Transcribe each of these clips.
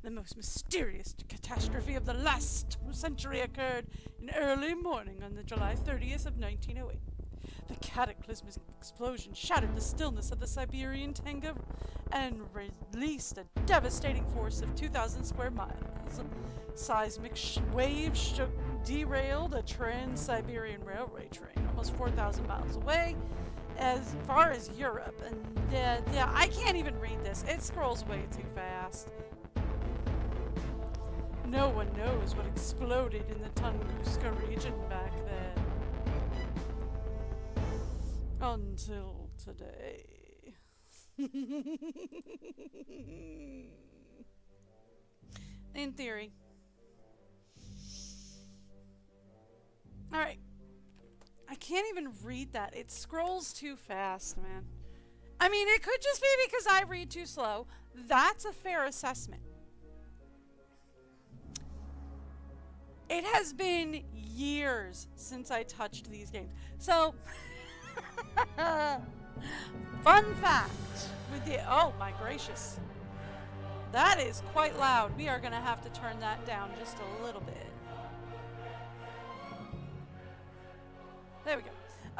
The most mysterious catastrophe of the last century occurred in early morning on the July 30th of 1908. The cataclysmic explosion shattered the stillness of the Siberian tundra and released a devastating force of 2,000 square miles. Seismic waves derailed a trans-Siberian railway train almost 4,000 miles away, as far as Europe. And yeah, I can't even read this. It scrolls way too fast. No one knows what exploded in the Tunguska region back then. Until today. In theory. Alright. I can't even read that. It scrolls too fast, man. I mean, it could just be because I read too slow. That's a fair assessment. It has been years since I touched these games. So, fun fact with the, oh my gracious. That is quite loud. We are going to have to turn that down just a little bit. There we go.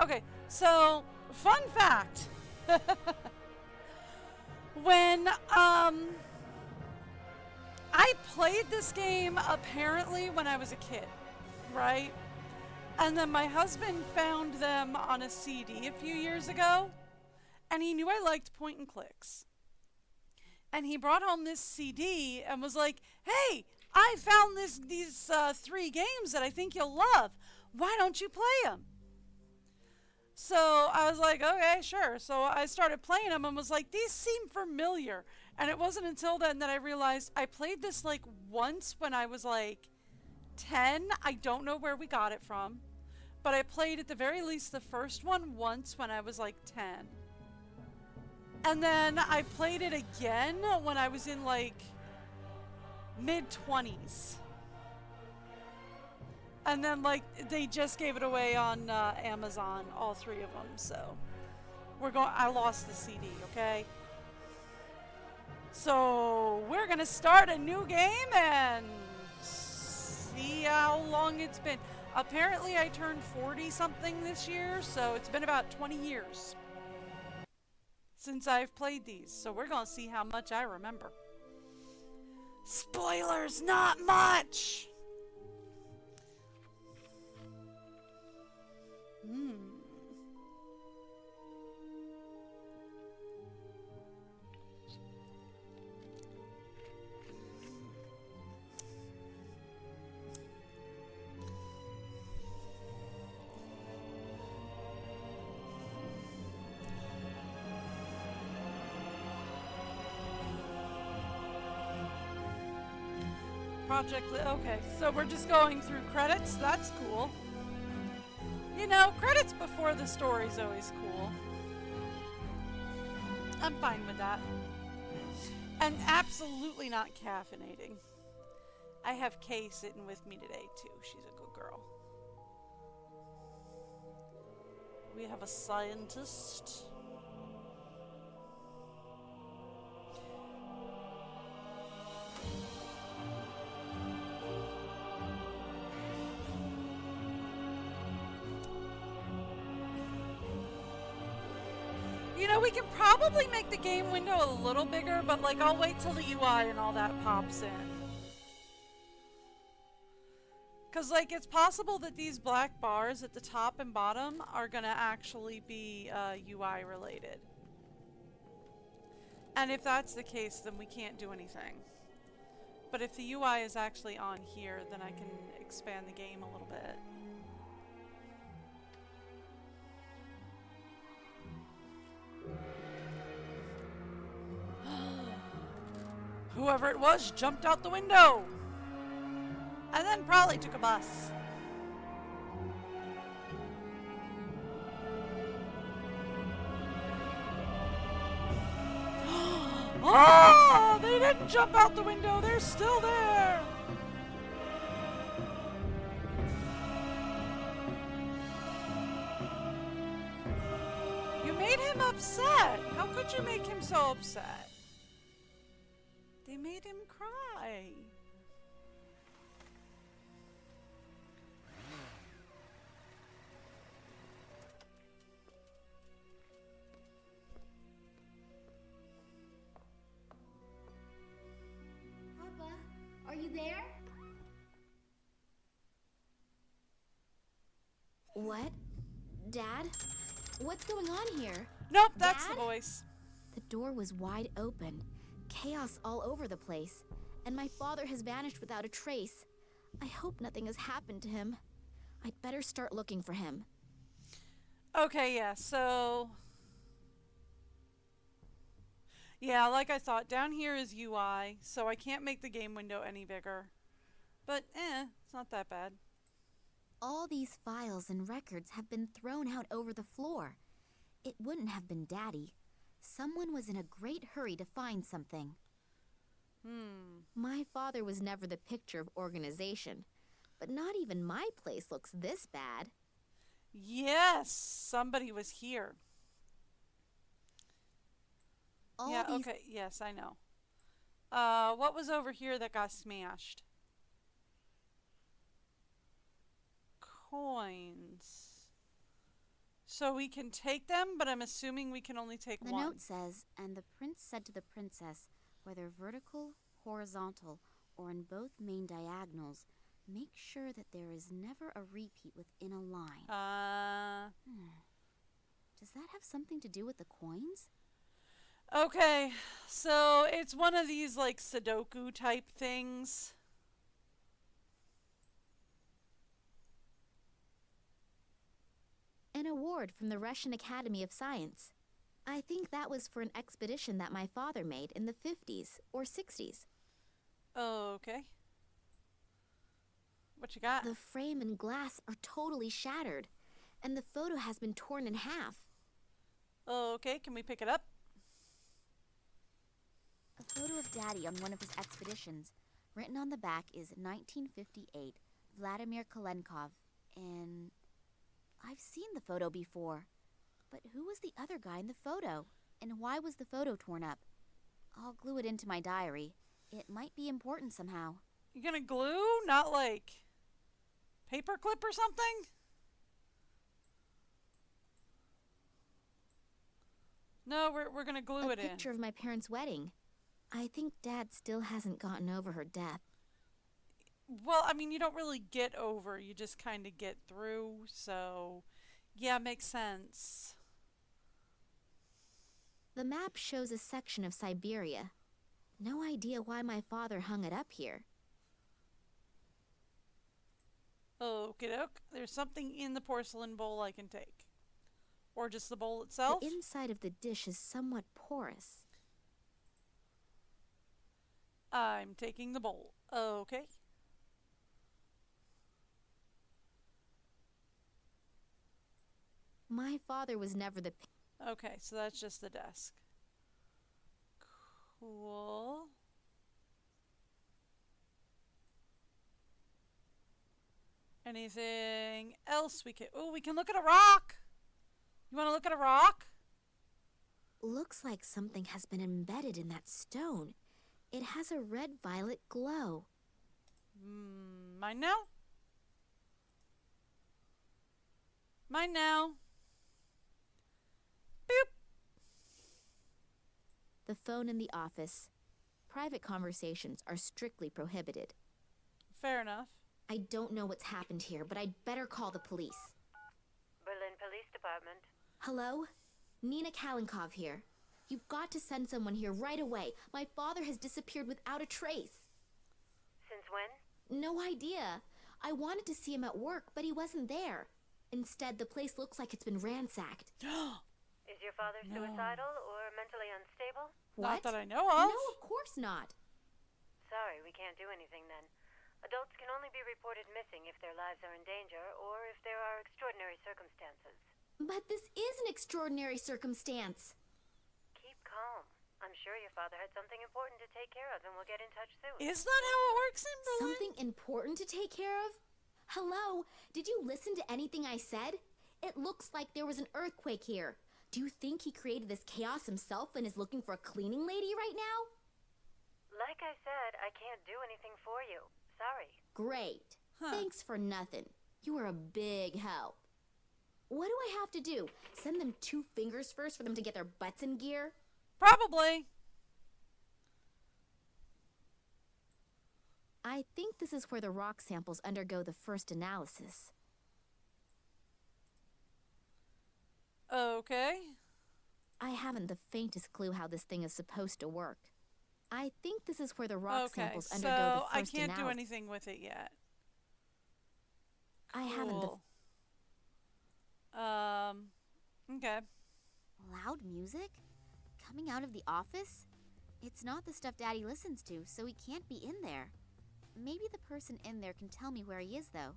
Okay, so fun fact. When I played this game apparently when I was a kid, right? And then my husband found them on a CD a few years ago, and he knew I liked point and clicks. And he brought home this CD and was like, "Hey, I found these 3 games that I think you'll love. Why don't you play them?" So I was like, okay, sure. So I started playing them and was like, these seem familiar. And it wasn't until then that I realized I played this like once when I was like 10. I don't know where we got it from. But I played at the very least the first one once when I was like 10. And then I played it again when I was in like mid-20s. And then, like, they just gave it away on Amazon, all 3 of them. So, I lost the CD, okay? So, we're gonna start a new game and see how long it's been. Apparently, I turned 40-something this year, so it's been about 20 years since I've played these. So, we're gonna see how much I remember. Spoilers, not much! Okay, so we're just going through credits. That's cool. You know, credits before the story's always cool. I'm fine with that. And absolutely not caffeinating. I have Kay sitting with me today, too. She's a good girl. We have a scientist. You know, we can probably make the game window a little bigger, but like I'll wait till the UI and all that pops in. Because like it's possible that these black bars at the top and bottom are going to actually be UI related. And if that's the case, then we can't do anything. But if the UI is actually on here, then I can expand the game a little bit. Whoever it was jumped out the window. And then probably took a bus. Oh, they didn't jump out the window. They're still there. You made him upset. How could you make him so upset? They made him cry. there? What? Dad? What's going on here? Nope, that's the Dad? voice. The door was wide open, chaos all over the place, and my father has vanished without a trace. I hope nothing has happened to him. I'd better start looking for him. Okay, yeah, so... Yeah, like I thought, down here is UI, so I can't make the game window any bigger. But, it's not that bad. All these files and records have been thrown out over the floor. It wouldn't have been Daddy. Someone was in a great hurry to find something. My father was never the picture of organization, but not even my place looks this bad. Yes, somebody was here. Okay, yes, I know. What was over here that got smashed? Coins. So we can take them, but I'm assuming we can only take one. The note says, and the prince said to the princess, whether vertical, horizontal, or in both main diagonals, make sure that there is never a repeat within a line. Does that have something to do with the coins? Okay, so it's one of these like Sudoku type things. An award from the Russian Academy of Science. I think that was for an expedition that my father made in the 50s or 60s. Okay. What you got? The frame and glass are totally shattered, and the photo has been torn in half. Okay, can we pick it up? A photo of Daddy on one of his expeditions. Written on the back is 1958, Vladimir Kolenkov, and I've seen the photo before. But who was the other guy in the photo? And why was the photo torn up? I'll glue it into my diary. It might be important somehow. You gonna glue? Not like paperclip or something? No, we're gonna glue it in. A picture of my parents' wedding. I think Dad still hasn't gotten over her death. Well, I mean, you don't really get over, you just kind of get through, so yeah, makes sense. The map shows a section of Siberia. No idea why my father hung it up here. Okie doke. There's something in the porcelain bowl I can take. Or just the bowl itself? The inside of the dish is somewhat porous. I'm taking the bowl. Okay. My father was never the... Okay, so that's just the desk. Cool. Anything else we can... Oh, we can look at a rock! You want to look at a rock? Looks like something has been embedded in that stone. It has a red-violet glow. Mine now? Mine now. Boop. The phone in the office. Private conversations are strictly prohibited. Fair enough. I don't know what's happened here, but I'd better call the police. Berlin Police Department. Hello? Nina Kalenkov here. You've got to send someone here right away. My father has disappeared without a trace. Since when? No idea. I wanted to see him at work, but he wasn't there. Instead, the place looks like it's been ransacked. Is your father suicidal or mentally unstable? Not What? that I know of. No, of course not. Sorry, we can't do anything then. Adults can only be reported missing if their lives are in danger or if there are extraordinary circumstances. But this is an extraordinary circumstance. Keep calm. I'm sure your father had something important to take care of and we'll get in touch soon. Is that how it works in Berlin? Something important to take care of? Hello? Did you listen to anything I said? It looks like there was an earthquake here. Do you think he created this chaos himself and is looking for a cleaning lady right now? Like I said, I can't do anything for you. Sorry. Great. Thanks for nothing. You are a big help. What do I have to do? Send them 2 fingers first for them to get their butts in gear? Probably. I think this is where the rock samples undergo the first analysis. Okay. I haven't the faintest clue how this thing is supposed to work. I think this is where the rock Okay, samples so undergo the I first can't do analysis. anything with it yet. I haven't the Cool. Okay. loud music? Coming out of the office? It's not the stuff Daddy listens to, so he can't be in there. Maybe the person in there can tell me where he is, though.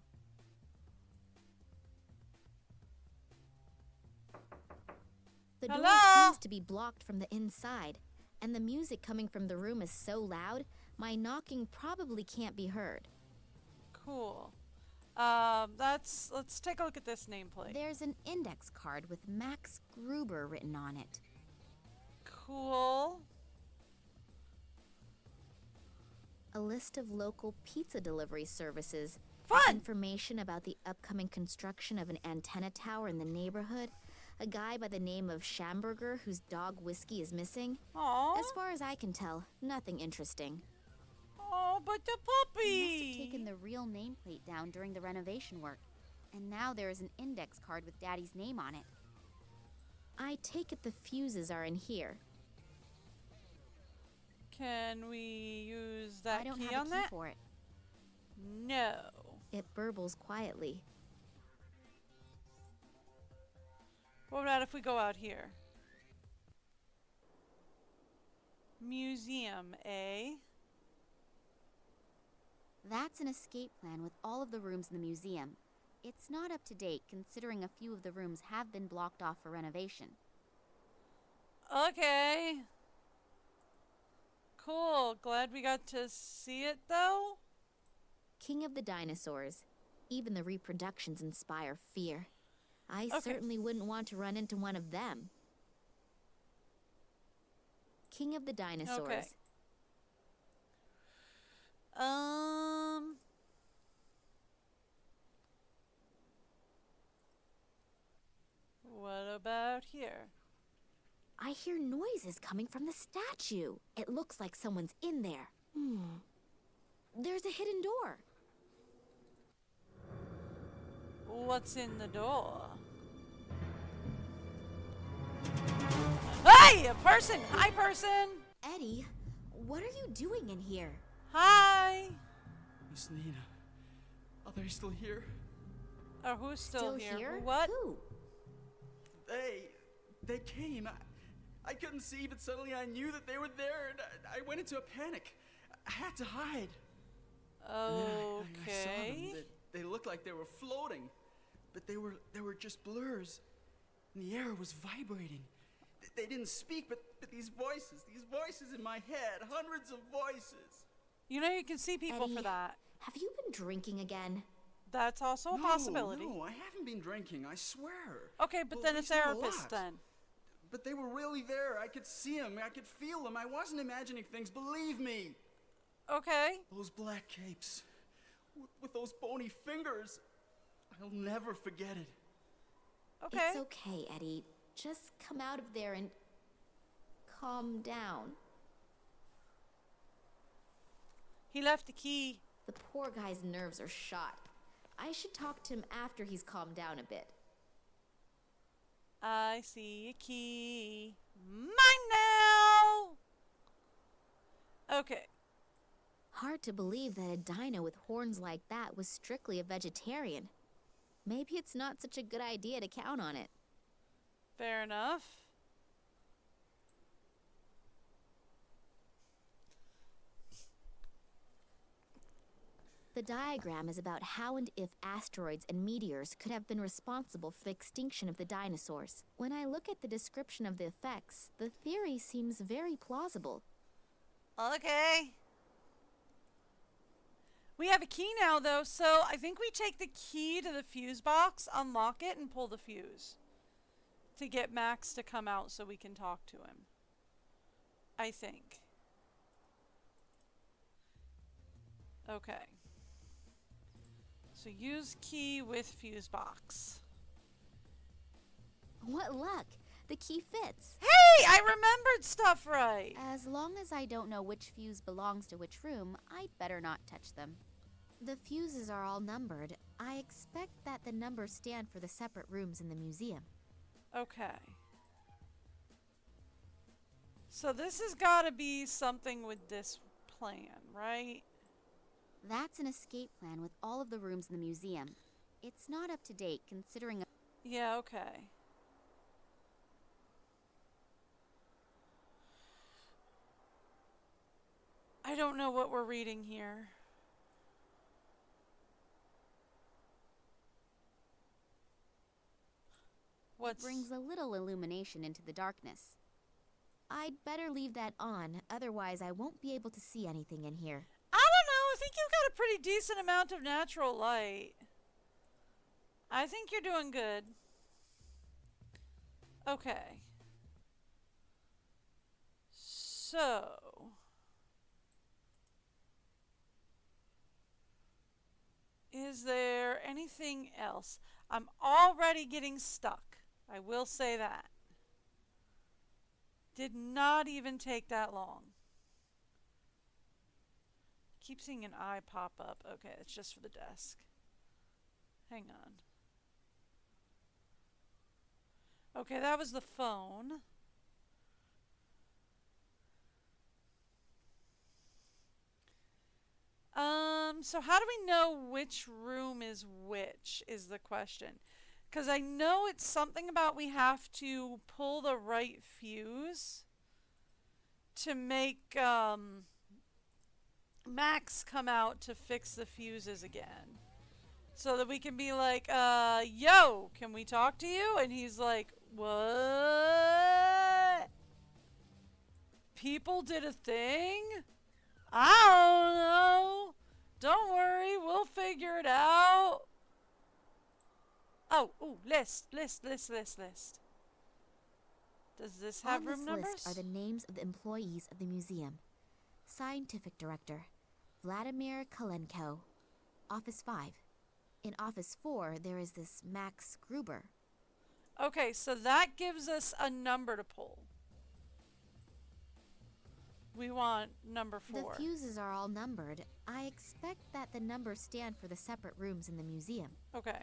The door Hello? seems to be blocked from the inside, and the music coming from the room is so loud, my knocking probably can't be heard. Cool. Let's take a look at this nameplate. There's an index card with Max Gruber written on it. Cool. A list of local pizza delivery services. Fun! Information about the upcoming construction of an antenna tower in the neighborhood. A guy by the name of Schamberger whose dog Whiskey is missing. Aw. As far as I can tell, nothing interesting. Oh, but the They must have puppy! taken the real nameplate down during the renovation work, and now there is an index card with Daddy's name on it. I take it the fuses are in here. Can we use that I don't key have on a key that? for it. No. It burbles quietly. What about if we go out here? Museum, eh? That's an escape plan with all of the rooms in the museum. It's not up to date considering a few of the rooms have been blocked off for renovation. Okay. Cool. Glad we got to see it, though. King of the Dinosaurs. Even the reproductions inspire fear. I Okay. certainly wouldn't want to run into one of them. King of the Dinosaurs. Okay. What about here? I hear noises coming from the statue. It looks like someone's in there. There's a hidden door. What's in the door? Hey, a person! Hi, person! Eddie, what are you doing in here? Hi! Miss Nina, are they still here? Or who's still here? here? What? Who? They came. I couldn't see, but suddenly I knew that they were there, and I went into a panic. I had to hide. And then I saw Okay. them. They looked like they were floating, but they were just blurs. And the air was vibrating. They didn't speak, but these voices in my head, hundreds of voices. You know you can see people Eddie, for that. Have you been drinking again? That's also a possibility. No, I haven't been drinking, I swear. Okay, but Well, then at a least not therapist lot. then. But they were really there. I could see them. I could feel them. I wasn't imagining things. Believe me. Okay. Those black capes with those bony fingers. I'll never forget it. Okay. It's okay, Eddie. Just come out of there and calm down. He left the key. The poor guy's nerves are shot. I should talk to him after he's calmed down a bit. I see a key. Mine now! Okay. Hard to believe that a dino with horns like that was strictly a vegetarian. Maybe it's not such a good idea to count on it. Fair enough. The diagram is about how and if asteroids and meteors could have been responsible for the extinction of the dinosaurs. When I look at the description of the effects, the theory seems very plausible. Okay. We have a key now, though, so I think we take the key to the fuse box, unlock it, and pull the fuse to get Max to come out so we can talk to him. I think. Okay. So use key with fuse box. What luck! The key fits. Hey! right! I remembered stuff right. As long as I don't know which fuse belongs to which room, I'd better not touch them. The fuses are all numbered. I expect that the numbers stand for the separate rooms in the museum. Okay. So this has got to be something with this plan, right? That's an escape plan with all of the rooms in the museum. It's not up to date considering Yeah, okay. I don't know what we're reading here. it brings a little illumination into the darkness. I'd better leave that on, otherwise I won't be able to see anything in here. I don't know. I think you've got a pretty decent amount of natural light. I think you're doing good. Okay. So. Is there anything else? I'm already getting stuck. I will say that. Did not even take that long. Keep seeing an eye pop up. Okay, it's just for the desk. Hang on. Okay, that was the phone. So how do we know which room is which is the question. Because I know it's something about we have to pull the right fuse to make Max come out to fix the fuses again. So that we can be like, yo, can we talk to you? And he's like, what? People did a thing? I don't know. Don't worry, we'll figure it out. Oh, ooh, list. Does this have On room this numbers? list are the names of the employees of the museum. Scientific Director, Vladimir Kalenko. Office 5. In Office 4, there is this Max Gruber. Okay, so that gives us a number to pull. We want number 4. The fuses are all numbered. I expect that the numbers stand for the separate rooms in the museum. Okay.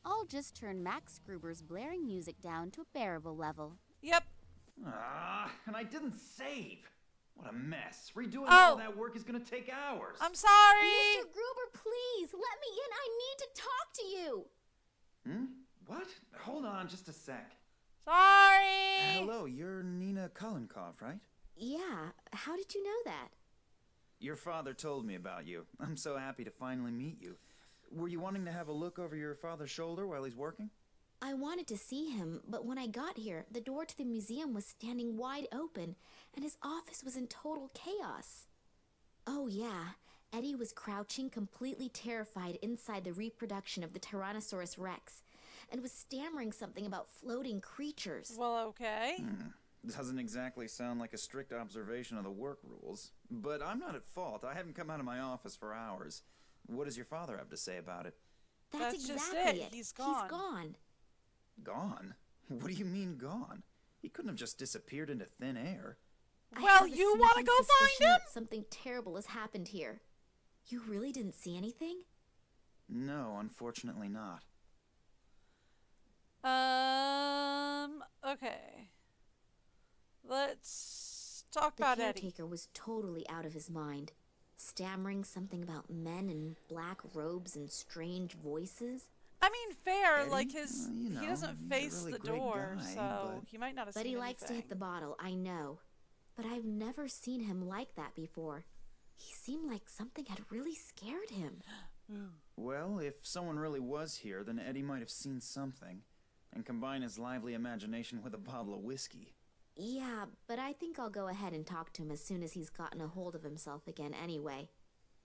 I'll just turn Max Gruber's blaring music down to a bearable level. Yep. And I didn't save. What a mess. Redoing Oh. all that work is gonna take hours. I'm sorry. Mr. Gruber, please, let me in. I need to talk to you. What? Hold on just a sec. Sorry. Hello, you're Nina Kolenkov, right? Yeah, how did you know that? Your father told me about you. I'm so happy to finally meet you. Were you wanting to have a look over your father's shoulder while he's working? I wanted to see him, but when I got here, the door to the museum was standing wide open, and his office was in total chaos. Oh yeah, Eddie was crouching, completely terrified inside the reproduction of the Tyrannosaurus Rex, and was stammering something about floating creatures. Well, okay. Doesn't exactly sound like a strict observation of the work rules. But I'm not at fault. I haven't come out of my office for hours. What does your father have to say about it? That's just exactly it. He's gone. He's gone. Gone? What do you mean gone? He couldn't have just disappeared into thin air. I Well, have a you want to sneaking go find suspicion him? that something terrible has happened here. You really didn't see anything? No, unfortunately not. Okay. Let's talk The about Eddie. caretaker was totally out of his mind, stammering something about men in black robes and strange voices. I mean, fair. Eddie? Like his, You know, he doesn't he's a face really the great door, guy, so but- he might not have But seen he likes to hit anything. the bottle, I know. But I've never seen him like that before. He seemed like something had really scared him. Well, if someone really was here, then Eddie might have seen something. And combine his lively imagination with a bottle of whiskey. Yeah, but I think I'll go ahead and talk to him as soon as he's gotten a hold of himself again anyway.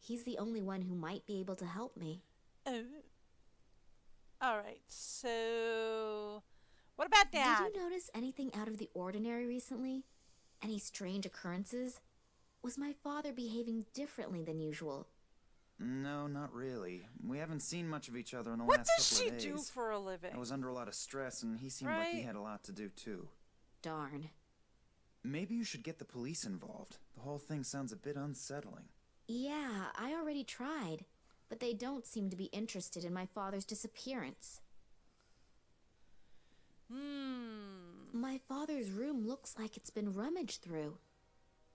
He's the only one who might be able to help me. Oh. All right. So, what about Dad? Did you notice anything out of the ordinary recently? Any strange occurrences? Was my father behaving differently than usual? No, not really. We haven't seen much of each other in the What last does couple she of days. do for a living? I was under a lot of stress, and he seemed like he Right. had a lot to do too. Darn. Maybe you should get the police involved. The whole thing sounds a bit unsettling. Yeah, I already tried, but they don't seem to be interested in my father's disappearance. My father's room looks like it's been rummaged through.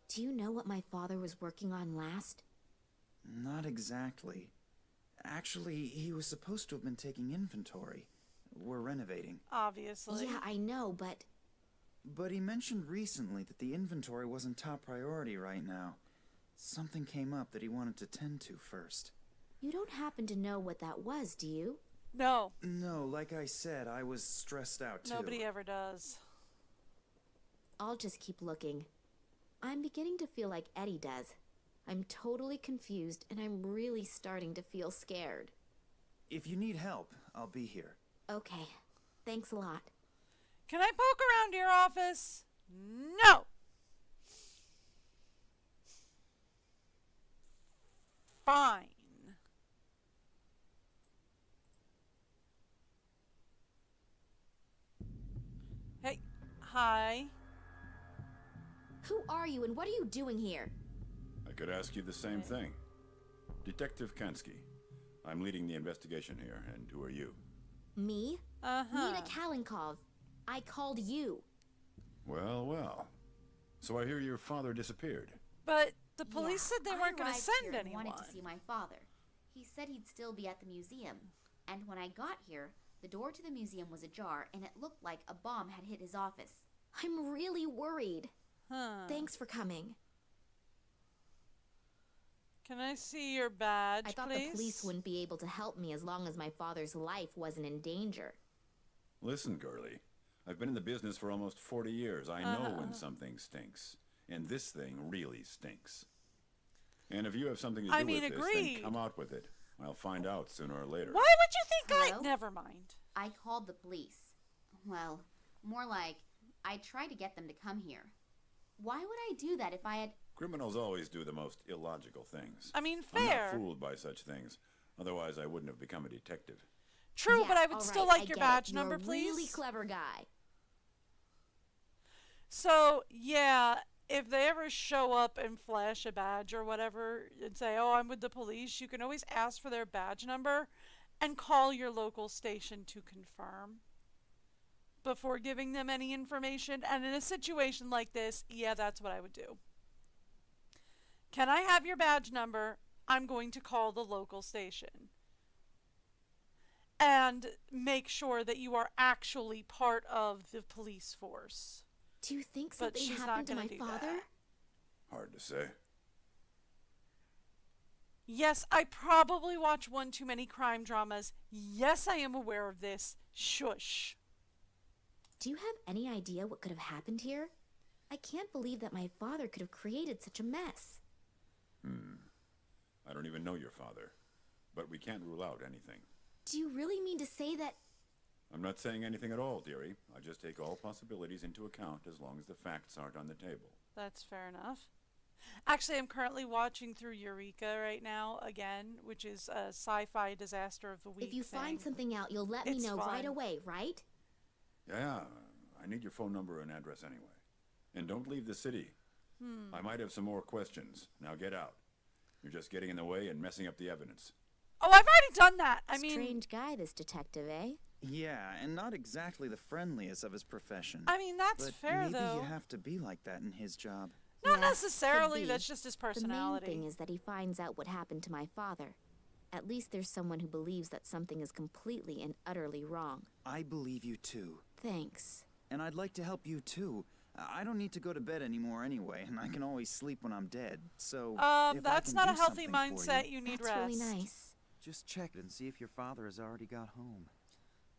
Do you know what my father was working on last? Not exactly. Actually, he was supposed to have been taking inventory. We're renovating. Obviously. Yeah, I know, but But he mentioned recently that the inventory wasn't top priority right now. Something came up that he wanted to tend to first. you don't happen to know what that was, do you? No, No, like I said, I was stressed out too. nobody ever does. I'll just keep looking. I'm beginning to feel like Eddie does. I'm totally confused, and I'm really starting to feel scared. If you need help, I'll be here. Okay, thanks a lot. Can I poke around your office? No. Fine. Hey, hi. Who are you, and what are you doing here? I could ask you the same thing. Detective Kansky. I'm leading the investigation here, and who are you? Me? Uh-huh. Nina Kalinkov. I called you. Well, well. So I hear your father disappeared. But the police Yeah, said they I weren't going to arrived send here and anyone. wanted to see my father. He said he'd still be at the museum. And when I got here, the door to the museum was ajar, and it looked like a bomb had hit his office. I'm really worried. Huh. Thanks for coming. Can I see your badge, I thought please? the police wouldn't be able to help me as long as my father's life wasn't in danger. Listen, girlie. I've been in the business for almost 40 years. I know when something stinks. And this thing really stinks. And if you have something to do with this, agreed. then come out with it. I'll find out sooner or later. Why would you think Hello? Never mind. I called the police. Well, more like, I tried to get them to come here. Why would I do that if I had... Criminals always do the most illogical things. I mean, I'm fair. not fooled by such things. Otherwise, I wouldn't have become a detective. True, Yeah, but I would all still right, like I your get badge it. You're number, a please. really clever guy. So, yeah, if they ever show up and flash a badge or whatever and say, oh, I'm with the police, you can always ask for their badge number and call your local station to confirm before giving them any information. And in a situation like this, yeah, that's what I would do. Can I have your badge number? I'm going to call the local station. And make sure that you are actually part of the police force. Do you think But something she's not happened to gonna my do father? that. Hard to say. Yes, I probably watch one too many crime dramas. Yes, I am aware of this. Shush. Do you have any idea what could have happened here? I can't believe that my father could have created such a mess. I don't even know your father. But we can't rule out anything. Do you really mean to say that... I'm not saying anything at all, dearie. I just take all possibilities into account as long as the facts aren't on the table. That's fair enough. Actually, I'm currently watching through Eureka right now again, which is a sci-fi disaster of the week If you find thing. something out, you'll let me It's know right fun. away, right? Yeah, I need your phone number and address anyway. And don't leave the city. I might have some more questions. Now get out. You're just getting in the way and messing up the evidence. Oh, I've already done that. I mean, Strange guy, this detective, eh? Yeah, and not exactly the friendliest of his profession. that's but fair maybe though. you have to be like that in his job. Not Yeah, necessarily. could be. That's just his The main personality. thing is that he finds out what happened to my father. At least there's someone who believes that something is completely and utterly wrong. I believe you too. Thanks. And I'd like to help you too. I don't need to go to bed anymore anyway, and I can always sleep when I'm dead. So if I That's can not do a healthy something for mindset. You need That's rest. really nice. just check and see if your father has already got home.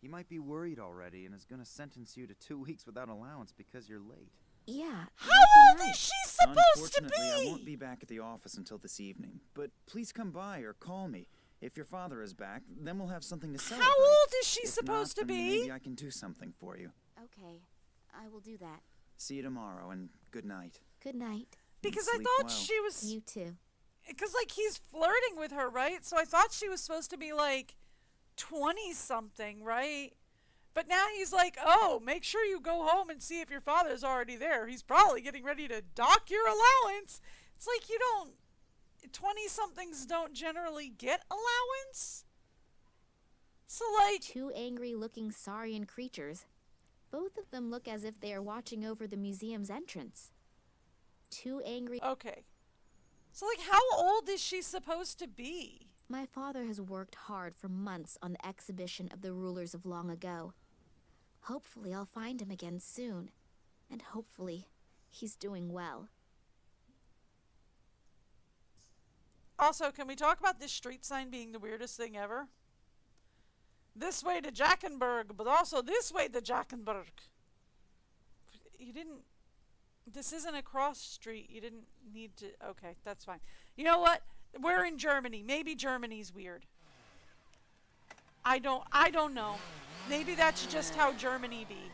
He might be worried already and is going to sentence you to 2 weeks without allowance because you're late. Yeah. How that'd be old nice. is she supposed to Unfortunately, I be? won't be back at the office until this evening, but please come by or call me. If your father is back, then we'll have something to celebrate. How old is she If supposed not, to then be? Maybe I can do something for you. Okay, I will do that. See you tomorrow, and good night. Good night. Because I Sleep thought well. she was. You too. because like he's flirting with her, right? So I thought she was supposed to be like 20 something, right? But now he's like, oh, make sure you go home and see if your father's already there. He's probably getting ready to dock your allowance. It's like 20 somethings don't generally get allowance. So, like. Two angry looking saurian creatures. Both of them look as if they are watching over the museum's entrance. Two angry. Okay. So, like, how old is she supposed to be? My father has worked hard for months on the exhibition of the rulers of long ago. Hopefully I'll find him again soon. And hopefully he's doing well. Also, can we talk about this street sign being the weirdest thing ever? This way to Jackenberg, but also this way to Jackenberg. You didn't. This isn't a cross street. You didn't need to. Okay, that's fine. You know what? We're in Germany. Maybe Germany's weird. I don't know. Maybe that's just how Germany be.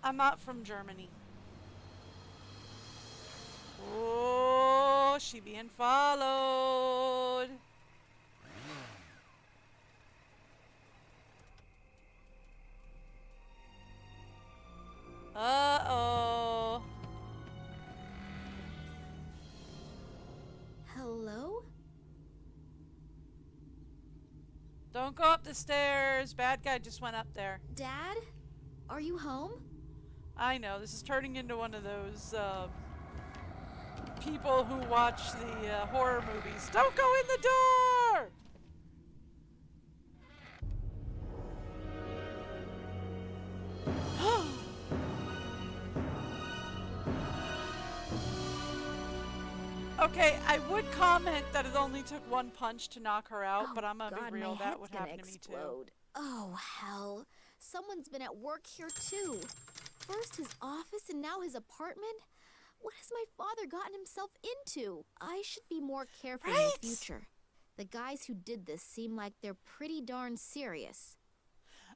I'm not from Germany. Oh, she being followed. Uh-oh. Hello? Don't go up the stairs. Bad guy just went up there. Dad? Are you home? I know, this is turning into one of those, people who watch the, horror movies. Don't go in the door! Okay, I would comment that it only took one punch to knock her out, but I'm gonna be real, that would happen to me too. Oh, hell. Someone's been at work here, too. First his office and now his apartment? What has my father gotten himself into? I should be more careful in the future. The guys who did this seem like they're pretty darn serious.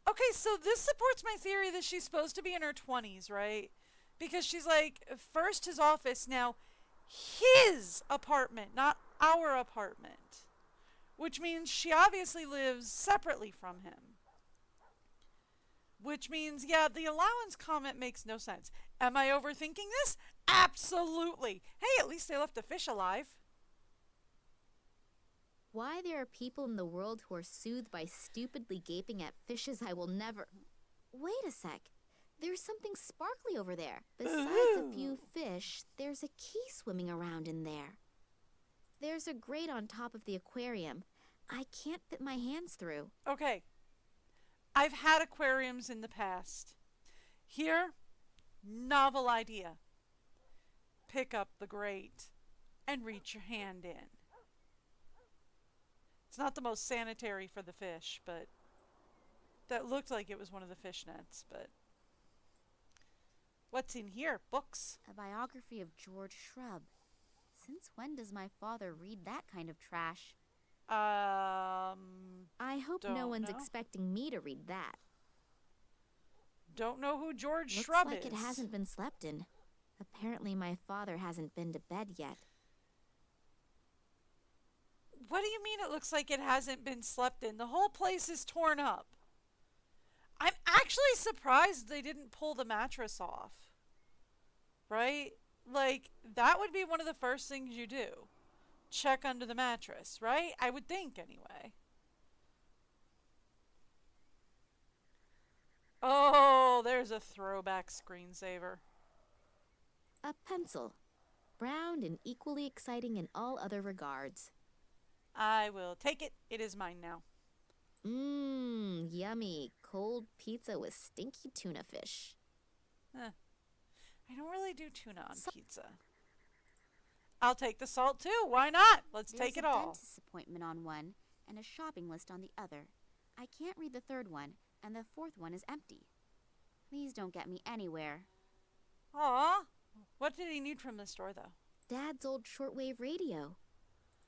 Okay, so this supports my theory that she's supposed to be in her 20s, right? Because she's like, first his office, now his apartment, not our apartment. Which means she obviously lives separately from him. Which means, yeah, the allowance comment makes no sense. Am I overthinking this? Absolutely. Hey, at least they left the fish alive. Why there are people in the world who are soothed by stupidly gaping at fishes I will never... Wait a sec. There's something sparkly over there. Besides a few fish, there's a key swimming around in there. There's a grate on top of the aquarium. I can't fit my hands through. Okay. I've had aquariums in the past. Here, novel idea. Pick up the grate and reach your hand in. It's not the most sanitary for the fish, but that looked like it was one of the fish nets, but what's in here? Books? A biography of George Shrub. Since when does my father read that kind of trash? I hope no one's expecting me to read that. Don't know who George Looks Shrub like is. it hasn't been slept in. Apparently my father hasn't been to bed yet. What do you mean it looks like it hasn't been slept in? The whole place is torn up. I'm actually surprised they didn't pull the mattress off. Right? Like, that would be one of the first things you do. Check under the mattress, right? I would think, anyway. Oh, there's a throwback screensaver. A pencil. Brown and equally exciting in all other regards. I will take it. It is mine now. Mmm, yummy. Cold pizza with stinky tuna fish. I don't really do tuna on pizza. I'll take the salt too. Why not? Let's take it all. There's a dentist's appointment on one and a shopping list on the other. I can't read the third one, and the fourth one is empty. Please don't get me anywhere. Aw. What did he need from the store, though? Dad's old shortwave radio.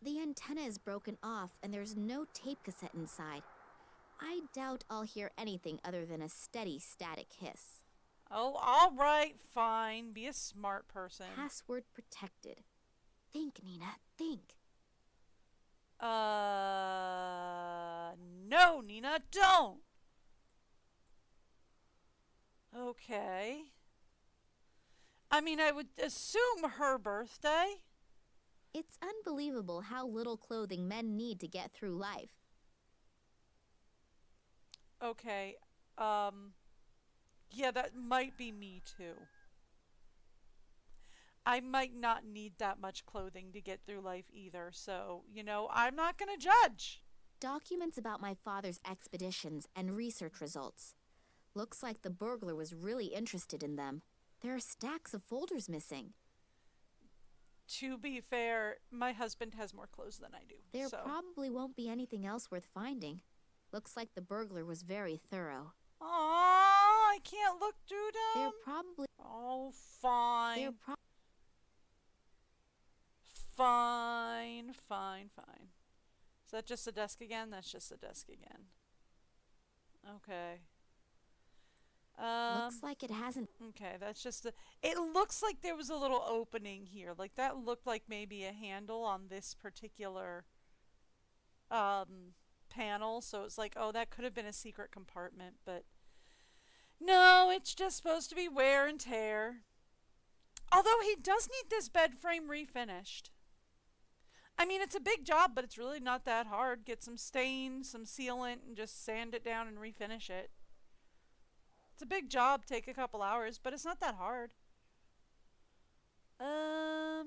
The antenna is broken off, and there's no tape cassette inside. I doubt I'll hear anything other than a steady static hiss. Oh, all right, fine. Be a smart person. Password protected. Think, Nina, think. No, Nina, don't. Okay. I mean, I would assume her birthday. It's unbelievable how little clothing men need to get through life. Okay. Yeah, that might be me too. I might not need that much clothing to get through life either, so, I'm not gonna judge. Documents about my father's expeditions and research results. Looks like the burglar was really interested in them. There are stacks of folders missing. To be fair, my husband has more clothes than I do. There so. probably won't be anything else worth finding. Looks like the burglar was very thorough. Aww, I can't look through them. They're probably... Oh, fine. Fine. Is that just a desk again? That's just a desk again. Okay. Looks like it hasn't... Okay, that's just a... It looks like there was a little opening here. Like, that looked like maybe a handle on this particular panel. So it's like, oh, that could have been a secret compartment. But no, it's just supposed to be wear and tear. Although he does need this bed frame refinished. I mean, it's a big job, but it's really not that hard. Get some stain, some sealant, and just sand it down and refinish it. It's a big job, take a couple hours, but it's not that hard. No,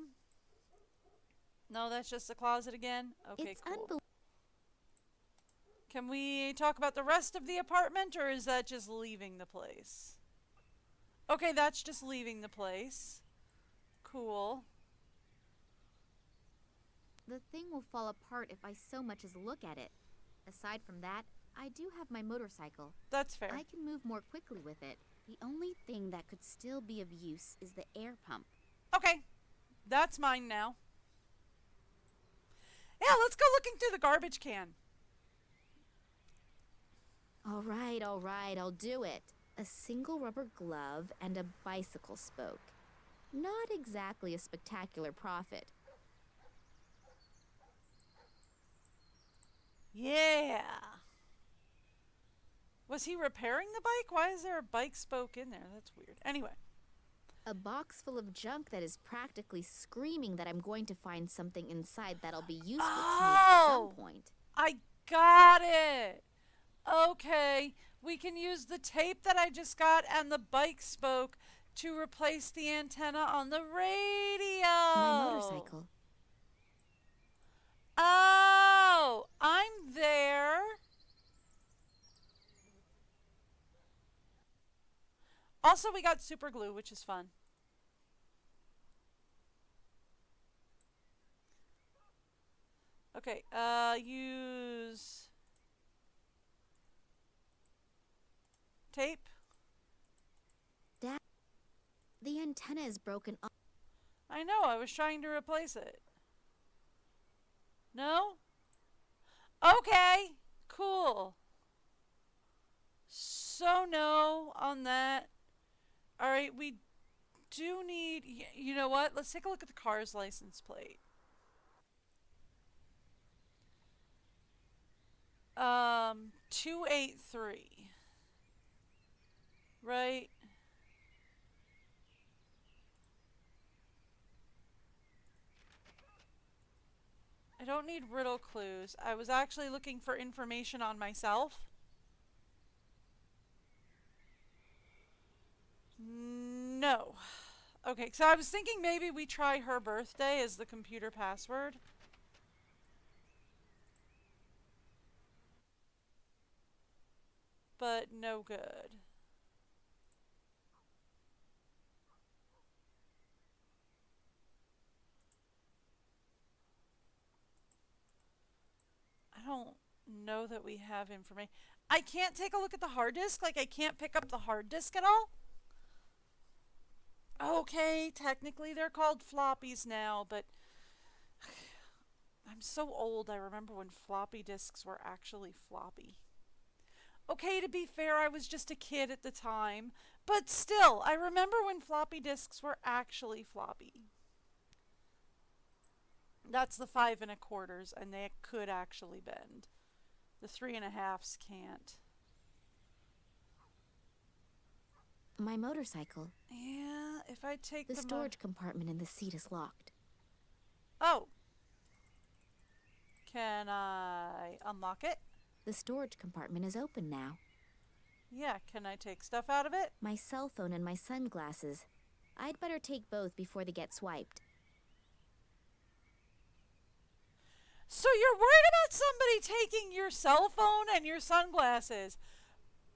that's just the closet again? Okay, cool. Can we talk about the rest of the apartment, or is that just leaving the place? Okay, that's just leaving the place. Cool. The thing will fall apart if I so much as look at it. Aside from that, I do have my motorcycle. That's fair. I can move more quickly with it. The only thing that could still be of use is the air pump. Okay, that's mine now. Yeah, let's go looking through the garbage can. All right, I'll do it. A single rubber glove and a bicycle spoke. Not exactly a spectacular profit. Yeah. Was he repairing the bike? Why is there a bike spoke in there? That's weird. Anyway. A box full of junk that is practically screaming that I'm going to find something inside that'll be useful to me at some point. I got it. Okay. We can use the tape that I just got and the bike spoke to replace the antenna on the radio. My motorcycle. Oh, I'm there. Also, we got super glue, which is fun. Okay, use tape. The antenna is broken off. I know, I was trying to replace it. No? Okay, cool. So no on that. Alright, we do need... You know what? Let's take a look at the car's license plate. 283. Right? I don't need riddle clues. I was actually looking for information on myself. No. Okay, so I was thinking maybe we try her birthday as the computer password. But no good. I don't know that we have information. I can't take a look at the hard disk. Like, I can't pick up the hard disk at all. Okay, technically they're called floppies now, but I'm so old. I remember when floppy disks were actually floppy. Okay, to be fair, I was just a kid at the time. But still, I remember when floppy disks were actually floppy. That's the 5 1/4s, and they could actually bend. The 3 1/2s can't. My motorcycle. Yeah, if I take The storage compartment in the seat is locked. Oh. Can I unlock it? The storage compartment is open now. Yeah, can I take stuff out of it? My cell phone and my sunglasses. I'd better take both before they get swiped. So you're worried about somebody taking your cell phone and your sunglasses,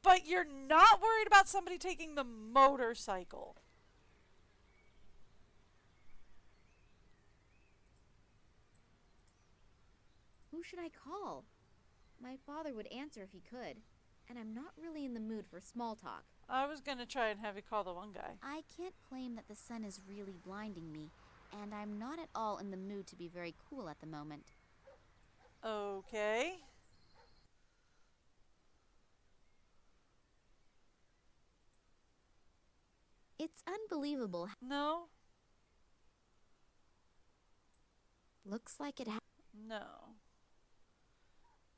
but you're not worried about somebody taking the motorcycle. Who should I call? My father would answer if he could, and I'm not really in the mood for small talk. I was going to try and have you call the one guy. I can't claim that the sun is really blinding me, and I'm not at all in the mood to be very cool at the moment. Okay. It's unbelievable. No? Looks like it No.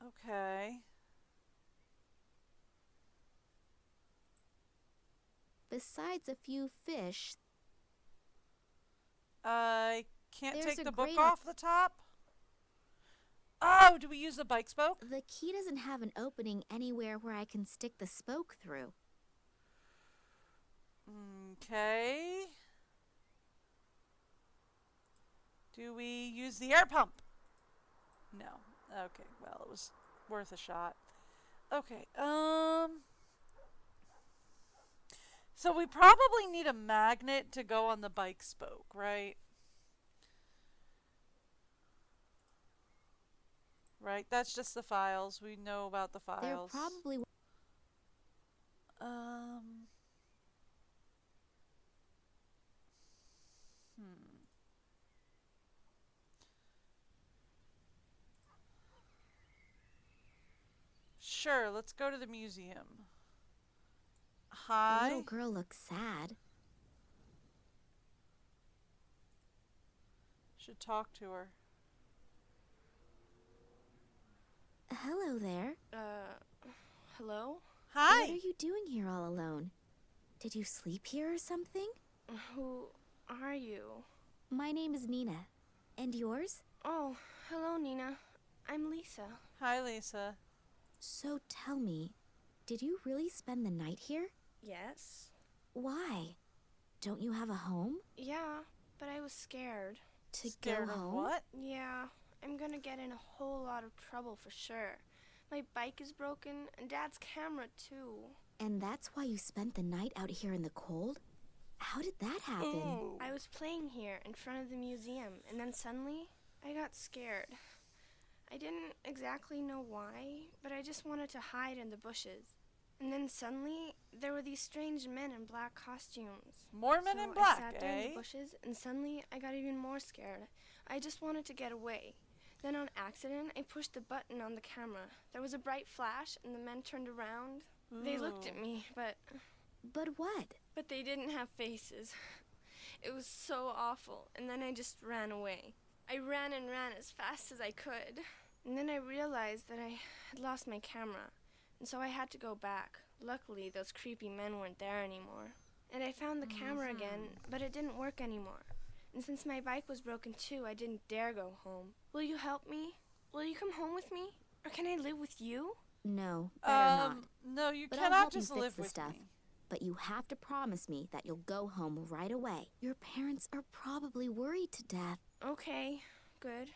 Okay. Besides a few fish, I can't There's take a the book great off the top. Oh, do we use the bike spoke? the key doesn't have an opening anywhere where I can stick the spoke through. Okay. Do we use the air pump? No. Okay, well, it was worth a shot. Okay, so we probably need a magnet to go on the bike spoke, right? Right, that's just the files. We know about the They're files. probably Sure, let's go to the museum. the Hi. little girl looks sad. Should talk to her. Hello there. Hello? Hi. What are you doing here all alone? Did you sleep here or something? Who are you? My name is Nina. And yours? Oh, hello, Nina. I'm Lisa. Hi, Lisa. So tell me, did you really spend the night here? Yes? Why? Don't you have a home? Yeah, but I was scared. To Scared go of home? what? Yeah, I'm gonna get in a whole lot of trouble for sure. My bike is broken, and Dad's camera, too. And that's why you spent the night out here in the cold? How did that happen? Ooh. I was playing here in front of the museum, and then suddenly, I got scared. I didn't exactly know why, but I just wanted to hide in the bushes. And then suddenly, there were these strange men in black costumes. More men So in black, I sat there in eh? the bushes, and suddenly I got even more scared. I just wanted to get away. Then on accident, I pushed the button on the camera. There was a bright flash, and the men turned around. They looked at Ooh. me, but But what? they didn't have faces. It was so awful, and then I just ran away. I ran and ran as fast as I could. And then I realized that I had lost my camera, and so I had to go back. Luckily, those creepy men weren't there anymore. And I found the camera again, but it didn't work anymore. And since my bike was broken too, I didn't dare go home. Will you help me? Will you come home with me? Or can I live with you? No, better not. No, you But I'll cannot help you just fix live the with stuff. me. But you have to promise me that you'll go home right away. Your parents are probably worried to death. Okay, good.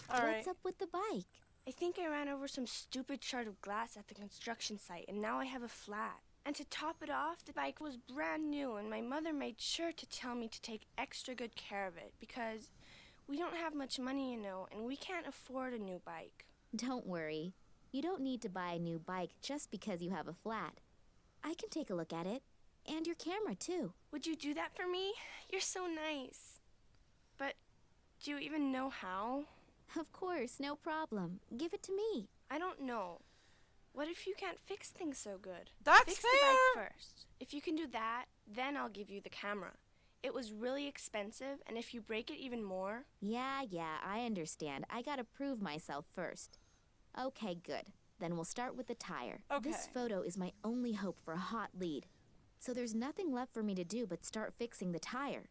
All right. What's up with the bike? I think I ran over some stupid shard of glass at the construction site, and now I have a flat. And to top it off, the bike was brand new, and my mother made sure to tell me to take extra good care of it, because we don't have much money, you know, and we can't afford a new bike. Don't worry. You don't need to buy a new bike just because you have a flat. I can take a look at it. And your camera, too. Would you do that for me? You're so nice. But do you even know how? Of course, no problem. Give it to me. I don't know. What if you can't fix things so good? That's fix fair. the bike first. If you can do that, then I'll give you the camera. It was really expensive, and if you break it even more... Yeah, I understand. I gotta prove myself first. Okay, good. Then we'll start with the tire. Okay. This photo is my only hope for a hot lead. So there's nothing left for me to do but start fixing the tire.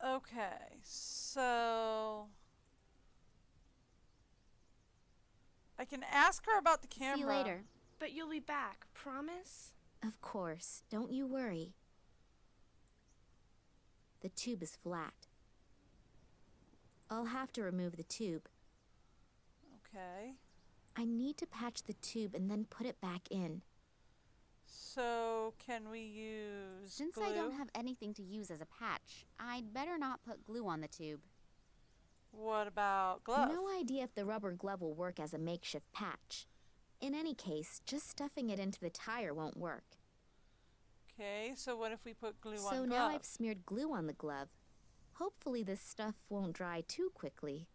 Okay, so I can ask her about the camera. See you later. But you'll be back, promise? Of course. Don't you worry. The tube is flat. I'll have to remove the tube. Okay. I need to patch the tube and then put it back in. So can we use Since glue? I don't have anything to use as a patch, I'd better not put glue on the tube. What about glove? No idea if the rubber glove will work as a makeshift patch. In any case, just stuffing it into the tire won't work. Okay, so what if we put glue on So glove? now I've smeared glue on the glove. Hopefully this stuff won't dry too quickly.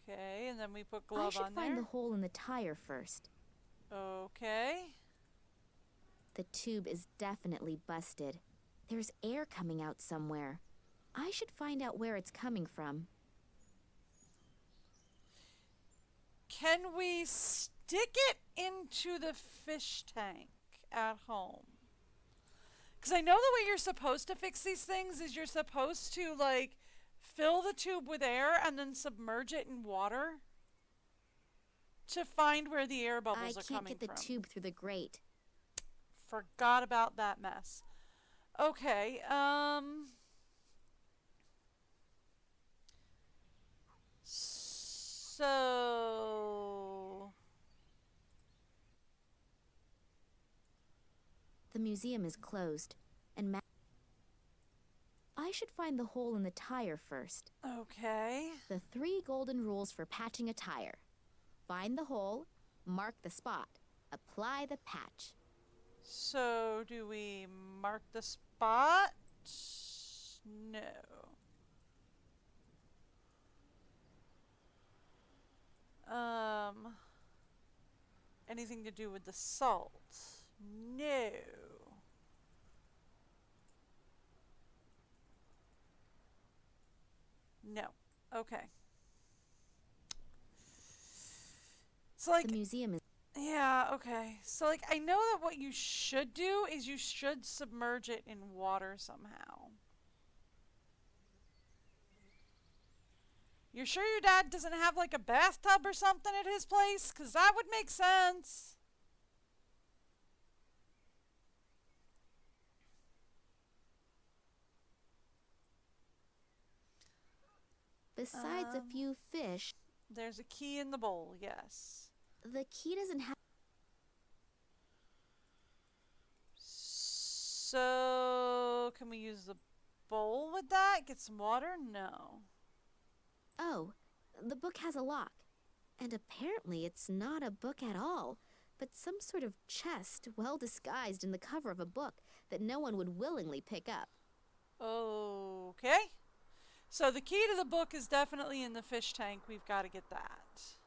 Okay, and then we put I glove should on find there. the hole in the tire first. Okay. The tube is definitely busted. There's air coming out somewhere. I should find out where it's coming from. Can we stick it into the fish tank at home? Because I know the way you're supposed to fix these things is you're supposed to, like, fill the tube with air and then submerge it in water to find where the air bubbles I are can't coming get the from. tube through the grate. Forgot about that mess. Okay, so The museum is closed, and I should find the hole in the tire first. okay. The 3 golden rules for patching a tire. Find the hole, mark the spot, apply the patch. So do we mark the spot? No. Anything to do with the salt? No. No. Okay. So like The museum is yeah, okay. So, like, I know that what you should do is you should submerge it in water somehow. You're sure your dad doesn't have, like, a bathtub or something at his place? 'Cause that would make sense. besides a few fish. There's a key in the bowl, yes. The key doesn't have. So, can we use the bowl with that? Get some water? No. Oh, the book has a lock. And apparently it's not a book at all, but some sort of chest well disguised in the cover of a book that no one would willingly pick up. Okay. So the key to the book is definitely in the fish tank. We've got to get that.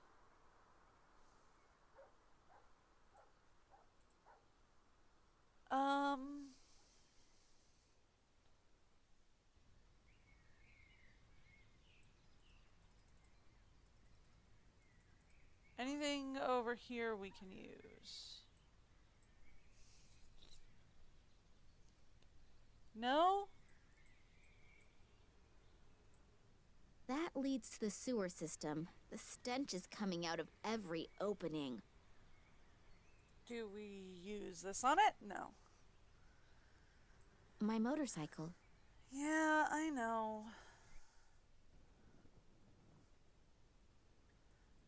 Anything over here we can use? No? That leads to the sewer system. The stench is coming out of every opening. Do we use this on it? No. My motorcycle. Yeah, I know.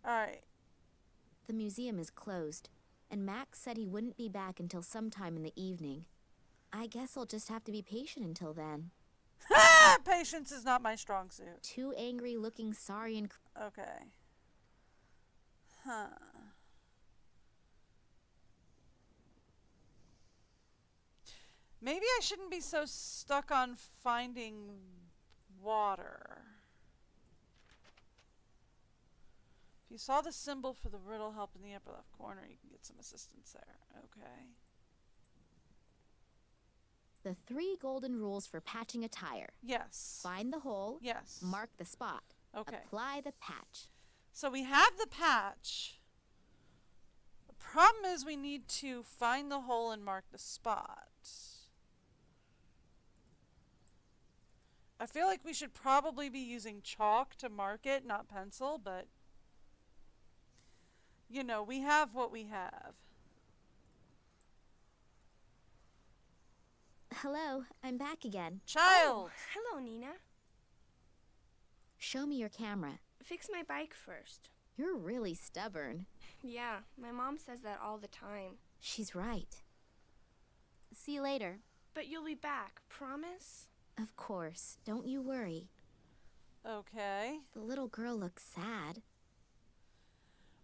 Alright. The museum is closed, and Max said he wouldn't be back until sometime in the evening. I guess I'll just have to be patient until then. Patience is not my strong suit. Too angry looking sorry and... Okay. Huh. Maybe I shouldn't be so stuck on finding water. If you saw the symbol for the riddle help in the upper left corner, you can get some assistance there. Okay. The 3 golden rules for patching a tire. Yes. Find the hole. Yes. Mark the spot. Okay. Apply the patch. So we have the patch. The problem is we need to find the hole and mark the spot. I feel like we should probably be using chalk to mark it, not pencil, but you know, we have what we have. Hello, I'm back again. Child! Oh, hello, Nina. Show me your camera. Fix my bike first. You're really stubborn. Yeah, my mom says that all the time. She's right. See you later. But you'll be back, promise? Of course. Don't you worry. Okay. The little girl looks sad.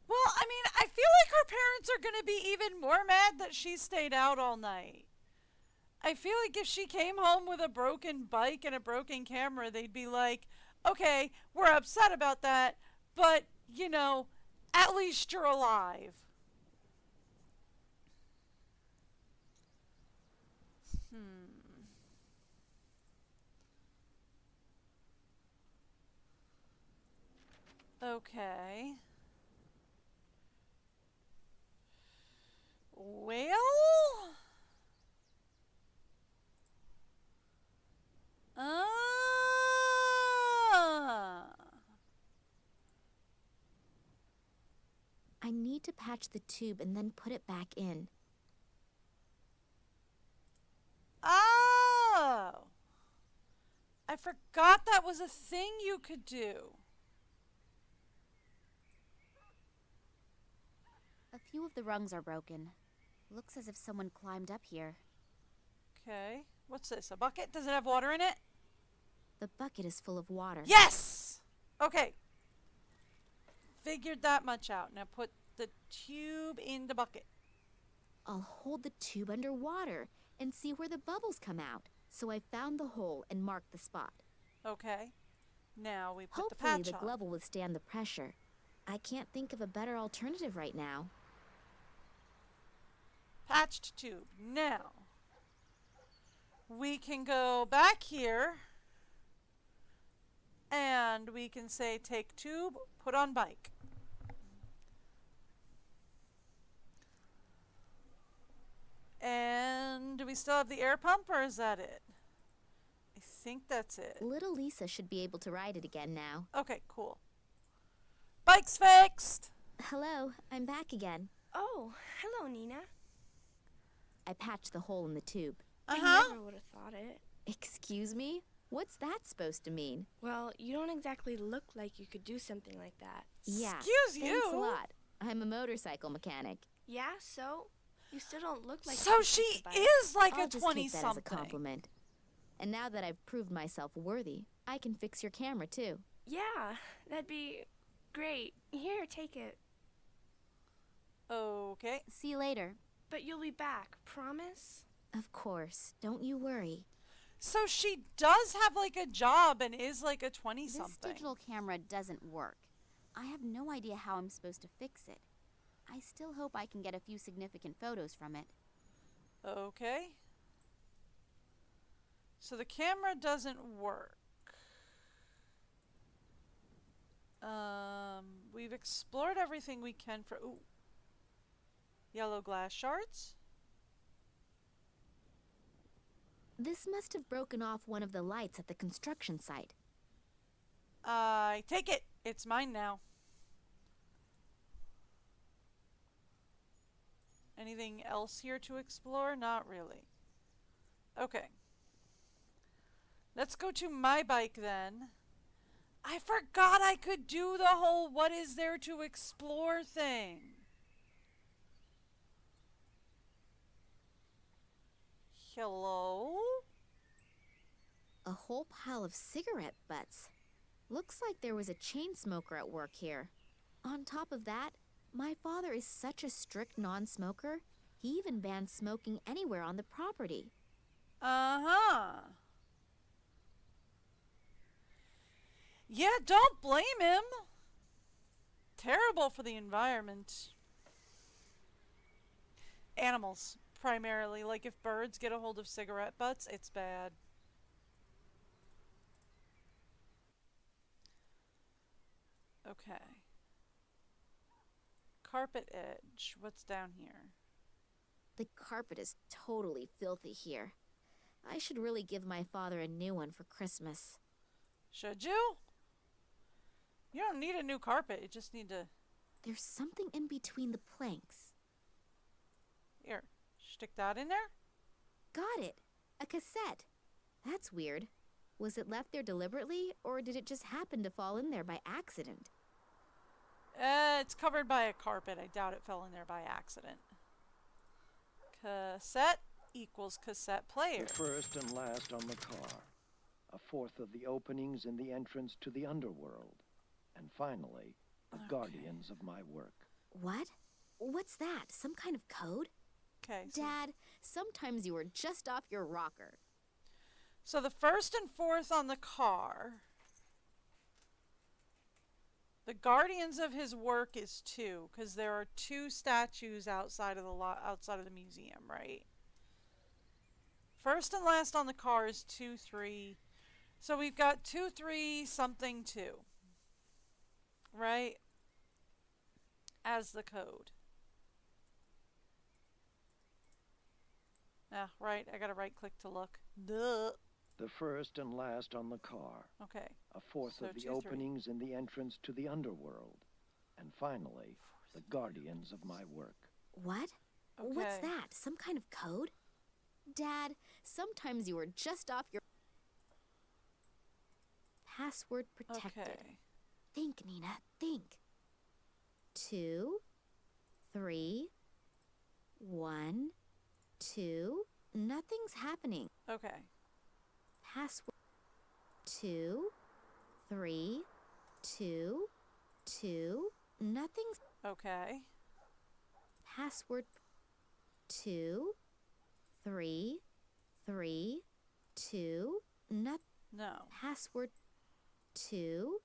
Well, I mean, I feel like her parents are going to be even more mad that she stayed out all night. I feel like if she came home with a broken bike and a broken camera, they'd be like, okay, we're upset about that, but, you know, at least you're alive. Okay. Well... I need to patch the tube and then put it back in. Oh! I forgot that was a thing you could do. A few of the rungs are broken. Looks as if someone climbed up here. Okay. What's this? A bucket? Does it have water in it? The bucket is full of water. Yes! Okay. Figured that much out. Now put the tube in the bucket. I'll hold the tube underwater and see where the bubbles come out. So I found the hole and marked the spot. Okay. Now we put Hopefully the patch on. glove will withstand the pressure. I can't think of a better alternative right now. Patched tube. Now, we can go back here and we can say take tube, put on bike. And do we still have the air pump or is that it? I think that's it. Little Lisa should be able to ride it again now. Okay, cool. Bike's fixed. Hello, I'm back again. Oh, hello, Nina. I patched the hole in the tube. I never would have thought it. Excuse me? What's that supposed to mean? Well, you don't exactly look like you could do something like that. Yeah. Excuse you. Thanks a lot. I'm a motorcycle mechanic. Yeah, so? You still don't look like So you could she fix a bike. is like I'll a just take that as a 20-something. compliment. And now that I've proved myself worthy, I can fix your camera too. Yeah, that'd be great. Here, take it. Okay. See you later. But you'll be back, promise? Of course. Don't you worry. So she does have like a job and is like a 20-something. This digital camera doesn't work. I have no idea how I'm supposed to fix it. I still hope I can get a few significant photos from it. Okay. So the camera doesn't work. We've explored everything we can for... Ooh. Yellow glass shards. This must have broken off one of the lights at the construction site. I take it. It's mine now. Anything else here to explore? Not really. Okay. Let's go to my bike then. I forgot I could do the whole what is there to explore thing. Hello? A whole pile of cigarette butts. Looks like there was a chain smoker at work here. On top of that, my father is such a strict non-smoker, he even banned smoking anywhere on the property. Uh-huh. Yeah, don't blame him. terrible for the environment. Animals, primarily. Like if birds get a hold of cigarette butts, it's bad. Okay. Carpet edge. What's down here? The carpet is totally filthy here. I should really give my father a new one for Christmas. Should you? You don't need a new carpet. You just need to... There's something in between the planks. Here, stick that in there? Got it. A cassette. That's weird. Was it left there deliberately, or did it just happen to fall in there by accident? It's covered by a carpet. I doubt it fell in there by accident. Cassette equals cassette player. The first and last on the car. A fourth of the openings in the entrance to the underworld. And finally, the guardians of my work. What? What's that? Some kind of code? Okay. Dad, sometimes you were just off your rocker. So the first and fourth on the car. The guardians of his work is 2, because there are 2 statues outside of the museum, right? First and last on the car is 2, 3. So we've got 2, 3, something 2. Right? As the code. Ah, right. I gotta right click to look. Duh. The first and last on the car. Okay. A fourth So of the 2, 3. openings in the entrance to the underworld. And finally, the guardians of my work. What? What's Okay. that? Some kind of code? Dad, sometimes you were just off your... Password protected. Okay. Think, Nina, think. 2, 3, 1, 2. Nothing's happening. Okay. Password 2, 3, 2, 2. Nothing's... Okay. Password 2, 3, 3, 2. Not... No. Password 2,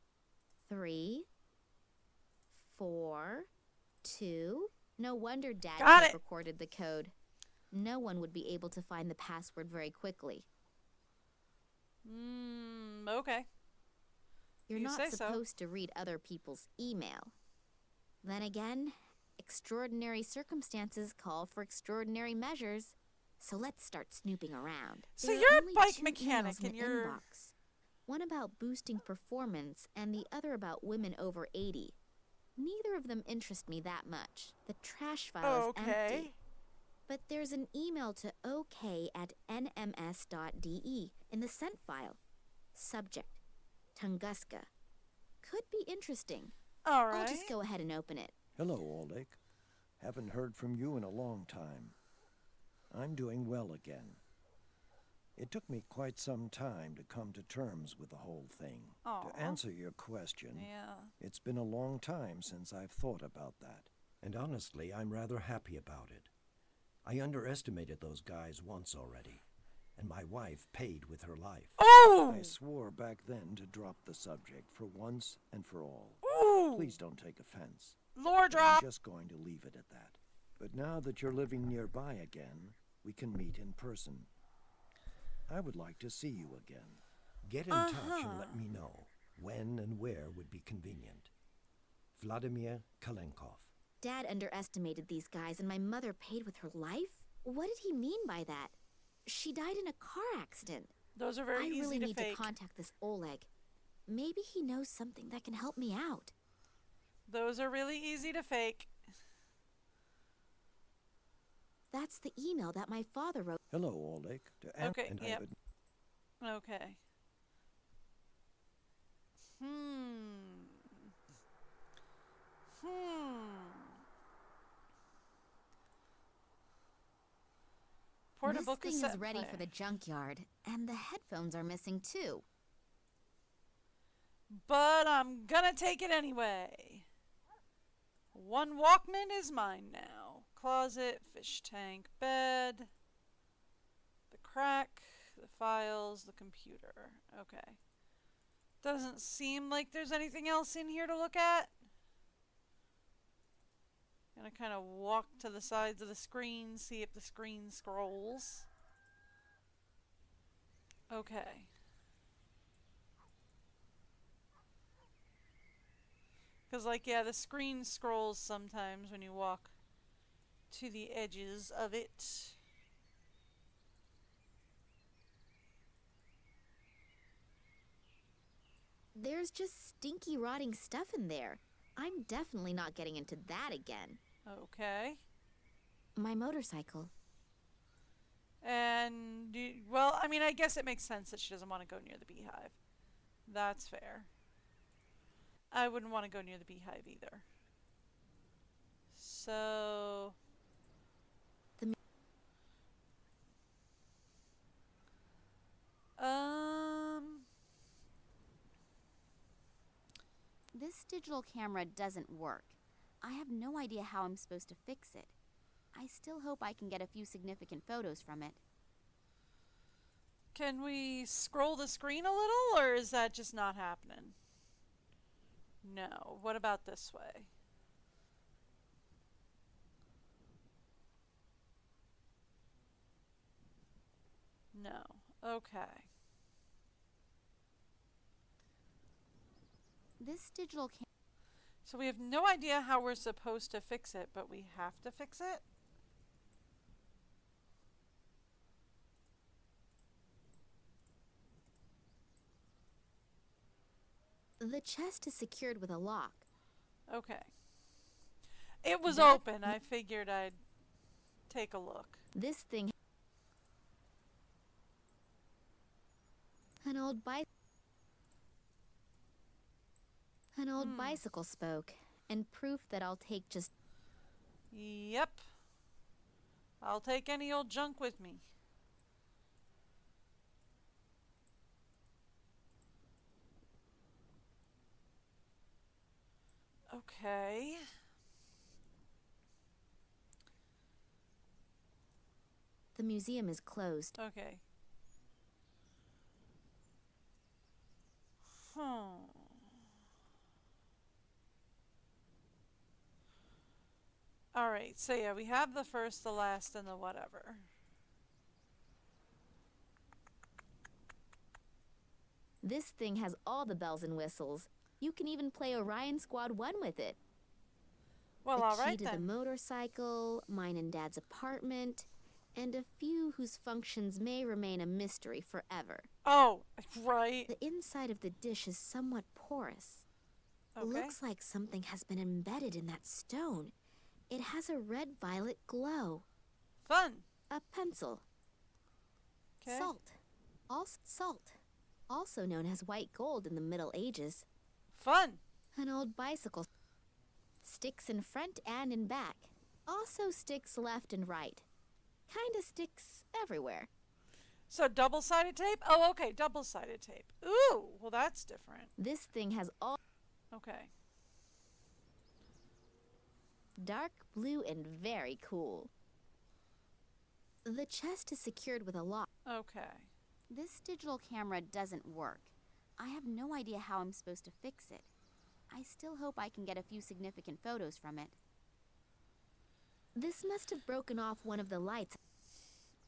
3, 4, 2. No wonder Dad Got it. recorded the code. No one would be able to find the password very quickly. Okay. You're You not say so. supposed to read other people's email. Then again, extraordinary circumstances call for extraordinary measures. So let's start snooping around. So There are you're a only bike 2 mechanic emails in and the you're... inbox. One about boosting performance and the other about women over 80. Neither of them interest me that much. The trash file is empty. But there's an email to ok@nms.de in the sent file. Subject, Tunguska. Could be interesting. All right. I'll just go ahead and open it. Hello, Oleg. Haven't heard from you in a long time. I'm doing well again. It took me quite some time to come to terms with the whole thing. Aw. To answer your question, Yeah. it's been a long time since I've thought about that. And honestly, I'm rather happy about it. I underestimated those guys once already, and my wife paid with her life. Oh! I swore back then to drop the subject for once and for all. Ooh! Please don't take offense. Lore I'm drop! just going to leave it at that. But now that you're living nearby again, we can meet in person. I would like to see you again. Get in touch and let me know when and where would be convenient. Vladimir Kalenkov. Dad underestimated these guys and my mother paid with her life? What did he mean by that? She died in a car accident. Those are very I easy really to need fake. to contact this Oleg. Maybe he knows something that can help me out. Those are really easy to fake. That's the email that my father wrote. Hello, Oleg. Okay, and I yep. would- Okay. Portable This thing cassette is ready player. for the junkyard, and the headphones are missing too. But I'm gonna take it anyway. One Walkman is mine now. Closet, fish tank, bed, the crack, the files, the computer. Okay. Doesn't seem like there's anything else in here to look at. Gonna kind of walk to the sides of the screen, see if the screen scrolls. Okay. Because, like, yeah, the screen scrolls sometimes when you walk to the edges of it. There's just stinky, rotting stuff in there. I'm definitely not getting into that again. Okay. My motorcycle. And, well, I mean, I guess it makes sense that she doesn't want to go near the beehive. That's fair. I wouldn't want to go near the beehive either. So... This digital camera doesn't work. I have no idea how I'm supposed to fix it. I still hope I can get a few significant photos from it. Can we scroll the screen a little, or is that just not happening? No. What about this way? No. Okay. This digital camera... So we have no idea how we're supposed to fix it, but we have to fix it? The chest is secured with a lock. Okay. It was That- open. I figured I'd take a look. This thing... An old bicycle spoke, and proof that I'll take just... Yep. I'll take any old junk with me. Okay. The museum is closed. Okay. Alright, so yeah, we have the first, the last, and the whatever. This thing has all the bells and whistles. You can even play Orion Squad 1 with it. Well, The alright key to the then. motorcycle, mine and Dad's apartment, and a few whose functions may remain a mystery forever. Oh, right. The inside of the dish is somewhat porous. Okay. Looks like something has been embedded in that stone. It has a red-violet glow. Fun. A pencil. Okay. Salt. Also known as white gold in the Middle Ages. Fun. An old bicycle. Sticks in front and in back. Also sticks left and right. Kinda sticks everywhere. So double-sided tape? Oh, okay, double-sided tape. Ooh, well that's different. This thing has all Okay. dark blue and very cool. The chest is secured with a lock. Okay. This digital camera doesn't work. I have no idea how I'm supposed to fix it. I still hope I can get a few significant photos from it. This must have broken off one of the lights.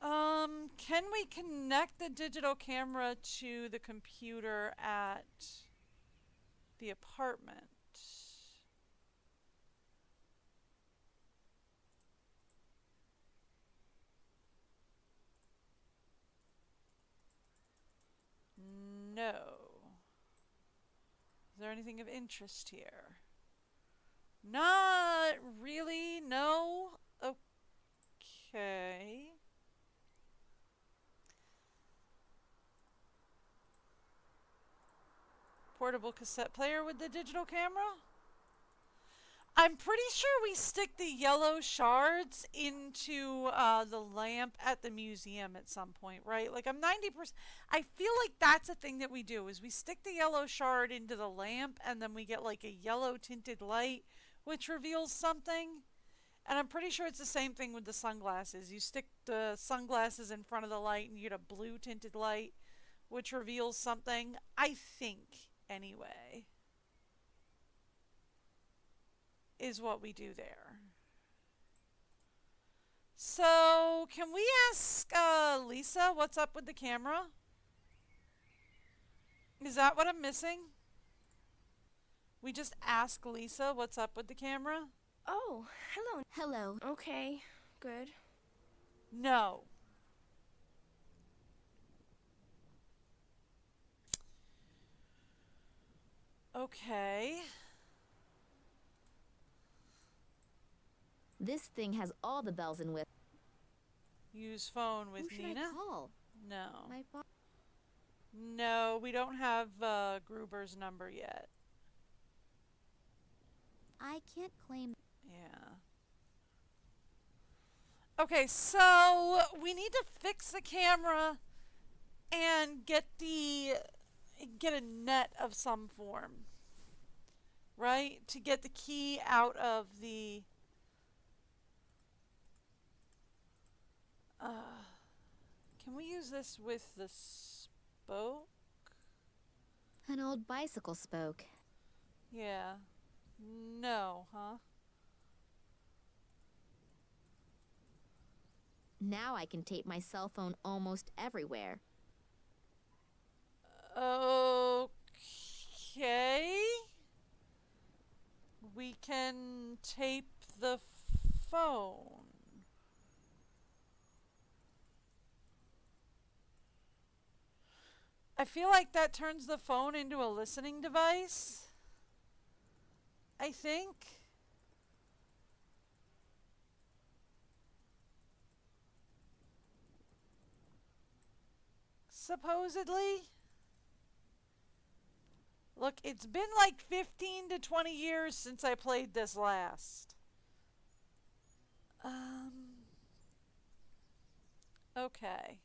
Can we connect the digital camera to the computer at the apartment? No. Is there anything of interest here? Not really, no. Okay. Portable cassette player with the digital camera? I'm pretty sure we stick the yellow shards into the lamp at the museum at some point, right? Like I'm 90%. I feel like that's a thing that we do is we stick the yellow shard into the lamp and then we get like a yellow tinted light which reveals something. And I'm pretty sure it's the same thing with the sunglasses. You stick the sunglasses in front of the light and you get a blue tinted light which reveals something. I think, anyway, is what we do there. So, can we ask Lisa what's up with the camera? Is that what I'm missing? We just ask Lisa what's up with the camera? Oh, hello. Hello. Okay, good. No. Okay. This thing has all the bells and whistles. Use phone with Who should Nina? I call? No. My No, we don't have Gruber's number yet. I can't claim. Yeah. Okay, so we need to fix the camera and get a net of some form. Right? To get the key out of the can we use this with the spoke? An old bicycle spoke. Yeah. No, huh? Now I can tape my cell phone almost everywhere. Okay. We can tape the phone. I feel like that turns the phone into a listening device. I think. Supposedly. Look, it's been like 15 to 20 years since I played this last. Okay.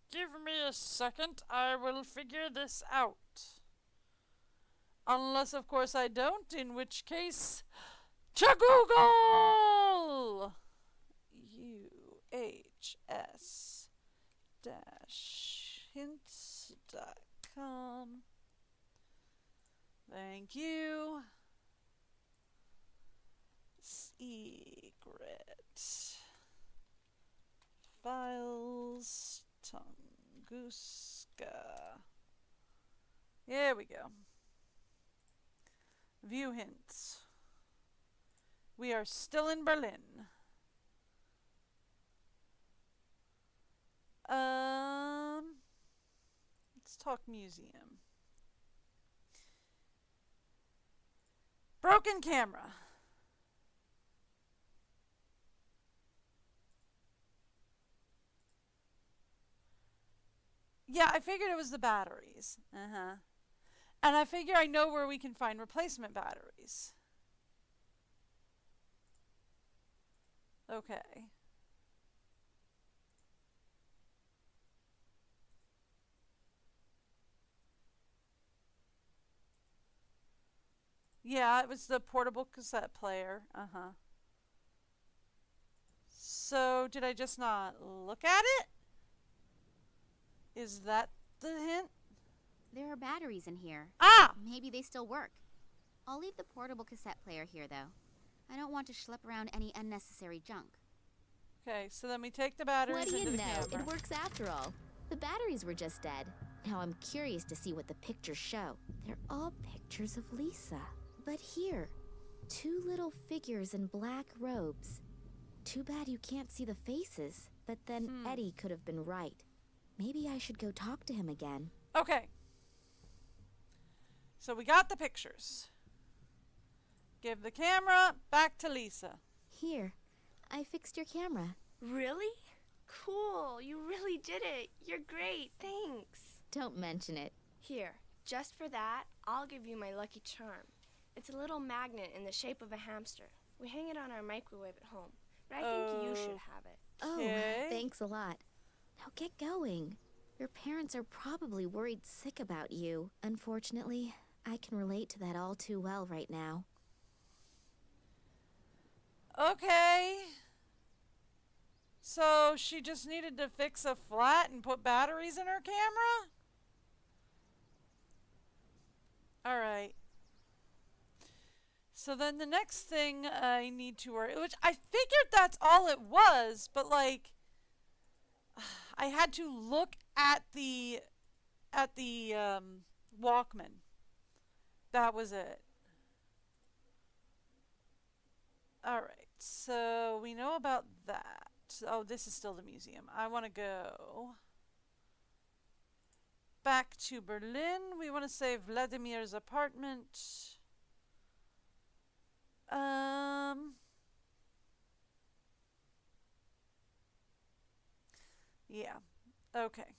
Give me a second, I will figure this out. Unless, of course, I don't, in which case, to Google! UHS-hints.com. Thank you. Secret files, Tunguska. There we go. View hints. We are still in Berlin. Let's talk museum. Broken camera. Yeah, I figured it was the batteries. And I figure I know where we can find replacement batteries. Okay. Yeah, it was the portable cassette player. So, did I just not look at it? Is that the hint? There are batteries in here. Ah! Maybe they still work. I'll leave the portable cassette player here, though. I don't want to schlep around any unnecessary junk. Okay, so then we take the batteries What do into you the know? camera. It works after all. The batteries were just dead. Now I'm curious to see what the pictures show. They're all pictures of Lisa. But here, two little figures in black robes. Too bad you can't see the faces. But then Eddie could have been right. Maybe I should go talk to him again. Okay. So we got the pictures. Give the camera back to Lisa. Here, I fixed your camera. Really? Cool, you really did it. You're great, thanks. Don't mention it. Here, just for that, I'll give you my lucky charm. It's a little magnet in the shape of a hamster. We hang it on our microwave at home, but I think you should have it. Oh, thanks a lot. Now get going. Your parents are probably worried sick about you. Unfortunately, I can relate to that all too well right now. Okay. So she just needed to fix a flat and put batteries in her camera? Alright. So then the next thing I need to worry, which I figured that's all it was, but like I had to look at the Walkman. That was it. All right. So we know about that. Oh, this is still the museum. I want to go back to Berlin. We want to say Vladimir's apartment. Yeah. Okay.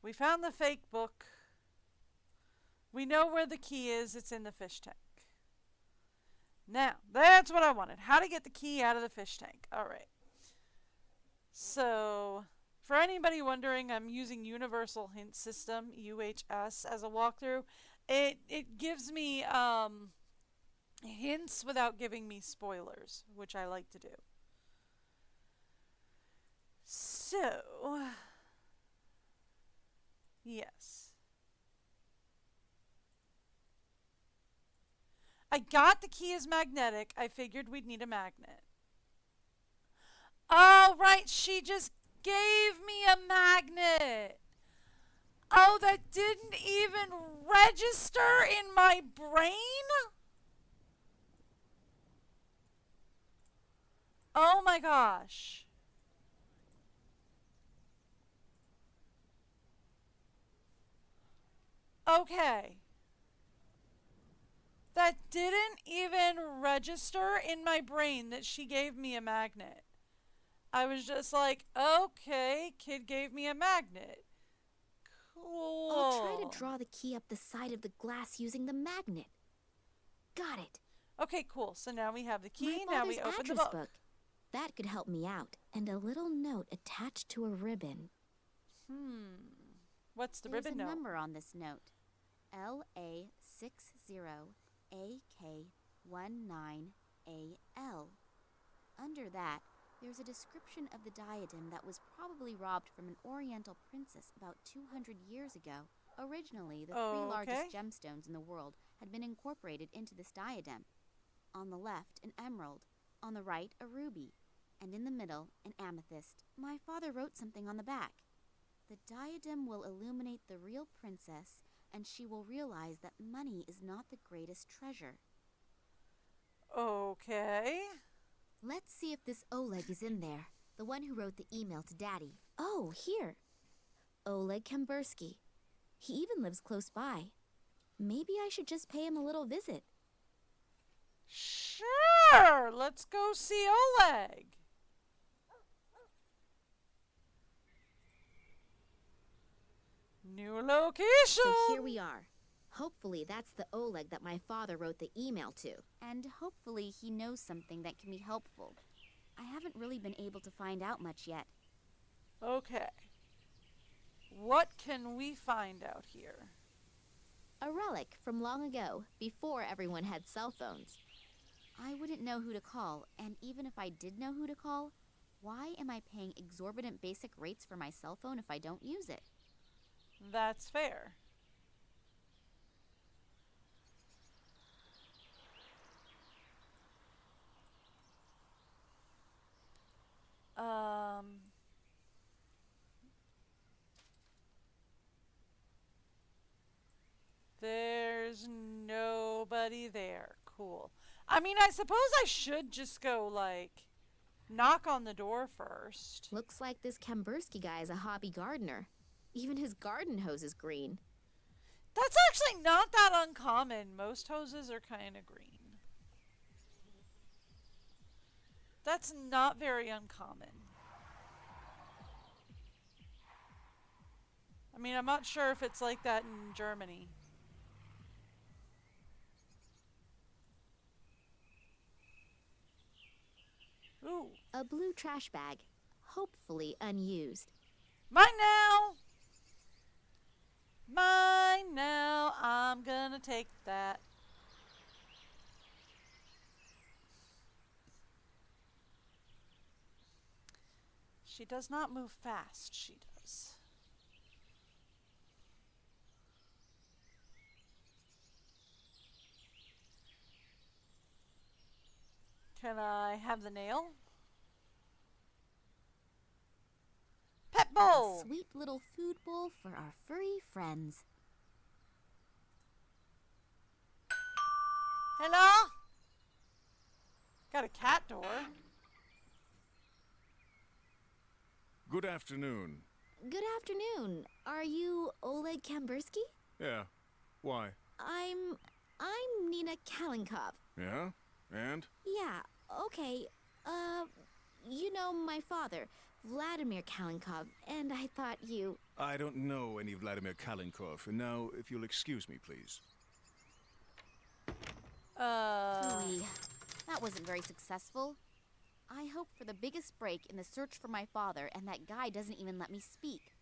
We found the fake book. We know where the key is. It's in the fish tank. Now, that's what I wanted. How to get the key out of the fish tank. All right. So, for anybody wondering, I'm using Universal Hint System, UHS, as a walkthrough. It gives me hints without giving me spoilers, which I like to do. So, yes. I got the key is magnetic. I figured we'd need a magnet. Oh, right. She just gave me a magnet. Oh, that didn't even register in my brain? Oh my gosh. Okay. That didn't even register in my brain that she gave me a magnet. I was just like, okay, kid gave me a magnet. Cool. I'll try to draw the key up the side of the glass using the magnet. Got it. Okay, cool. So now we have the key. My Now we father's open the address book. That could help me out. And a little note attached to a ribbon. What's the There's ribbon a note? number on this note. LA60AK19AL. Under that, there's a description of the diadem that was probably robbed from an Oriental princess about 200 years ago. Originally, the three largest gemstones in the world had been incorporated into this diadem. On the left, an emerald. On the right, a ruby. And in the middle, an amethyst. My father wrote something on the back. The diadem will illuminate the real princess, and she will realize that money is not the greatest treasure. Okay. Let's see if this Oleg is in there. The one who wrote the email to Daddy. Oh, here. Oleg Kambursky. He even lives close by. Maybe I should just pay him a little visit. Sure. Let's go see Oleg. New location. So here we are. Hopefully that's the Oleg that my father wrote the email to. And hopefully he knows something that can be helpful. I haven't really been able to find out much yet. Okay. What can we find out here? A relic from long ago, before everyone had cell phones. I wouldn't know who to call, and even if I did know who to call, why am I paying exorbitant basic rates for my cell phone if I don't use it? That's fair. There's nobody there. Cool. I mean, I suppose I should just go, like, knock on the door first. Looks like this Kambursky guy is a hobby gardener. Even his garden hose is green. That's actually not that uncommon. Most hoses are kind of green. That's not very uncommon. I mean, I'm not sure if it's like that in Germany. Ooh. A blue trash bag, hopefully unused. Mine now! Mine now. I'm gonna take that. She does not move fast, she does. Can I have the nail? Pet bowl! A sweet little food bowl for our furry friends. Hello? Got a cat door. Good afternoon. Good afternoon. Are you Oleg Kambersky? Yeah. Why? I'm Nina Kalinkov. Yeah? And? Yeah, okay. You know my father, Vladimir Kalinkov, and I thought you... I don't know any Vladimir Kalinkov. And now, if you'll excuse me, please. Phooey. That wasn't very successful. I hope for the biggest break in the search for my father, and that guy doesn't even let me speak.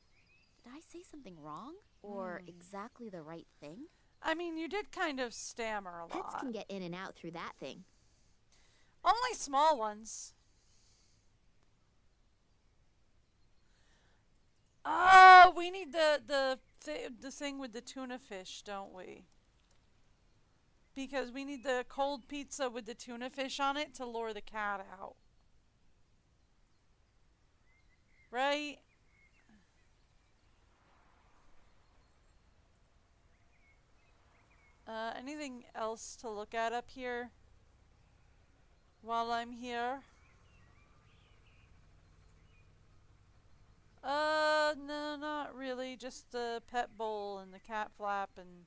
Did I say something wrong? Or exactly the right thing? I mean, you did kind of stammer a lot. Pets can get in and out through that thing. Only small ones. Oh, we need the thing with the tuna fish, don't we? Because we need the cold pizza with the tuna fish on it to lure the cat out. Right? Anything else to look at up here while I'm here? No, not really. Just the pet bowl and the cat flap and...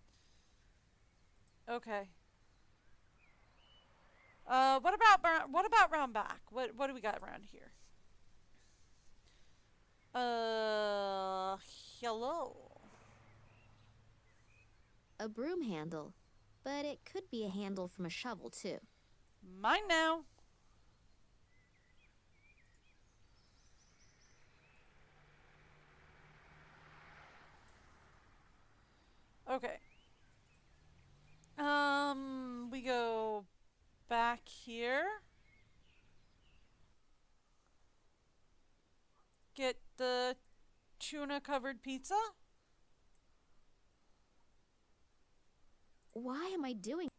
Okay. What about round back? What do we got around here? Hello. A broom handle. But it could be a handle from a shovel, too. Mine now. Okay. We go back here. Get the tuna covered pizza. Why am I doing...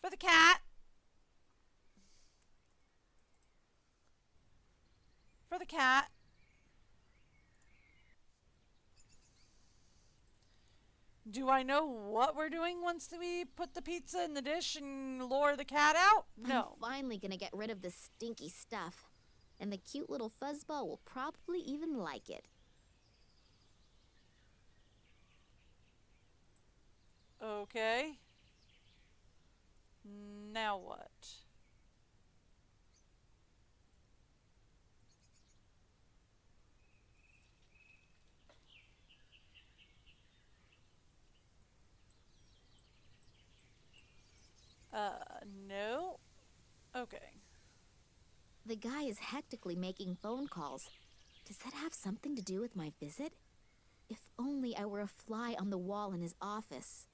For the cat. For the cat. Do I know what we're doing once we put the pizza in the dish and lure the cat out? No. I'm finally gonna get rid of this stinky stuff. And the cute little fuzzball will probably even like it. Okay. Now what? No. Okay. The guy is hectically making phone calls. Does that have something to do with my visit? If only I were a fly on the wall in his office.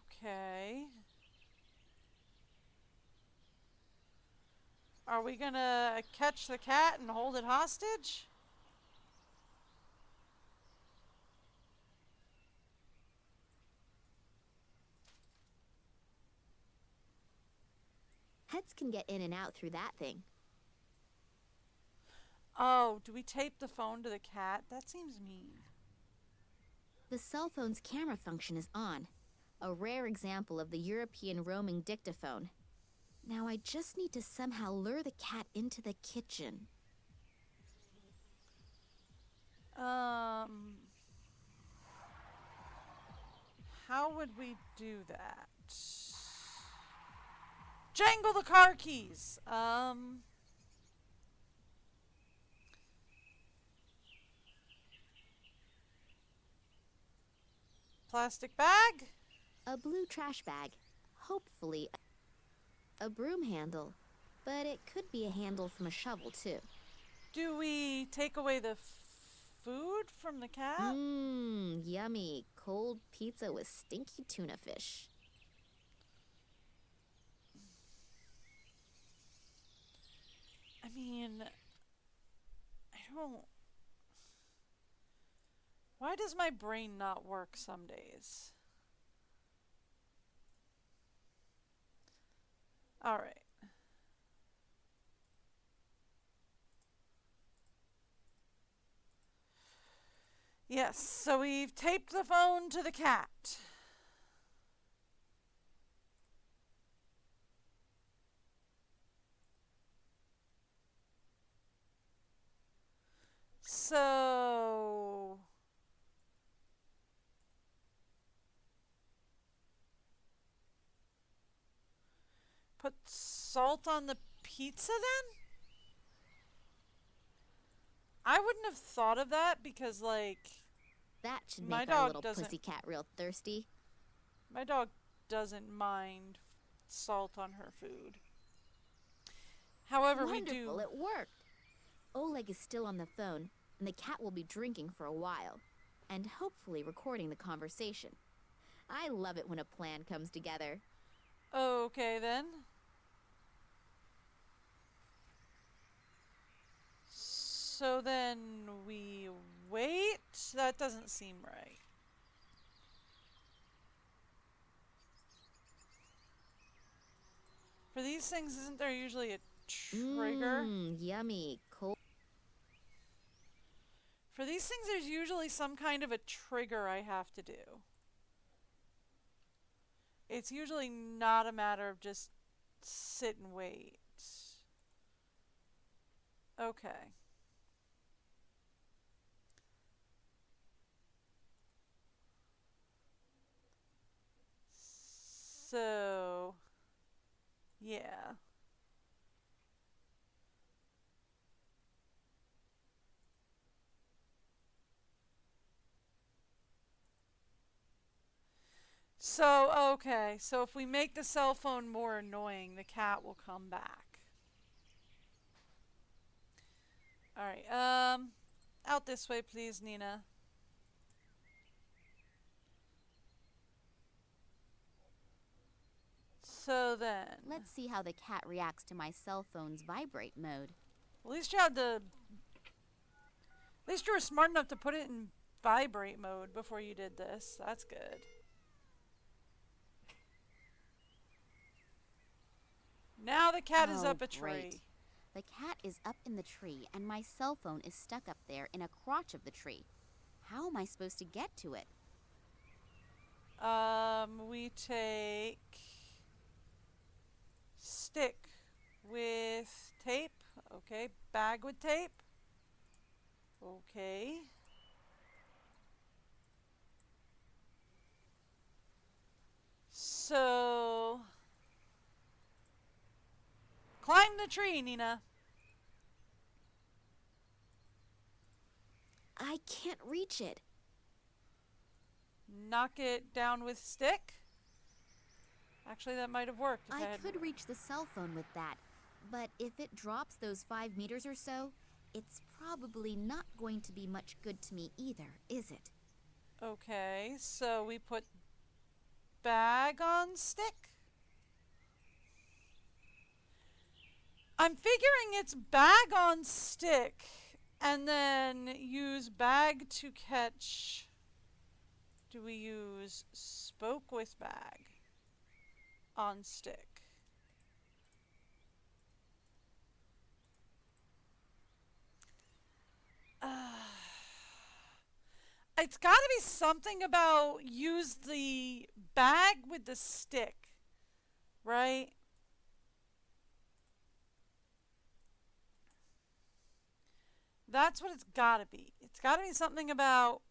Okay. Are we gonna catch the cat and hold it hostage? Pets can get in and out through that thing. Oh, do we tape the phone to the cat? That seems mean. The cell phone's camera function is on. A rare example of the European roaming dictaphone. Now I just need to somehow lure the cat into the kitchen. How would we do that? Jangle the car keys. Plastic bag. A blue trash bag. Hopefully a broom handle. But it could be a handle from a shovel, too. Do we take away the food from the cat? Mmm, yummy. Cold pizza with stinky tuna fish. I mean, I don't... Why does my brain not work some days? Alright. Yes, so we've taped the phone to the cat. So put salt on the pizza then? I wouldn't have thought of that because, like, That should my make our dog little doesn't. pussycat real thirsty. My dog doesn't mind salt on her food. However, Wonderful, we do. it worked. Oleg is still on the phone, and the cat will be drinking for a while, and hopefully recording the conversation. I love it when a plan comes together. Okay then. So then we wait? That doesn't seem right. For these things, isn't there usually a trigger? Yummy. Cold. For these things, there's usually some kind of a trigger I have to do. It's usually not a matter of just sit and wait. Okay. So, yeah. So, okay. So if we make the cell phone more annoying, the cat will come back. Alright, out this way, please, Nina. So then, Let's see how the cat reacts to my cell phone's vibrate mode. at least you had to, at least you were smart enough to put it in vibrate mode before you did this. That's good. Now the cat is up a tree. Great. The cat is up in the tree, and my cell phone is stuck up there in a crotch of the tree. How am I supposed to get to it? We take stick with tape. Okay, bag with tape. Okay. So, climb the tree, Nina. I can't reach it. Knock it down with stick. Actually, that might have worked. If I I had could reach the cell phone with that, but if it drops those 5 meters or so, it's probably not going to be much good to me either, is it? Okay, so we put bag on stick. I'm figuring it's bag on stick and then use bag to catch. Do we use spoke with bag on stick? It's got to be something about use the bag with the stick, right? That's what it's got to be. It's got to be something about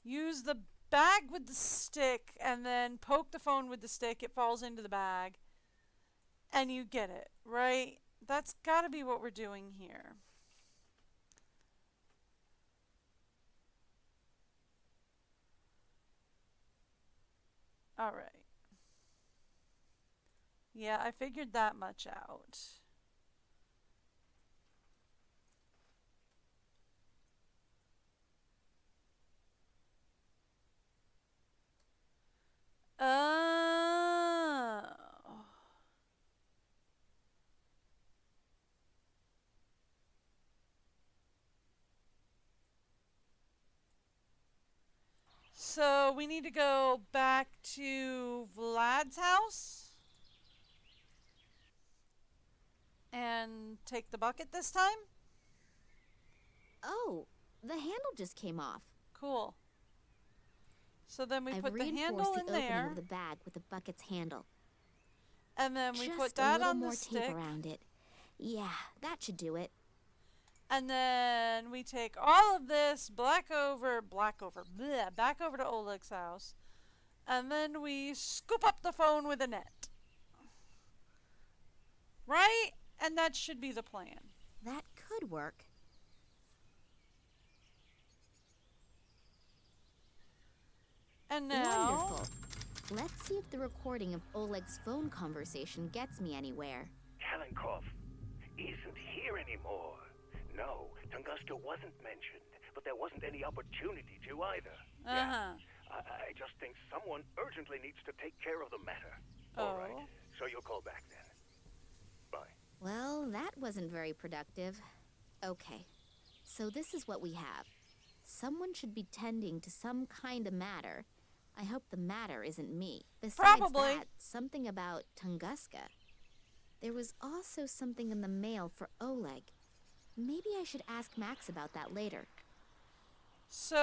use the bag with the stick and then poke the phone with the stick. It falls into the bag and you get it, right? That's got to be what we're doing here. All right. Yeah, I figured that much out. Oh. So we need to go back to Vlad's house and take the bucket this time. Oh, the handle just came off. Cool. So then we I've put the reinforced handle the in opening there, of the bag with the bucket's handle. and then we Just put a that little on more the tape stick, around it. Yeah, that should do it. and then we take all of this back over to Oleg's house, and then we scoop up the phone with a net. Right? And that should be the plan. That could work. And now, Wonderful. Let's see if the recording of Oleg's phone conversation gets me anywhere. Kalenkov isn't here anymore. No, Tunguska wasn't mentioned, but there wasn't any opportunity to either. uh-huh. I just think someone urgently needs to take care of the matter. Oh. All right, so you'll call back then. Bye. Well, that wasn't very productive. Okay, so this is what we have. Someone should be tending to some kind of matter. I hope the matter isn't me. Besides Probably. that, something about Tunguska. There was also something in the mail for Oleg. Maybe I should ask Max about that later. So,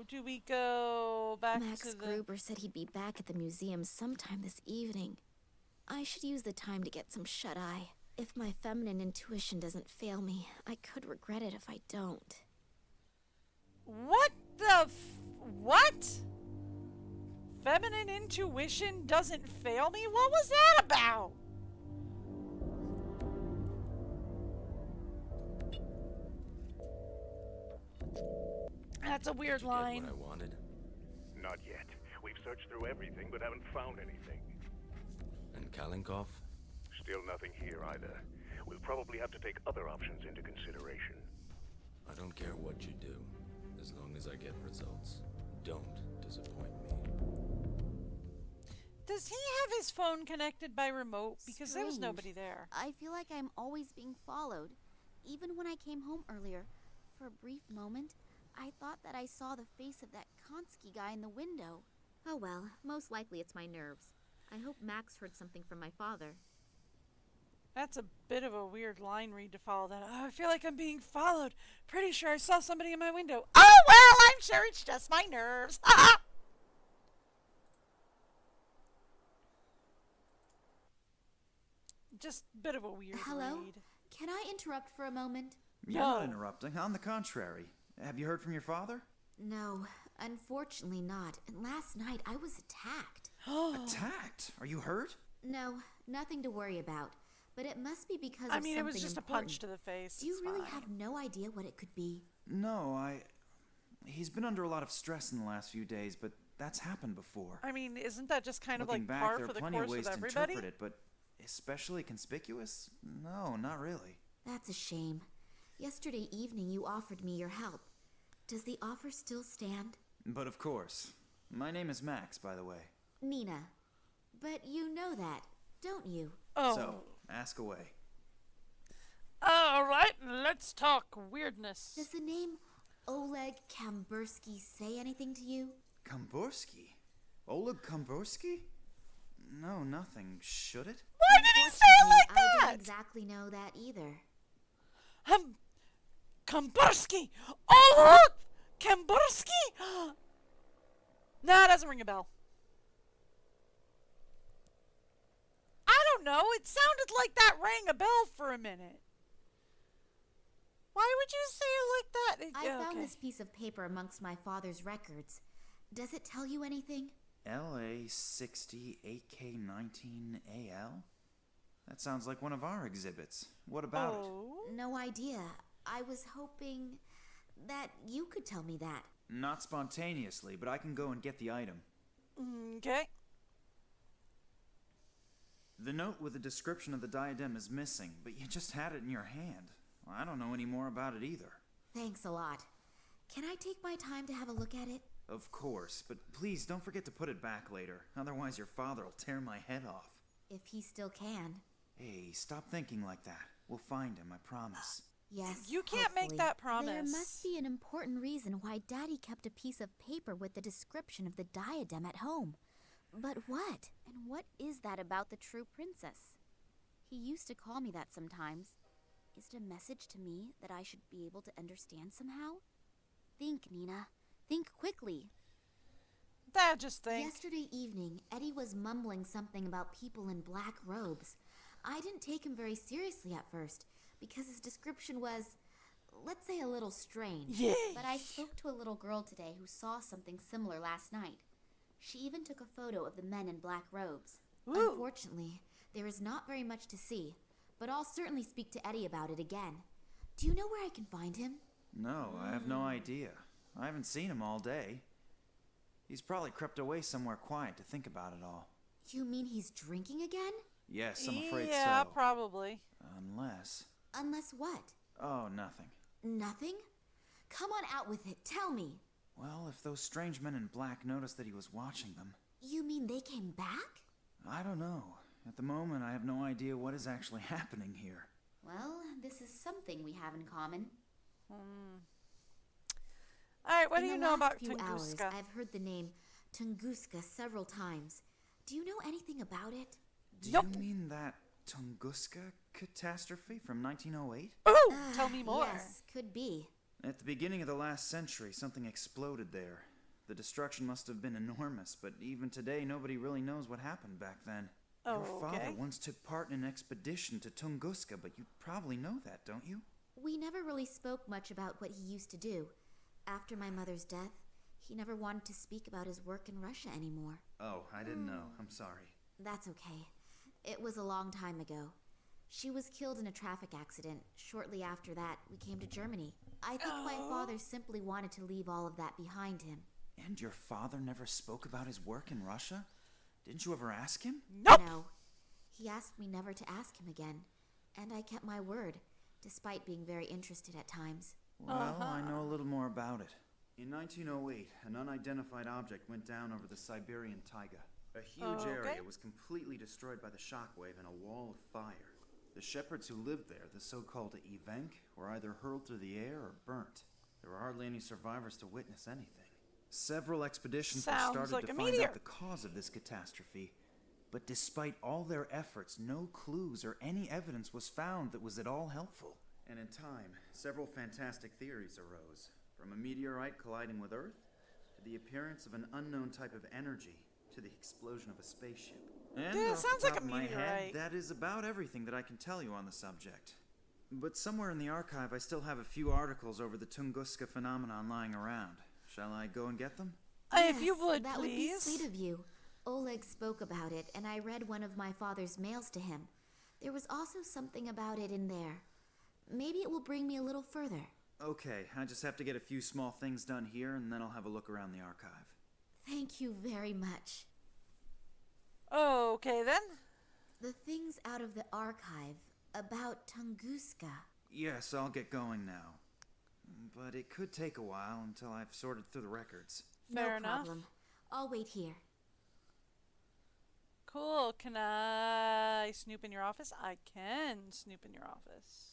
do we go back Max to the... Gruber said he'd be back at the museum sometime this evening. I should use the time to get some shut-eye. If my feminine intuition doesn't fail me, I could regret it if I don't. What the what? Feminine intuition doesn't fail me? What was that about? That's a weird Did you line. get what I wanted? Not yet. We've searched through everything but haven't found anything. And Kalenkov? Still nothing here either. We'll probably have to take other options into consideration. I don't care what you do, as long as I get results. Don't disappoint me. Does he have his phone connected by remote? Because there was Strange. nobody there. I feel like I'm always being followed. Even when I came home earlier, for a brief moment, I thought that I saw the face of that Konsky guy in the window. Oh well, most likely it's my nerves. I hope Max heard something from my father. That's a bit of a weird line read to follow that. Oh, I feel like I'm being followed. Pretty sure I saw somebody in my window. Oh, well, I'm sure it's just my nerves. Just a bit of a weird Hello? read. Can I interrupt for a moment? You're No. not interrupting. On the contrary. Have you heard from your father? No, unfortunately not. And last night I was attacked. Attacked? Are you hurt? No, nothing to worry about. But it must be because I of mean, it was something just important. a punch to the face. Do you It's really fine. have no idea what it could be? No, He's been under a lot of stress in the last few days, but that's happened before. I mean, isn't that just kind of Looking like back, par there for are the plenty of course ways with to everybody? interpret it, but especially conspicuous? No, not really. That's a shame. Yesterday evening you offered me your help. Does the offer still stand? But of course. My name is Max, by the way. Nina. But you know that, don't you? Oh. So, ask away. All right, let's talk weirdness. Does the name Oleg Kambursky say anything to you? Kambursky? Oleg Kambursky? No, nothing. Should it? Why did he say it like I that? don't exactly know that either. Kambursky! Oh, look! Kambursky? Nah, it doesn't ring a bell. I don't know. It sounded like that rang a bell for a minute. Why would you say it like that? I Yeah, found okay. this piece of paper amongst my father's records. Does it tell you anything? LA 60 AK19 AL? That sounds like one of our exhibits. What about it? Oh. No idea. I was hoping that you could tell me that. Not spontaneously, but I can go and get the item. Okay. The note with the description of the diadem is missing, but you just had it in your hand. I don't know any more about it either. Thanks a lot. Can I take my time to have a look at it? Of course, but please don't forget to put it back later. Otherwise your father will tear my head off. If he still can. Hey, stop thinking like that. We'll find him, I promise. Yes. You can't make hopefully. that promise. There must be an important reason why Daddy kept a piece of paper with the description of the diadem at home. But what? And what is that about the true princess? He used to call me that sometimes. Is it a message to me that I should be able to understand somehow? Think, Nina. Think quickly. Dad, just think. Yesterday evening, Eddie was mumbling something about people in black robes. I didn't take him very seriously at first, because his description was, let's say, a little strange. Yay. But I spoke to a little girl today who saw something similar last night. She even took a photo of the men in black robes. Ooh. Unfortunately, there is not very much to see, but I'll certainly speak to Eddie about it again. Do you know where I can find him? No, I have no idea. I haven't seen him all day. He's probably crept away somewhere quiet to think about it all. You mean he's drinking again? Yes, I'm afraid so. Yeah, probably. Unless... Unless what? Oh, nothing. Nothing? Come on out with it. Tell me. Well, if those strange men in black noticed that he was watching them... You mean they came back? I don't know. At the moment, I have no idea what is actually happening here. Well, this is something we have in common. Alright, what do you know about In the last few hours, Tunguska? I've heard the name Tunguska several times. Do you know anything about it? Do Nope. you mean that Tunguska catastrophe from 1908? Oh, tell me more. Yes, could be. At the beginning of the last century, something exploded there. The destruction must have been enormous, but even today, nobody really knows what happened back then. Oh, Your father okay. once took part in an expedition to Tunguska, but you probably know that, don't you? We never really spoke much about what he used to do. After my mother's death, he never wanted to speak about his work in Russia anymore. Oh, I didn't know. I'm sorry. That's okay. It was a long time ago. She was killed in a traffic accident. Shortly after that, we came to Germany. I think my father simply wanted to leave all of that behind him. And your father never spoke about his work in Russia? Didn't you ever ask him? Nope. No. He asked me never to ask him again, and I kept my word, despite being very interested at times. Well, I know a little more about it. In 1908, an unidentified object went down over the Siberian taiga. A huge area was completely destroyed by the shockwave and a wall of fire. The shepherds who lived there, the so-called Evenk, were either hurled through the air or burnt. There were hardly any survivors to witness anything. Several expeditions were started like to a find meteor. out the cause of this catastrophe. But despite all their efforts, no clues or any evidence was found that was at all helpful. And in time, several fantastic theories arose, from a meteorite colliding with Earth, to the appearance of an unknown type of energy, to the explosion of a spaceship. And Dude, it off the sounds like top a of my head, meteorite. that is about everything that I can tell you on the subject. But somewhere in the archive, I still have a few articles over the Tunguska phenomenon lying around. Shall I go and get them? If you would, that please. would be sweet of you. Oleg spoke about it, and I read one of my father's mails to him. There was also something about it in there. Maybe it will bring me a little further. Okay, I just have to get a few small things done here, and then I'll have a look around the archive. Thank you very much. Okay, then. The things out of the archive about Tunguska. Yes, I'll get going now. But it could take a while until I've sorted through the records. Fair No enough. problem. I'll wait here. Cool. Can I snoop in your office? I can snoop in your office.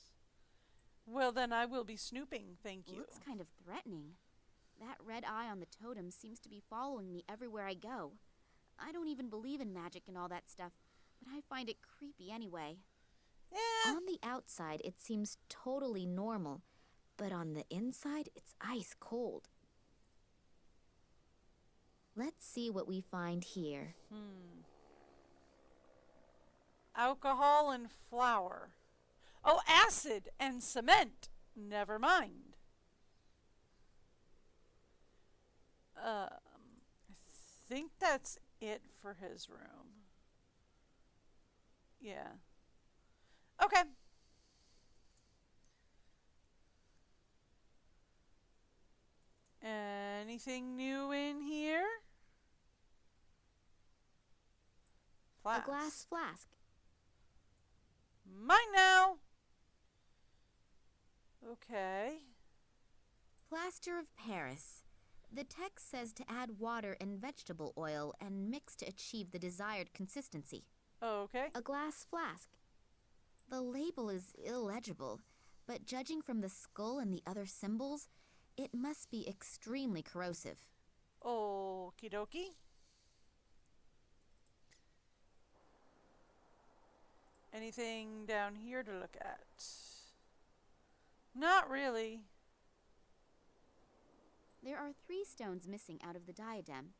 Well, then I will be snooping, thank you. Looks kind of threatening. That red eye on the totem seems to be following me everywhere I go. I don't even believe in magic and all that stuff, but I find it creepy anyway. Yeah. On the outside, it seems totally normal, but on the inside, it's ice cold. Let's see what we find here. Alcohol and flour. Oh, acid and cement. Never mind. I think that's it for his room. Yeah. Okay. Anything new in here? A glass flask. Mine now. Okay. Plaster of Paris. The text says to add water and vegetable oil and mix to achieve the desired consistency. Okay. A glass flask. The label is illegible, but judging from the skull and the other symbols, it must be extremely corrosive. Okie dokie. Anything down here to look at? Not really. There are 3 stones missing out of the diadem.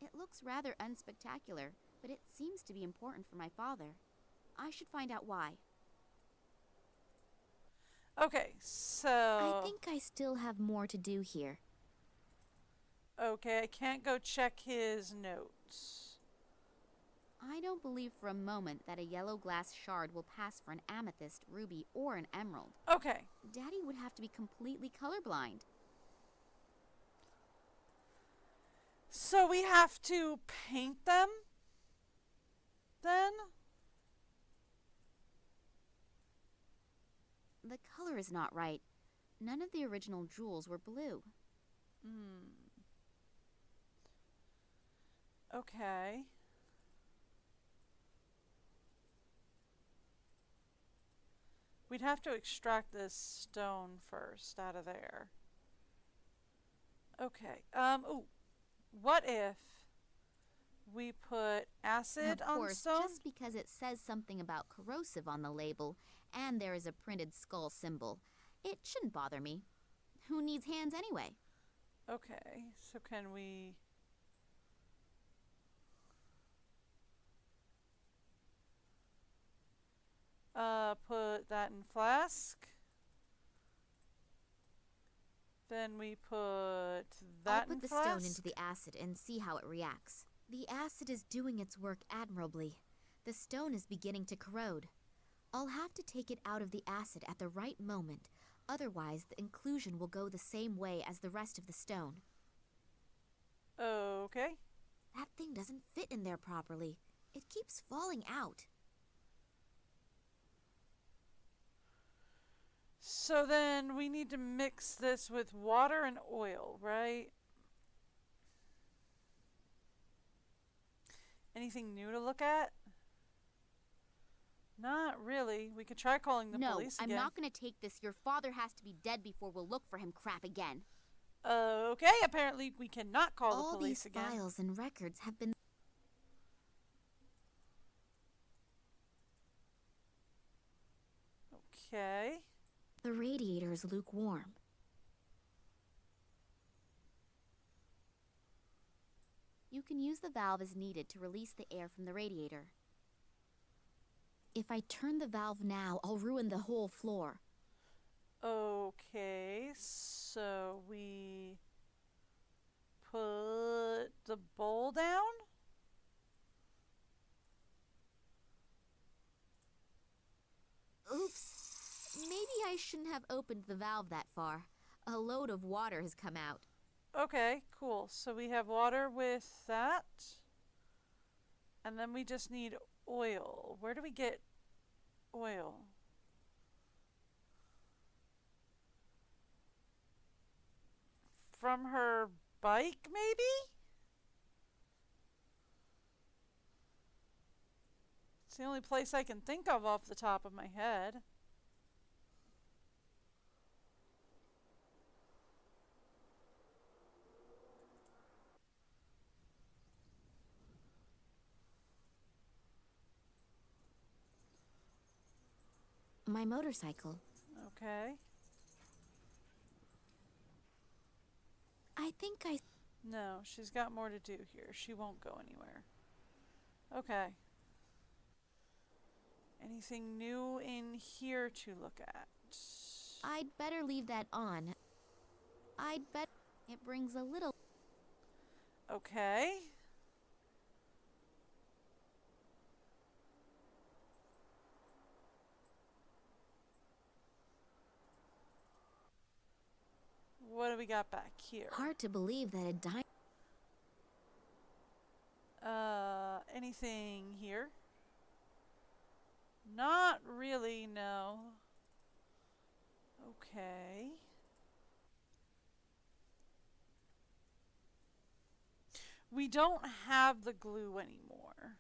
It looks rather unspectacular, but it seems to be important for my father. I should find out why. Okay, so... I think I still have more to do here. Okay, I can't go check his notes. I don't believe for a moment that a yellow glass shard will pass for an amethyst, ruby, or an emerald. Okay. Daddy would have to be completely colorblind. So we have to paint them? Then? The color is not right. None of the original jewels were blue. Okay. We'd have to extract this stone first out of there. Okay. Ooh. What if we put acid on course, stone? Just because it says something about corrosive on the label and there is a printed skull symbol, it shouldn't bother me. Who needs hands anyway? Okay, so can we... put that in flask. Then we put that I'll in put the flask. stone into the acid and see how it reacts. The acid is doing its work admirably. The stone is beginning to corrode. I'll have to take it out of the acid at the right moment, otherwise the inclusion will go the same way as the rest of the stone. Okay. That thing doesn't fit in there properly. It keeps falling out. So then we need to mix this with water and oil, right? Anything new to look at? Not really. We could try calling the police again. No, I'm not going to take this. Your father has to be dead before we'll look for him crap again. Okay, apparently we cannot call the police again. All these files and records have been... Okay. The radiator is lukewarm. You can use the valve as needed to release the air from the radiator. If I turn the valve now, I'll ruin the whole floor. Okay, so we put the bowl down? Oops. Maybe I shouldn't have opened the valve that far. A load of water has come out. Okay, cool. So we have water with that. And then we just need oil. Where do we get oil? From her bike, maybe? It's the only place I can think of off the top of my head. My motorcycle. Okay. I think I... No, she's got more to do here. She won't go anywhere. Okay. Anything new in here to look at? I'd better leave that on. I'd bet it brings a little... Okay. What do we got back here? Hard to believe that a dime... Anything here? Not really, no. Okay. We don't have the glue anymore.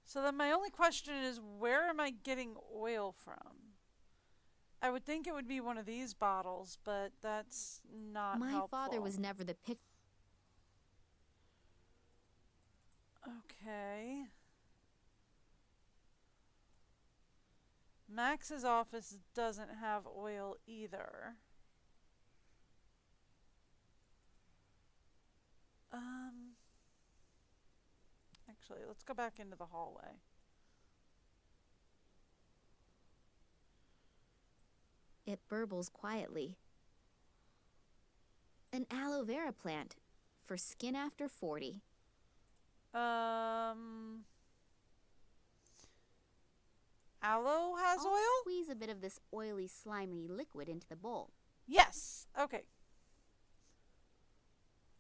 So then my only question is, where am I getting oil from? I would think it would be one of these bottles, but that's not My helpful. father was never the pick... Okay. Max's office doesn't have oil either. Actually, let's go back into the hallway. It burbles quietly. An aloe vera plant for skin after 40. Aloe has I'll oil? Squeeze a bit of this oily, slimy liquid into the bowl. Yes. Okay.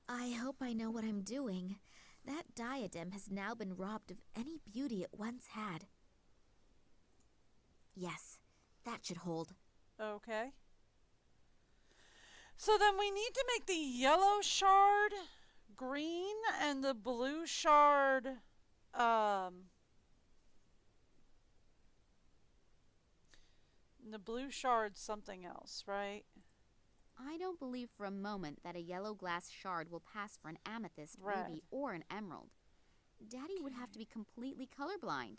I hope I know what I'm doing. That diadem has now been robbed of any beauty it once had. Yes, that should hold. Okay. So then we need to make the yellow shard green and the blue shard the blue shard something else, right? I don't believe for a moment that a yellow glass shard will pass for an amethyst, Red. ruby, or an emerald. Daddy would have to be completely colorblind.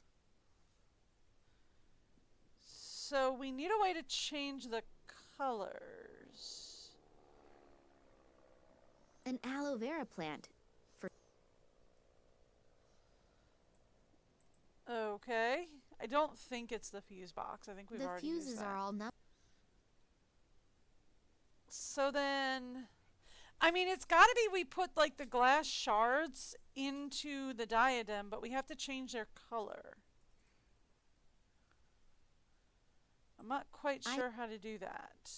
So we need a way to change the colors. An aloe vera plant for... Okay. I don't think it's the fuse box. I think we've The already used fuses that. are all So then, I mean, it's got to be we put like the glass shards into the diadem, but we have to change their color. I'm not quite sure how to do that.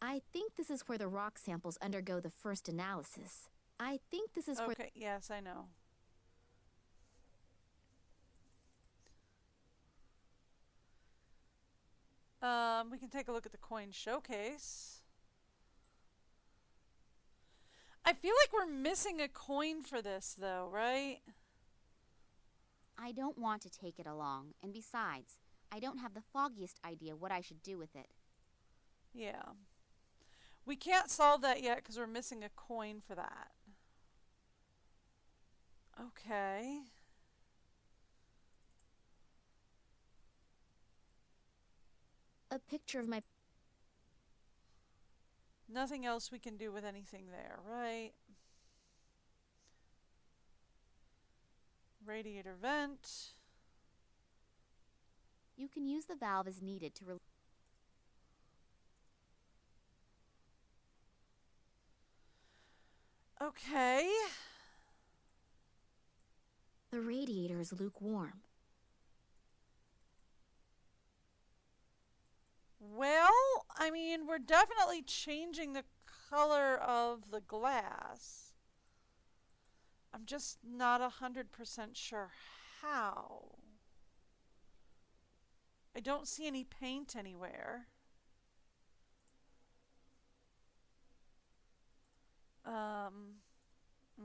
I think this is where the rock samples undergo the first analysis. I think this is where... Okay, yes, I know. We can take a look at the coin showcase. I feel like we're missing a coin for this, though, right? I don't want to take it along, and besides, I don't have the foggiest idea what I should do with it. Yeah. We can't solve that yet because we're missing a coin for that. Okay. A picture of my... Nothing else we can do with anything there, right? Radiator vent. You can use the valve as needed to... Okay. The radiator is lukewarm. Well, I mean, we're definitely changing the color of the glass. I'm just not 100% sure how. I don't see any paint anywhere.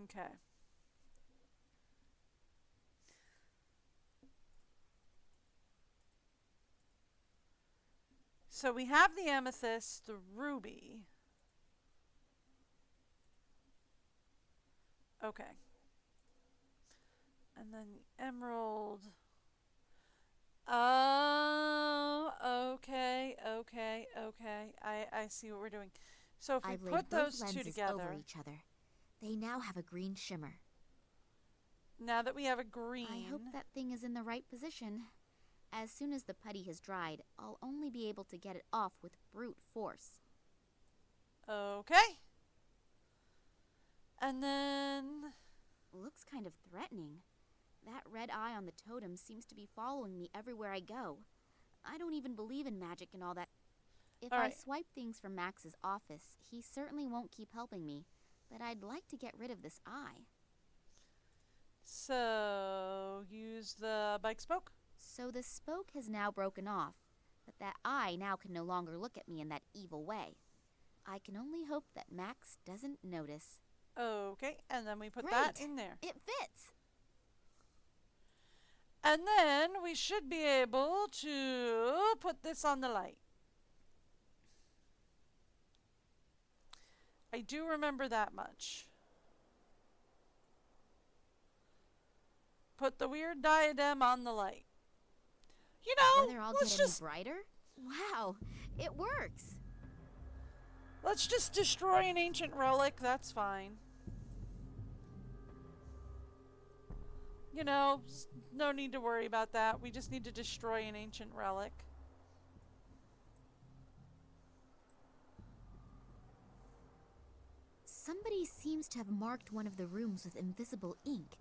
Okay. So we have the amethyst, the ruby. Okay. And then the emerald. Oh, okay. I see what we're doing. So if we I've laid put both those two lenses together, over each other. They now have a green shimmer. now that we have a green, I hope that thing is in the right position. As soon as the putty has dried, I'll only be able to get it off with brute force. okay. And then Looks kind of threatening. That red eye on the totem seems to be following me everywhere I go. I don't even believe in magic and all that. If All I right. swipe things from Max's office, he certainly won't keep helping me. But I'd like to get rid of this eye. so use the bike spoke. So the spoke has now broken off, but that eye now can no longer look at me in that evil way. I can only hope that Max doesn't notice. Okay, and then we put that Great. in there. It fits! And then we should be able to put this on the light. I do remember that much. Put the weird diadem on the light. You Before know, they're all let's get any just brighter? Wow, it works. let's just destroy an ancient relic. That's fine. You know, no need to worry about that. We just need to destroy an ancient relic. Somebody seems to have marked one of the rooms with invisible ink,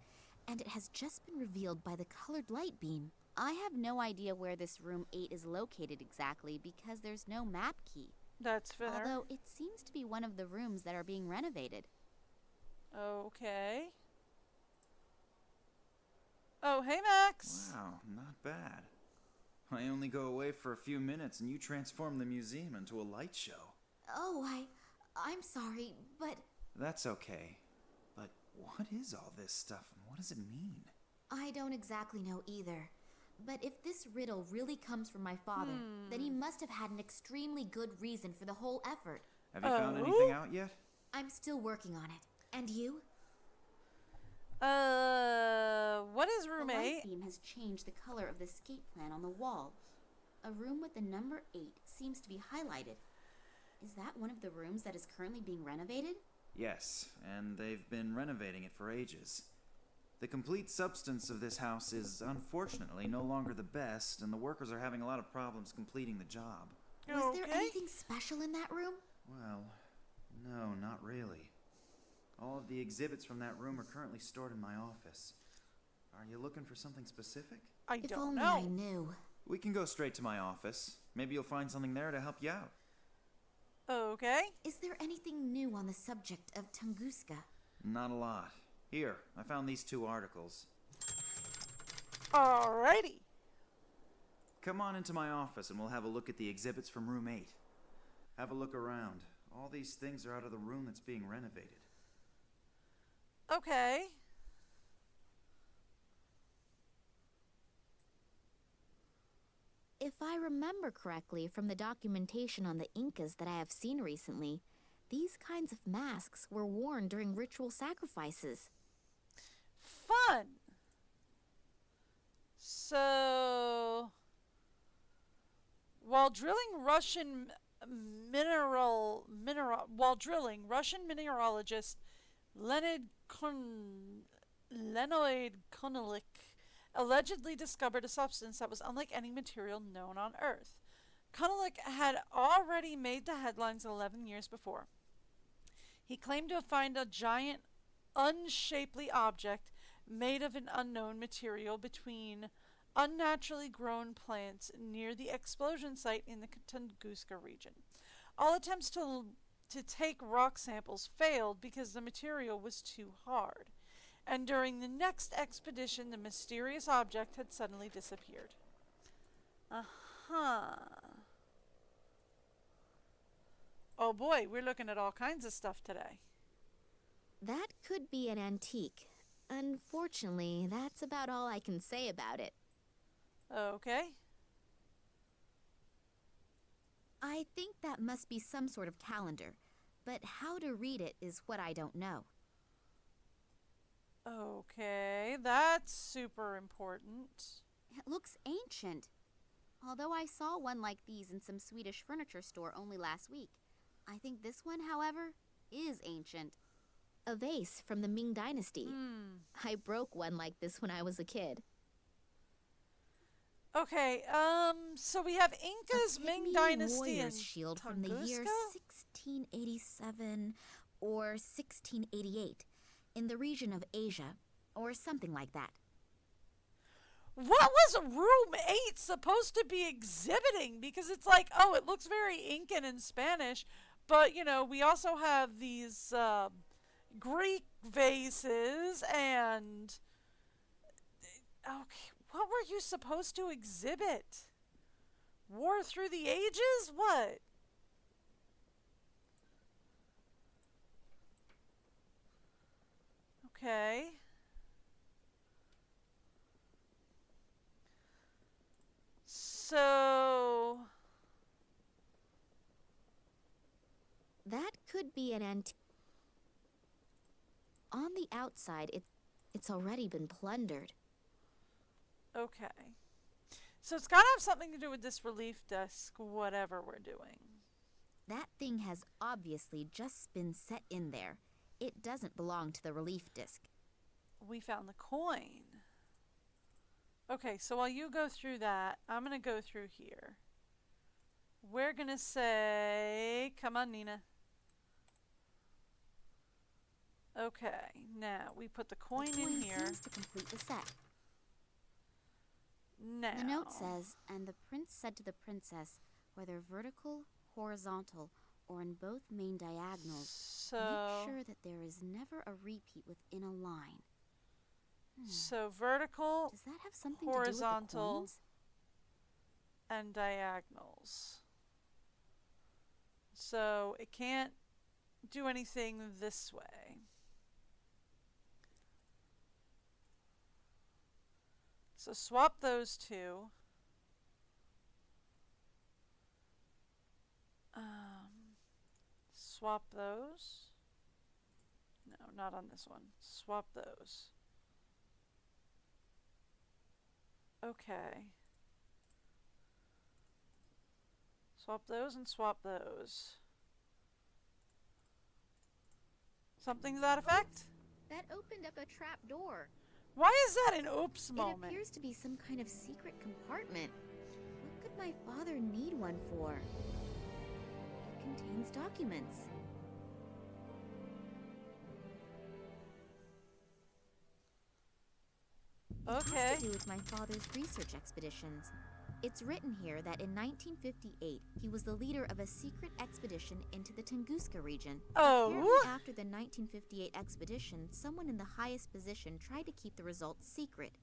and it has just been revealed by the colored light beam. I have no idea where this room 8 is located exactly because there's no map key. That's fair. Although it seems to be one of the rooms that are being renovated. Okay. Oh, hey, Max. Wow, not bad. I only go away for a few minutes and you transform the museum into a light show. Oh, I'm sorry, but That's okay. But what is all this stuff and what does it mean? I don't exactly know either. But if this riddle really comes from my father, then he must have had an extremely good reason for the whole effort. Have you found anything out yet? I'm still working on it. And you? What is room The 8? light beam has changed the color of the escape plan on the wall. A room with the number 8 seems to be highlighted. Is that one of the rooms that is currently being renovated? Yes, and they've been renovating it for ages. The complete substance of this house is unfortunately no longer the best, and the workers are having a lot of problems completing the job. Was there anything special in that room? Well, no, not really. All of the exhibits from that room are currently stored in my office. Are you looking for something specific? I If don't only know. I knew. We can go straight to my office. Maybe you'll find something there to help you out. Okay. Is there anything new on the subject of Tunguska? Not a lot. Here, I found these 2 articles. Alrighty. Come on into my office and we'll have a look at the exhibits from room 8. Have a look around. All these things are out of the room that's being renovated. Okay. If I remember correctly from the documentation on the Incas that I have seen recently, these kinds of masks were worn during ritual sacrifices. Fun. So, while drilling, Russian mineralogist Leonid Konelik allegedly discovered a substance that was unlike any material known on Earth. Konelik had already made the headlines 11 years before. He claimed to have found a giant, unshapely object made of an unknown material between unnaturally grown plants near the explosion site in the Tunguska region. All attempts to take rock samples failed because the material was too hard. And during the next expedition, the mysterious object had suddenly disappeared. Oh boy, we're looking at all kinds of stuff today. That could be an antique. Unfortunately, that's about all I can say about it. Okay. I think that must be some sort of calendar, but how to read it is what I don't know. Okay, that's super important. It looks ancient. Although I saw one like these in some Swedish furniture store only last week. I think this one, however, is ancient. A vase from the Ming Dynasty. I broke one like this when I was a kid. Okay, so we have Incas, Ming Dynasty, warrior's and shield from the year Tunguska? 1687 or 1688 in the region of Asia, or something like that. What was room 8 supposed to be exhibiting? Because it's like, oh, it looks very Incan and Spanish, but, you know, we also have these Greek vases and... Okay, what were you supposed to exhibit? War through the ages? What? Okay. So... That could be an antique. On the outside, it's already been plundered. Okay. So it's got to have something to do with this relief disc, whatever we're doing. That thing has obviously just been set in there. It doesn't belong to the relief disc. We found the coin. Okay, so while you go through that, I'm going to go through here. We're going to say, come on, Nina. Okay, now we put the coin in here. Seems to complete the set. Now. The note says, and the prince said to the princess, whether vertical, horizontal, or in both main diagonals, make sure that there is never a repeat within a line. So vertical, does that have something horizontal, to do with the coins? And diagonals. So it can't do anything this way. So swap those two. Swap those. No, not on this one. Swap those. Okay. Swap those and swap those. Something to that effect? That opened up a trap door. Why is that an oops moment? It appears to be some kind of secret compartment. What could my father need one for? It contains documents. Okay. It has to do with my father's research expeditions. It's written here that in 1958, he was the leader of a secret expedition into the Tunguska region. Oh. Apparently after the 1958 expedition, someone in the highest position tried to keep the results secret.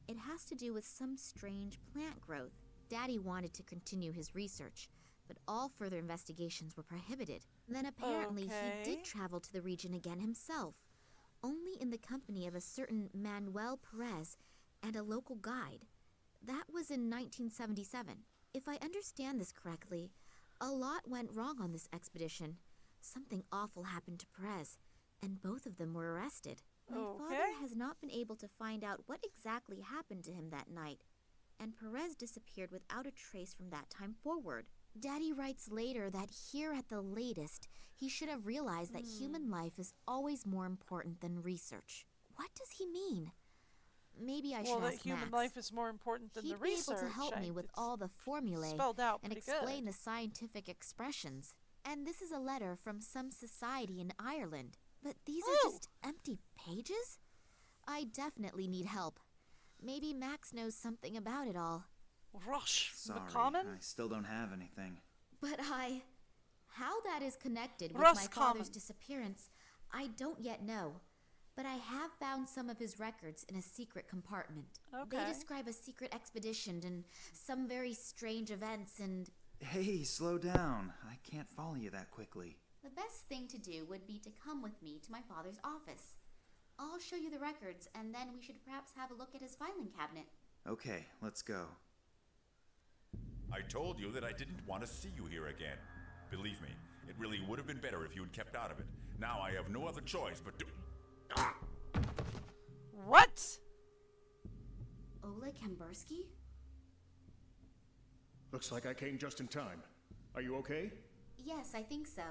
It has to do with some strange plant growth. Daddy wanted to continue his research, but all further investigations were prohibited. Then apparently he did travel to the region again himself, only in the company of a certain Manuel Perez and a local guide. That was in 1977. If I understand this correctly, a lot went wrong on this expedition. Something awful happened to Perez, and both of them were arrested. My father has not been able to find out what exactly happened to him that night, and Perez disappeared without a trace from that time forward. Daddy writes later that here at the latest, he should have realized that human life is always more important than research. What does he mean? Maybe I should ask that human Max. life is more important than the research. He'd be able to help me with all the formulae and explain the scientific expressions. And this is a letter from some society in Ireland. But these are just empty pages? I definitely need help. Maybe Max knows something about it all. Rush. Sorry, common? I still don't have anything. But how that is connected with my father's disappearance, I don't yet know. But I have found some of his records in a secret compartment. Okay. They describe a secret expedition and some very strange events and... Hey, slow down. I can't follow you that quickly. The best thing to do would be to come with me to my father's office. I'll show you the records, and then we should perhaps have a look at his filing cabinet. Okay, let's go. I told you that I didn't want to see you here again. Believe me, it really would have been better if you had kept out of it. Now I have no other choice but to... What? Oleg Kambersky? Looks like I came just in time. Are you okay? Yes, I think so.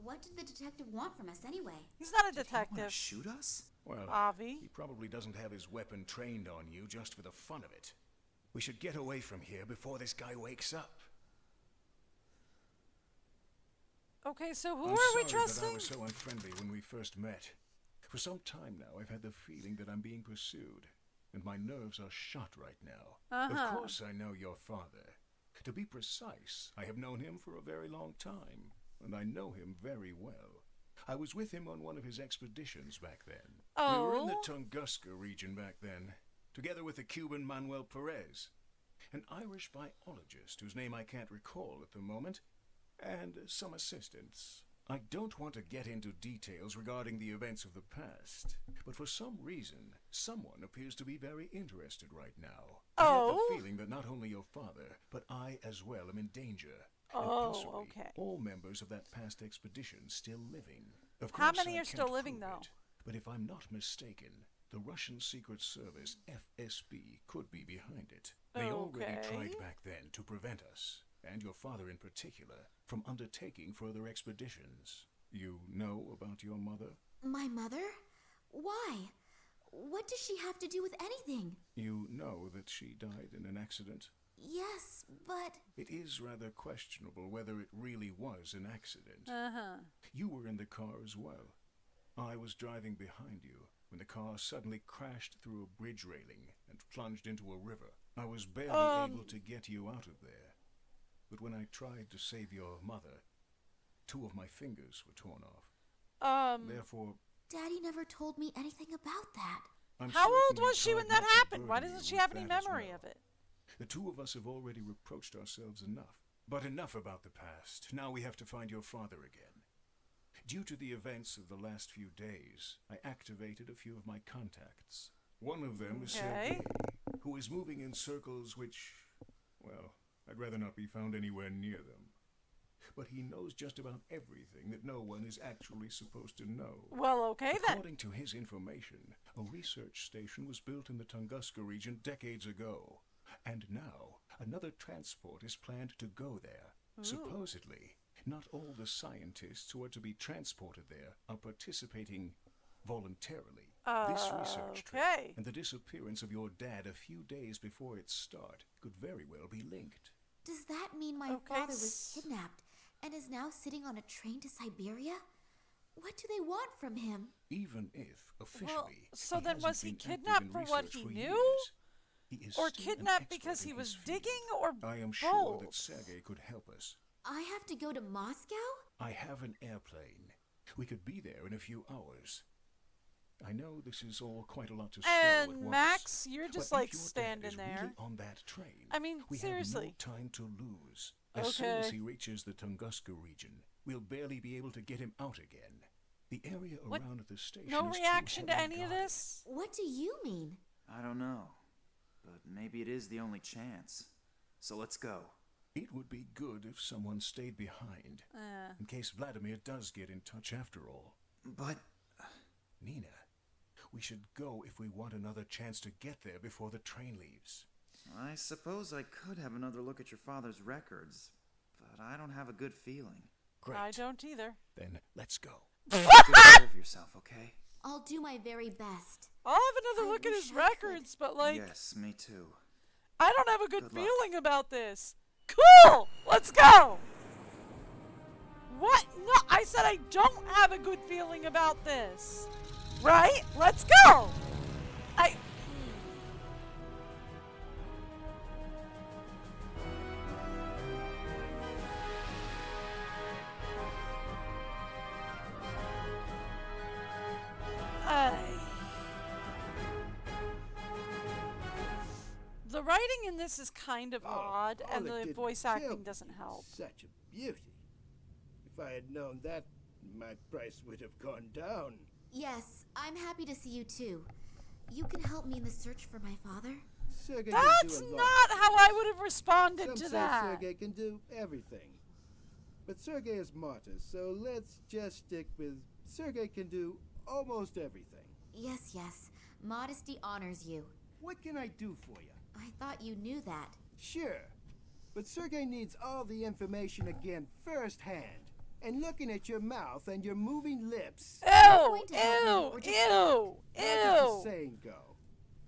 What did the detective want from us anyway? He's not a detective. Did he want to shoot us? Well, Avi. He probably doesn't have his weapon trained on you just for the fun of it. We should get away from here before this guy wakes up. Okay, so who I'm are we sorry trusting? that I was so unfriendly when we first met. For some time now, I've had the feeling that I'm being pursued, and my nerves are shot right now. Of course I know your father. To be precise, I have known him for a very long time, and I know him very well. I was with him on one of his expeditions back then. We were in the Tunguska region back then, together with the Cuban Manuel Perez, an Irish biologist whose name I can't recall at the moment, and some assistants. I don't want to get into details regarding the events of the past, but for some reason, someone appears to be very interested right now. I have the feeling that not only your father, but I as well am in danger. And possibly all members of that past expedition still living. Of course, How many are still living, though? But if I'm not mistaken, The Russian Secret Service, FSB, could be behind it. They already tried back then to prevent us, and your father in particular, from undertaking further expeditions. You know about your mother? My mother? Why? What does she have to do with anything? You know that she died in an accident? Yes, but... It is rather questionable whether it really was an accident. Uh-huh. You were in the car as well. I was driving behind you when the car suddenly crashed through a bridge railing and plunged into a river. I was barely able to get you out of there. But when I tried to save your mother, 2 of my fingers were torn off. Therefore... Daddy never told me anything about that. How old was she when that happened? Why doesn't she have any memory of it? The 2 of us have already reproached ourselves enough. But enough about the past. Now we have to find your father again. Due to the events of the last few days, I activated a few of my contacts. One of them is Sergei, who is moving in circles which, well, I'd rather not be found anywhere near them. But he knows just about everything that no one is actually supposed to know. Well, okay then. According to his information, a research station was built in the Tunguska region decades ago. And now, another transport is planned to go there. Ooh. Supposedly, not all the scientists who are to be transported there are participating voluntarily. This research trip and the disappearance of your dad a few days before its start could very well be linked. Does that mean my father was kidnapped and is now sitting on a train to Siberia? What do they want from him? Even if, officially, so then was he kidnapped for what he knew? Or kidnapped because he was digging, or I am sure that Sergei could help us. I have to go to Moscow? I have an airplane. We could be there in a few hours. I know this is all quite a lot to swallow at once. And Max, you're just but like if your standing dad is there. really on that train, I mean, we seriously. have no time to lose. As soon as he reaches the Tunguska region, we'll barely be able to get him out again. The area around the station No is reaction too to heavily any of guarded. this? What do you mean? I don't know. But maybe it is the only chance. So let's go. It would be good if someone stayed behind, in case Vladimir does get in touch after all. But... Nina, we should go if we want another chance to get there before the train leaves. I suppose I could have another look at your father's records, but I don't have a good feeling. Great. I don't either. Then let's go. Take care of yourself, okay? I'll do my very best. I'll have another look at his records, but like... Yes, me too. I don't have a good Good feeling about this. Cool! Let's go! What? No, I said I don't have a good feeling about this. Right? Let's go! The writing in this is kind of odd, and the voice acting doesn't help. Such a beauty. If I had known that, my price would have gone down. Yes, I'm happy to see you too. You can help me in the search for my father? Sergei That's can do a lot. not how I would have responded Some to say that. Sergei can do everything. But Sergei is martyr, so let's just stick with Sergei can do almost everything. Yes. Modesty honors you. What can I do for you? I thought you knew that. Sure. But Sergei needs all the information again firsthand. And looking at your mouth and your moving lips. Ew! How does the saying go?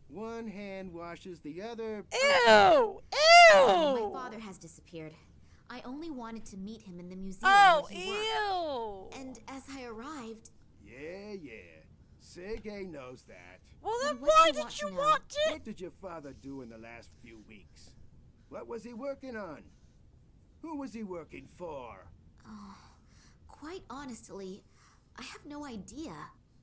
One hand washes the other. Ew! My father has disappeared. I only wanted to meet him in the museum where he worked. And as I arrived... Yeah. Sergei knows that. Well, then why did you want to... What did your father do in the last few weeks? What was he working on? Who was he working for? Oh, quite honestly, I have no idea.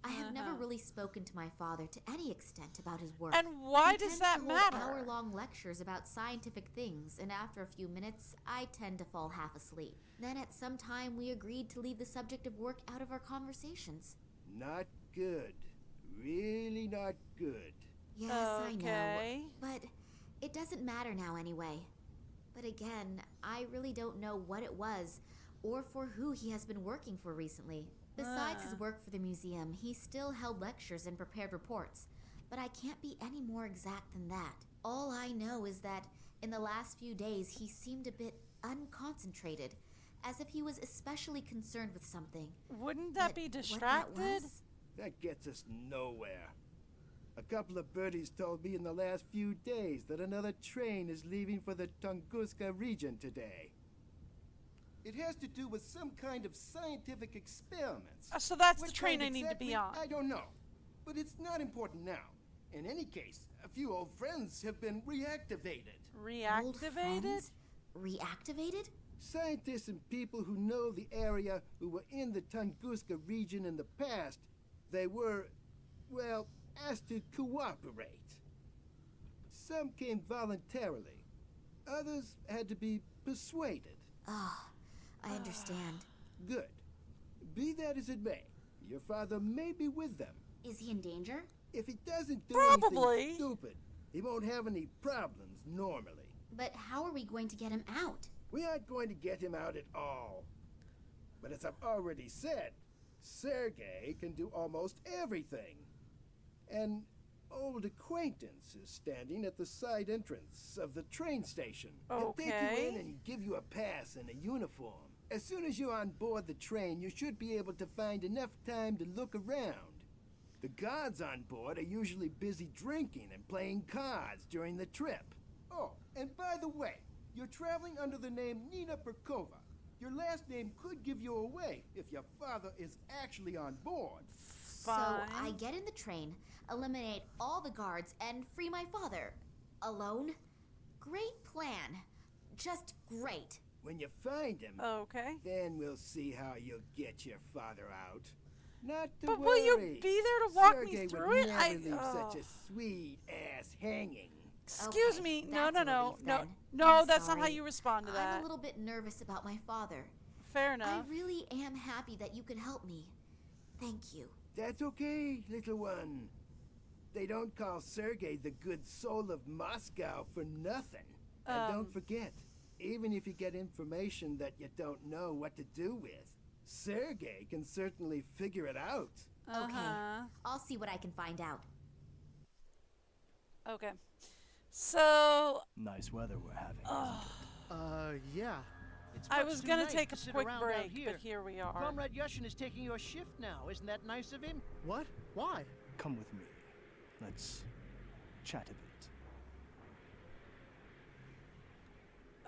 I have never really spoken to my father to any extent about his work. And why He does tends that to matter? hold hour-long lectures about scientific things, and after a few minutes, I tend to fall half asleep. Then at some time, we agreed to leave the subject of work out of our conversations. Not good. Really not good. Yes, I know. But it doesn't matter now anyway. But again, I really don't know what it was, or for who he has been working for recently. Besides his work for the museum, he still held lectures and prepared reports. but I can't be any more exact than that. All I know is that in the last few days he seemed a bit unconcentrated, as if he was especially concerned with something. Wouldn't that be distracted? That gets us nowhere. A couple of birdies told me in the last few days that another train is leaving for the Tunguska region today. It has to do with some kind of scientific experiments. So that's What the train kind I need to be exactly, on. I don't know. But it's not important now. In any case, a few old friends have been reactivated. Old friends? Reactivated? Scientists and people who know the area who were in the Tunguska region in the past, they were, well, asked to cooperate. Some came voluntarily. Others had to be persuaded. Oh, I understand. Good. Be that as it may, your father may be with them. Is he in danger? If he doesn't do Probably. anything stupid, he won't have any problems normally. But how are we going to get him out? We aren't going to get him out at all. But as I've already said, Sergei can do almost everything. An old acquaintance is standing at the side entrance of the train station. He'll take you in and give you a pass and a uniform. As soon as you're on board the train, you should be able to find enough time to look around. The guards on board are usually busy drinking and playing cards during the trip. Oh, and by the way, you're traveling under the name Nina Perkova. Your last name could give you away if your father is actually on board. Fine. So I get in the train, eliminate all the guards, and free my father. Alone? Great plan. Just great. When you find him, then we'll see how you'll get your father out. Not to worry. But will you be there to walk Sergei me through would it? Never leave such a sweet ass hanging. Excuse me. No, that's a no. relief then. No, I'm that's not how sorry. you respond to that. I'm a little bit nervous about my father. Fair enough. I really am happy that you could help me. Thank you. That's okay, little one. They don't call Sergei the good soul of Moscow for nothing. And don't forget, even if you get information that you don't know what to do with, Sergei can certainly figure it out. Okay. I'll see what I can find out. Okay. So... Nice weather we're having, isn't it? Yeah. It's I much was too gonna nice take to a sit quick around break, out here. but here we are. Comrade Yushin is taking your shift now. Isn't that nice of him? What? Why? Come with me. Let's chat a bit.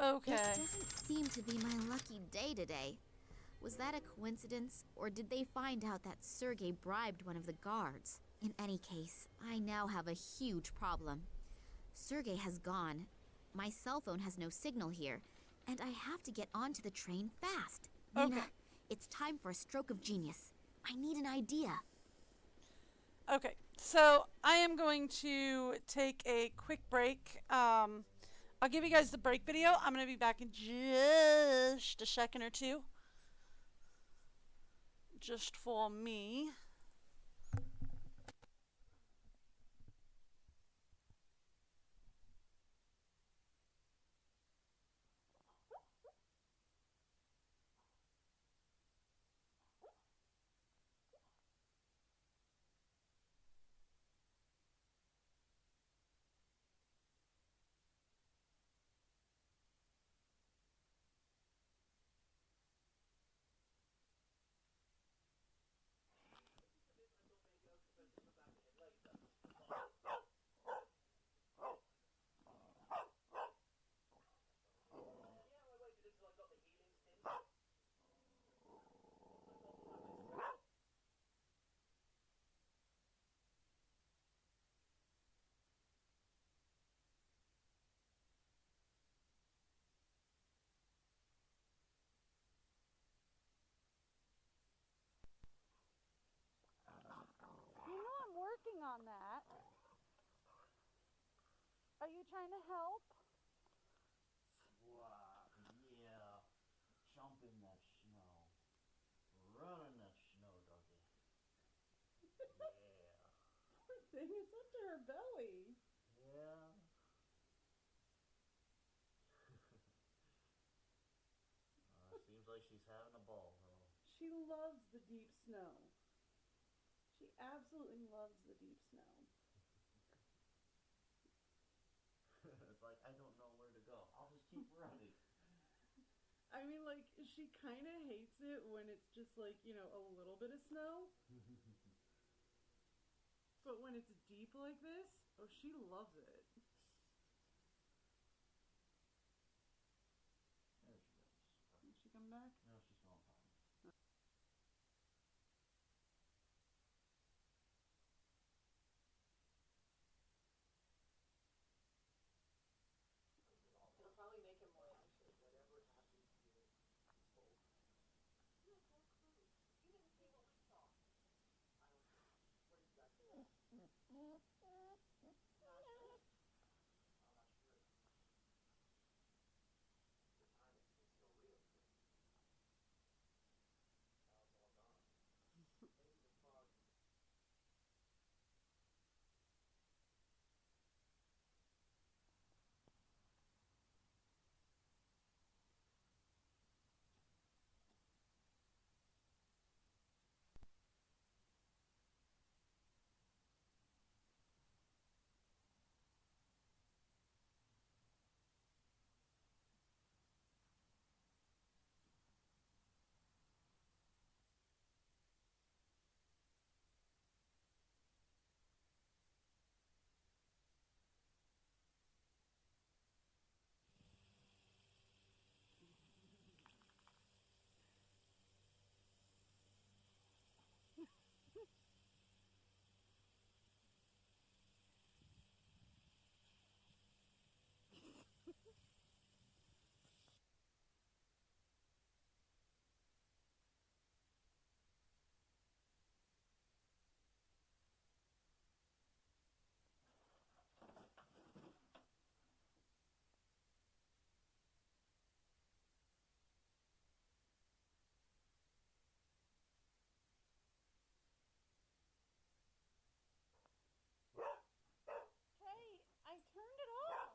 Okay. It doesn't seem to be my lucky day today. Was that a coincidence, or did they find out that Sergei bribed one of the guards? In any case, I now have a huge problem. Sergei has gone. My cell phone has no signal here, and I have to get onto the train fast. Nina, it's time for a stroke of genius. I need an idea. Okay, so I am going to take a quick break. I'll give you guys the break video. I'm going to be back in just a second or two. Just for me. You know I'm working on that. Are you trying to help? Yeah. Jump in that snow. Run in that snow, doggy. Yeah. Poor thing, it's up to her belly. Yeah. Seems like she's having a ball, though. She loves the deep snow. She absolutely loves the deep snow. I mean, like, she kind of hates it when it's just like, you know, a little bit of snow. But when it's deep like this, oh, she loves it. There she goes. Did she come back? No, she's going fine. It'll probably make him more anxious. Whatever happens here, it's over. You have no clue. You didn't see what we saw. I don't care. What have you got to say? I'm not sure. The timing seems so real to me. Now it's all gone. Maybe the fog. Hey, I turned it off.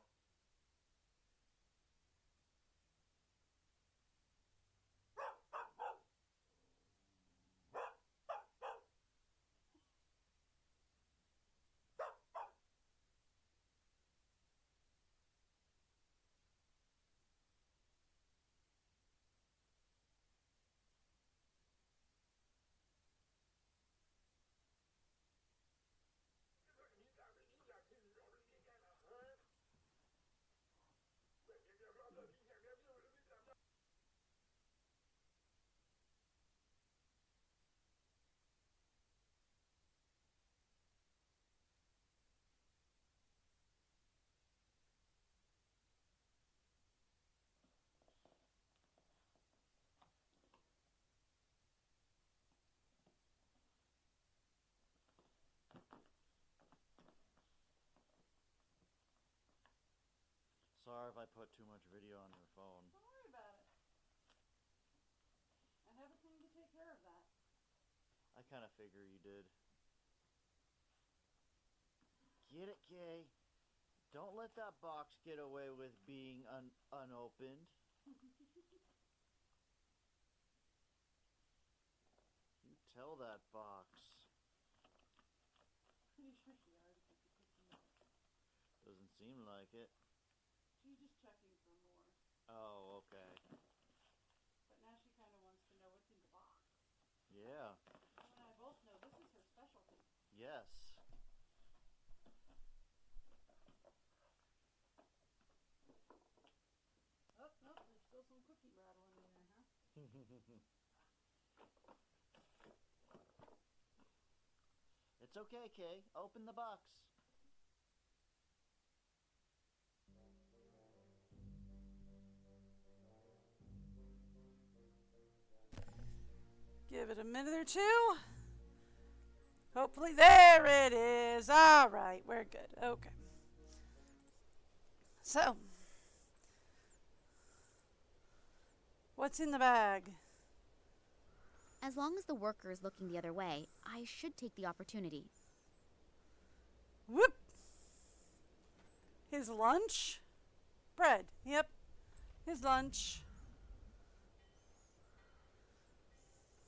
Sorry if I put too much video on your phone. Don't worry about it. I have a thing to take care of that. I kind of figure you did. Get it, Kay? Don't let that box get away with being unopened. You tell that box. Pretty sure she already put the cookie in. Doesn't seem like it. She's just checking for more. Oh, okay. But now she kind of wants to know what's in the box. Yeah. You and I both know this is her specialty. Yes. Oh, no, there's still some cookie rattling in there, huh? It's okay, Kay. Open the box. Give it a minute or two. Hopefully, there it is. All right, we're good. Okay. So, what's in the bag? As long as the worker is looking the other way, I should take the opportunity. Whoop! His lunch? Bread. Yep. His lunch.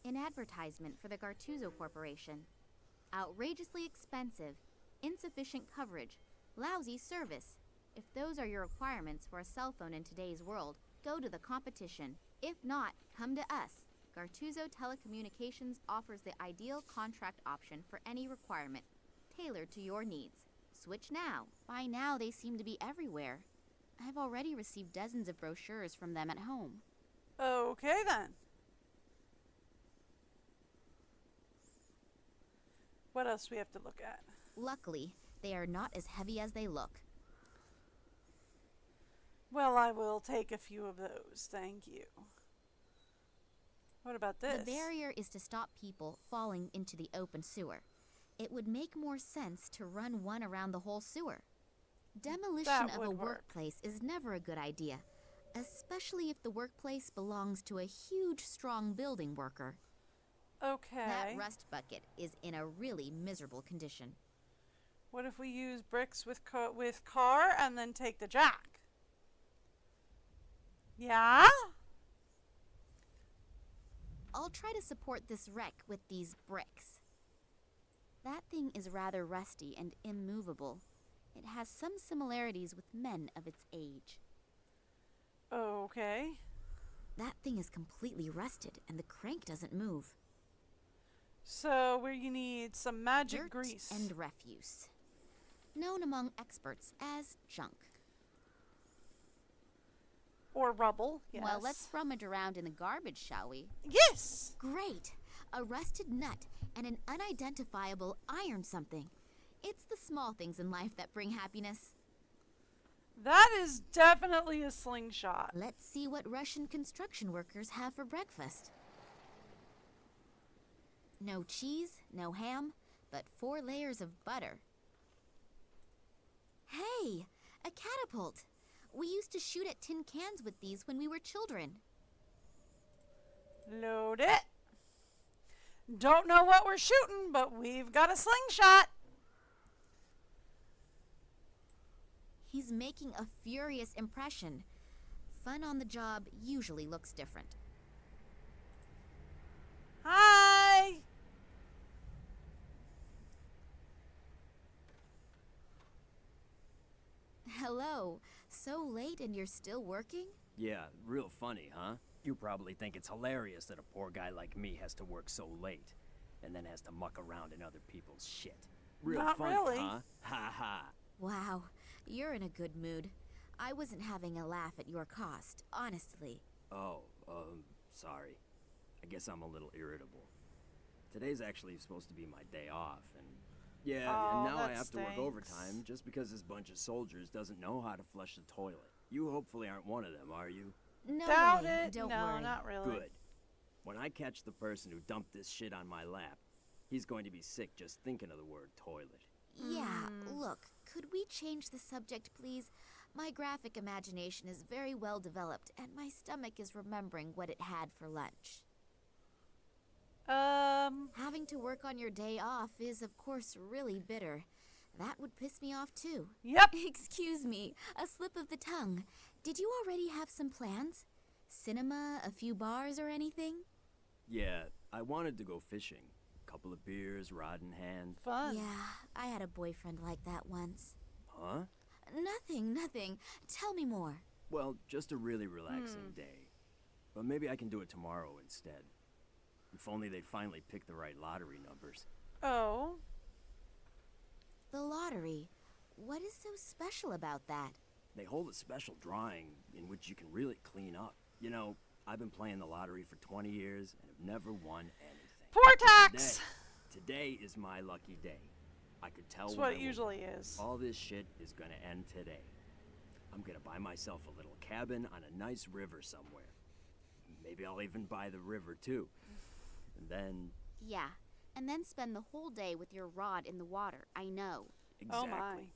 An advertisement for the Gartuzzo Corporation. Outrageously expensive, insufficient coverage, lousy service. If those are your requirements for a cell phone in today's world, go to the competition. If not, come to us. Gartuzo Telecommunications offers the ideal contract option for any requirement, tailored to your needs. Switch now. By now, they seem to be everywhere. I've already received dozens of brochures from them at home. Okay, then. What else do we have to look at? Luckily, they are not as heavy as they look. Well, I will take a few of those. Thank you. What about this? The barrier is to stop people falling into the open sewer. It would make more sense to run one around the whole sewer. Demolition of a workplace is never a good idea, especially if the workplace belongs to a huge, strong building worker. Okay. That rust bucket is in a really miserable condition. What if we use bricks with car and then take the jack? Yeah? I'll try to support this wreck with these bricks. That thing is rather rusty and immovable. It has some similarities with men of its age. Okay. That thing is completely rusted and the crank doesn't move. So we need some magic Dirt grease. and refuse. Known among experts as junk. Or rubble, yes. Well, let's rummage around in the garbage, shall we? Yes! Great! A rusted nut and an unidentifiable iron something. It's the small things in life that bring happiness. That is definitely a slingshot. Let's see what Russian construction workers have for breakfast. No cheese, no ham, but 4 layers of butter. Hey, a catapult. We used to shoot at tin cans with these when we were children. Load it. Don't know what we're shooting, but we've got a slingshot. He's making a furious impression. Fun on the job usually looks different. Hi! Hello. So late and you're still working? Yeah, real funny, huh? You probably think it's hilarious that a poor guy like me has to work so late, and then has to muck around in other people's shit. Real Not funny, really. huh? Ha ha. Wow, you're in a good mood. I wasn't having a laugh at your cost, honestly. Oh, sorry. I guess I'm a little irritable. Today's actually supposed to be my day off, and yeah, and now I have to work overtime just because this bunch of soldiers doesn't know how to flush the toilet. You hopefully aren't one of them, are you? No Doubt way, it. don't No, worry. not really. Good. When I catch the person who dumped this shit on my lap, he's going to be sick just thinking of the word toilet. Yeah, look, could we change the subject, please? My graphic imagination is very well developed, and my stomach is remembering what it had for lunch. Having to work on your day off is, of course, really bitter. That would piss me off, too. Yep. Excuse me, a slip of the tongue. Did you already have some plans? Cinema, a few bars, or anything? Yeah, I wanted to go fishing. Couple of beers, rod in hand. Fun. Yeah, I had a boyfriend like that once. Huh? Nothing. Tell me more. Well, just a really relaxing day. But maybe I can do it tomorrow instead. If only they'd finally pick the right lottery numbers. Oh. The lottery. What is so special about that? They hold a special drawing in which you can really clean up. You know, I've been playing the lottery for 20 years and have never won anything. Poor tax! Today is my lucky day. I could tell That's when what I it woke usually up. is. All this shit is gonna end today. I'm gonna buy myself a little cabin on a nice river somewhere. Maybe I'll even buy the river too. And then... Yeah, and then spend the whole day with your rod in the water, I know. Exactly. Oh my.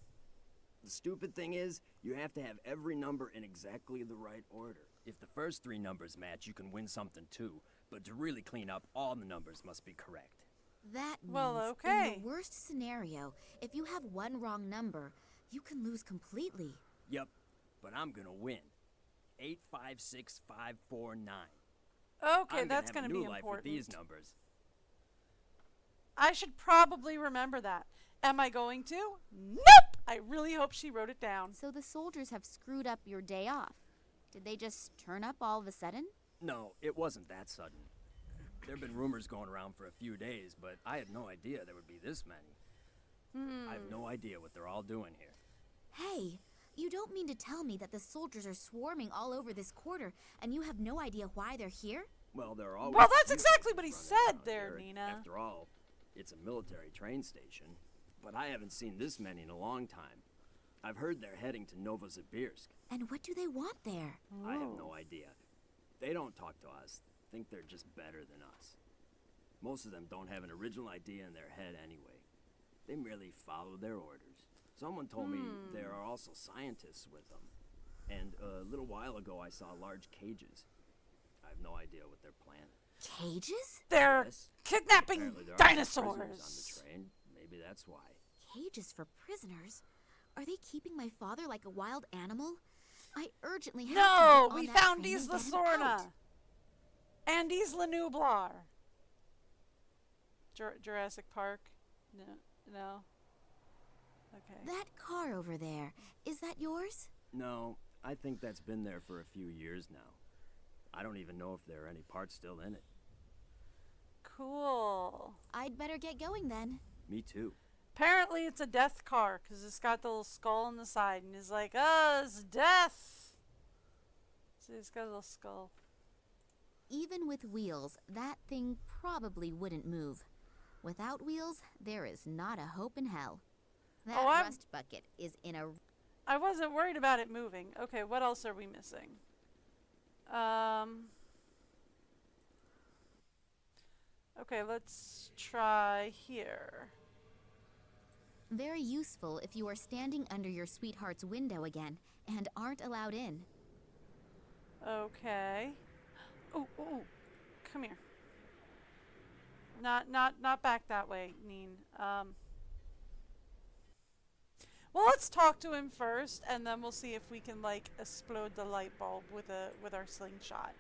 The stupid thing is, you have to have every number in exactly the right order. If the first 3 numbers match, you can win something too. But to really clean up, all the numbers must be correct. That means, Well, in okay. the worst scenario, if you have one wrong number, you can lose completely. Yep, but I'm gonna win. 856549. Okay, I'm that's gonna going to have a be new life with important. these numbers. I should probably remember that. Am I going to? Nope! I really hope she wrote it down. So the soldiers have screwed up your day off. Did they just turn up all of a sudden? No, it wasn't that sudden. There have been rumors going around for a few days, but I had no idea there would be this many. I have no idea what they're all doing here. Hey, you don't mean to tell me that the soldiers are swarming all over this quarter and you have no idea why they're here? Well, there are always. Well, that's exactly what he said there, here. Nina. After all, it's a military train station, but I haven't seen this many in a long time. I've heard they're heading to Novosibirsk. And what do they want there? I have no idea. They don't talk to us. Think they're just better than us. Most of them don't have an original idea in their head anyway. They merely follow their orders. Someone told me there are also scientists with them. And a little while ago I saw large cages. I have no idea what they're planning. Cages? They're kidnapping Apparently there are dinosaurs. prisoners on the train. Maybe that's why. Cages for prisoners? Are they keeping my father like a wild animal? I urgently have to get on we that found train and Isla get him Sorna. out. And Isla Nublar. Jurassic Park? No. Okay. That car over there, is that yours? No, I think that's been there for a few years now. I don't even know if there are any parts still in it. Cool. I'd better get going then. Me too. Apparently it's a death car because it's got the little skull on the side and he's like, oh, it's death. So he's got a little skull. Even with wheels, that thing probably wouldn't move. Without wheels, there is not a hope in hell. That rust bucket is in a... I wasn't worried about it moving. Okay, what else are we missing? Okay, let's try here. Very useful if you are standing under your sweetheart's window again and aren't allowed in. Okay. Ooh, come here. Not back that way, Neen. Well, let's talk to him first, and then we'll see if we can like explode the light bulb with our slingshot.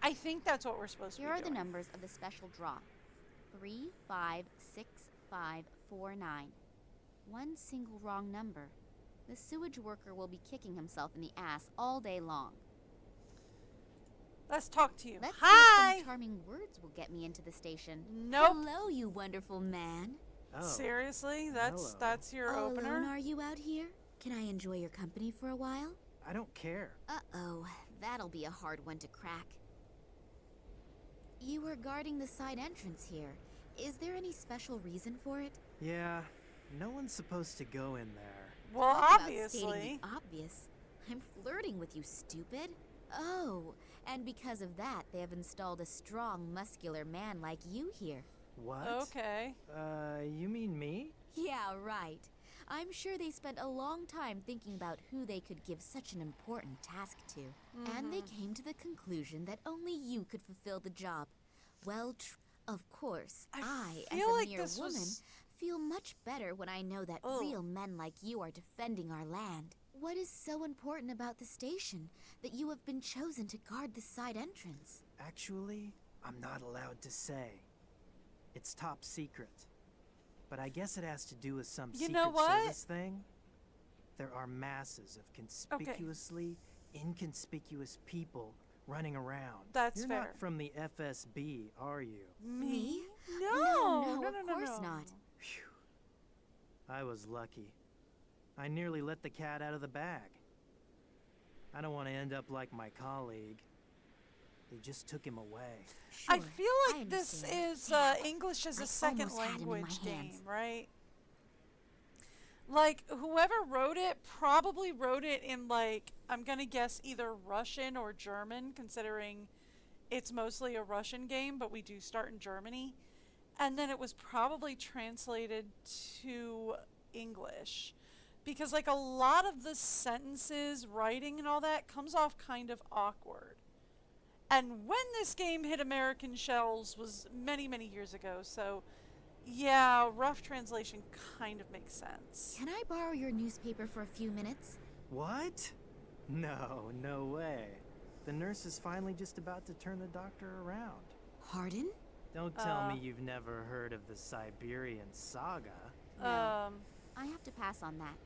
I think that's what we're supposed to be Here are doing. the numbers of the special draw. 356549. One single wrong number. The sewage worker will be kicking himself in the ass all day long. Let's talk to you. Let's Hi! see if some charming words will get me into the station. Nope. Hello, you wonderful man. Oh. Seriously? That's your All opener? alone are you out here? Can I enjoy your company for a while? I don't care. Uh-oh, that'll be a hard one to crack. You were guarding the side entrance here. Is there any special reason for it? Yeah, no one's supposed to go in there. Well, Talk about obviously. stating the obvious. I'm flirting with you, stupid. Oh, and because of that, they have installed a strong, muscular man like you here. What? Okay. You mean me? Yeah, right. I'm sure they spent a long time thinking about who they could give such an important task to. And they came to the conclusion that only you could fulfill the job. Well, of course, I as feel a like mere this woman, was- feel much better when I know that real men like you are defending our land. What is so important about the station that you have been chosen to guard the side entrance? Actually, I'm not allowed to say. It's top secret. But I guess it has to do with some You know secret what? service thing. There are masses of conspicuously inconspicuous people running around. That's You're fair. not from the FSB, are you? Me? No, No, of course not. I was lucky. I nearly let the cat out of the bag. I don't want to end up like my colleague. They just took him away. I feel like this is English as a second almost had him in my language game, hands. right? Like, whoever wrote it probably wrote it in, like, I'm gonna guess either Russian or German, considering it's mostly a Russian game, but we do start in Germany. And then it was probably translated to English. Because, like, a lot of the sentences, writing and all that comes off kind of awkward. And when this game hit American shelves was many, many years ago, so yeah, rough translation kind of makes sense. Can I borrow your newspaper for a few minutes? What? No way. The nurse is finally just about to turn the doctor around. Pardon? Don't tell me you've never heard of the Siberian Saga. No. I have to pass on that.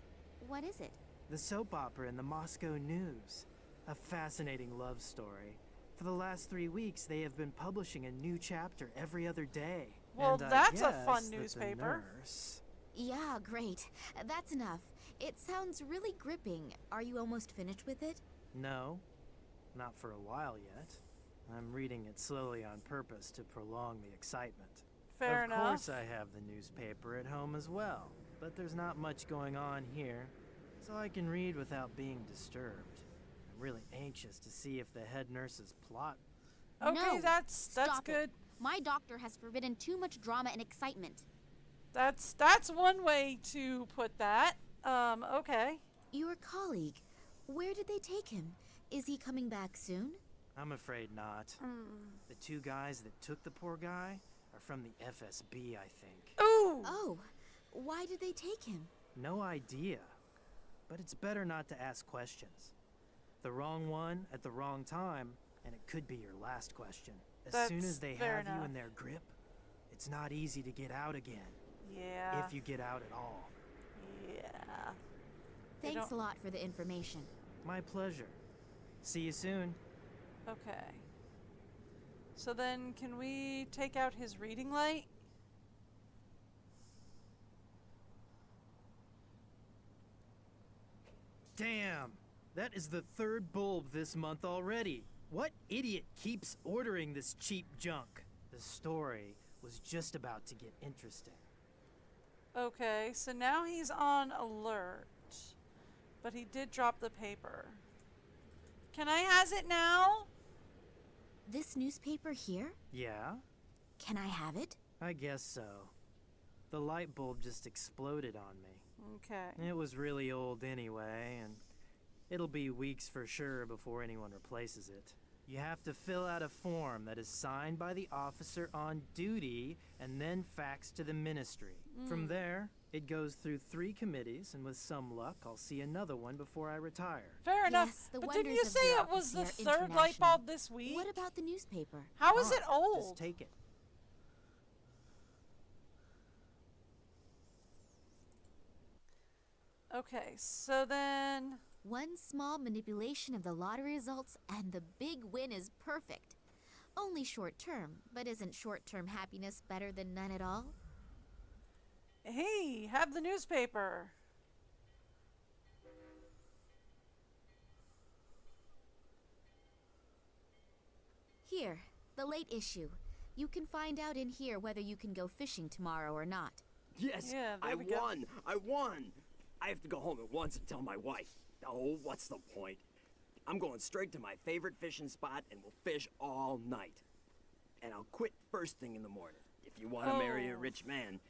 What is it? The soap opera in the Moscow News. A fascinating love story. For the last 3 weeks, they have been publishing a new chapter every other day. Well, And I that's a guess fun that the newspaper. nurse- Yeah, great. That's enough. It sounds really gripping. Are you almost finished with it? No, not for a while yet. I'm reading it slowly on purpose to prolong the excitement. Fair of enough. course I have the newspaper at home as well, but there's not much going on here, so I can read without being disturbed. I'm really anxious to see if the head nurse's plot. Okay, No, that's stop it. good. My doctor has forbidden too much drama and excitement. That's one way to put that. Okay. Your colleague, where did they take him? Is he coming back soon? I'm afraid not. The 2 guys that took the poor guy are from the FSB, I think. Ooh! Oh, why did they take him? No idea. But it's better not to ask questions. The wrong one at the wrong time, and it could be your last question. As soon as they fair have you enough. in their grip, it's not easy to get out again. Yeah. If you get out at all. Yeah. Thanks a lot for the information. My pleasure. See you soon. Okay. So then, can we take out his reading light? Damn! That is the 3rd bulb this month already. What idiot keeps ordering this cheap junk? The story was just about to get interesting. Okay, so now he's on alert. But he did drop the paper. Can I has it now? This newspaper here? Yeah? Can I have it? I guess so. The light bulb just exploded on me. Okay. It was really old anyway, and it'll be weeks for sure before anyone replaces it. You have to fill out a form that is signed by the officer on duty and then faxed to the ministry. From there, it goes through 3 committees, and with some luck, I'll see another one before I retire. Fair enough. Yes, the But didn't you wonders of say it was bureaucracy the are 3rd light international. bulb this week? What about the newspaper? How is Fine, it old? Just take it. Okay, so then... One small manipulation of the lottery results and the big win is perfect. Only short term, but isn't short term happiness better than none at all? Hey, have the newspaper. Here, the late issue. You can find out in here whether you can go fishing tomorrow or not. Yes, Yeah, there I we go. won. I won. I have to go home at once and tell my wife. Oh, what's the point? I'm going straight to my favorite fishing spot and we'll fish all night. And I'll quit first thing in the morning. If you want to marry a Oh. rich man,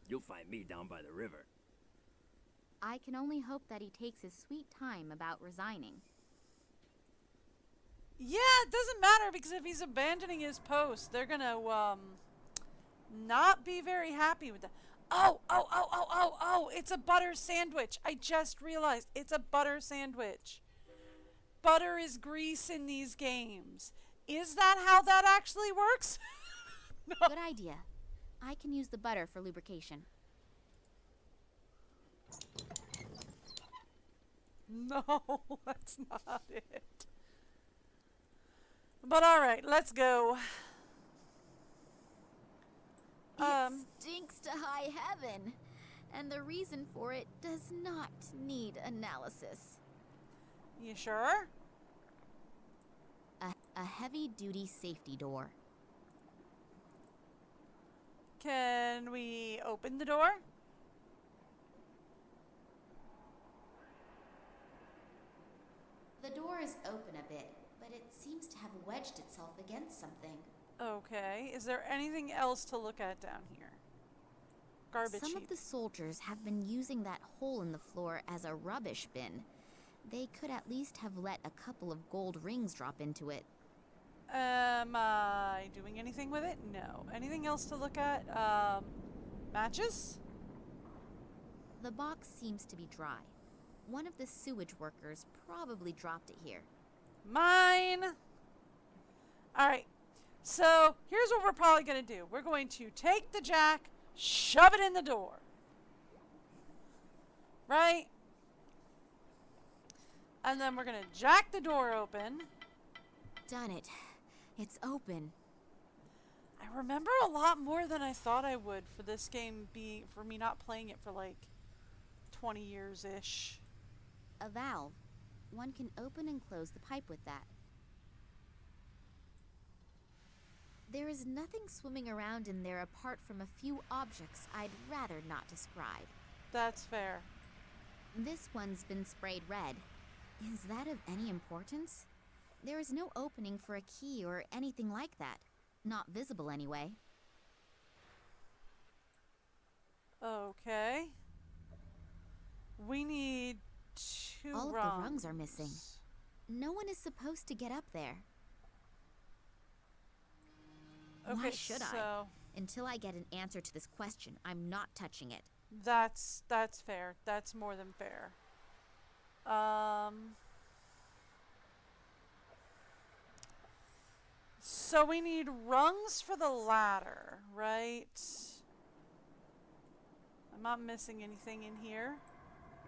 you'll find me down by the river. I can only hope that he takes his sweet time about resigning. Yeah, it doesn't matter because if he's abandoning his post, they're gonna not be very happy with that. Oh, it's a butter sandwich. I just realized it's a butter sandwich. Butter is grease in these games. Is that how that actually works? No. Good idea. I can use the butter for lubrication. No, that's not it. But alright, let's go. It stinks to high heaven, and the reason for it does not need analysis. You sure? A heavy-duty safety door. Can we open the door? The door is open a bit, but it seems to have wedged itself against something. Okay. Is there anything else to look at down here? Garbage Some heap. of the soldiers have been using that hole in the floor as a rubbish bin. They could at least have let a couple of gold rings drop into it. Am I doing anything with it? No. Anything else to look at? Matches? The box seems to be dry. One of the sewage workers probably dropped it here. Mine! Alright. So, here's what we're probably going to do. We're going to take the jack, shove it in the door. Right? And then we're going to jack the door open. Done it. It's open. I remember a lot more than I thought I would for this game for me not playing it for like 20 years-ish. A valve. One can open and close the pipe with that. There is nothing swimming around in there apart from a few objects I'd rather not describe. That's fair. This one's been sprayed red. Is that of any importance? There is no opening for a key or anything like that. Not visible, anyway. Okay. We need 2 All rungs. of the rungs are missing. No one is supposed to get up there. Okay, Why should I? so Until I get an answer to this question, I'm not touching it. that's fair. That's more than fair. So we need rungs for the ladder, right? I'm not missing anything in here.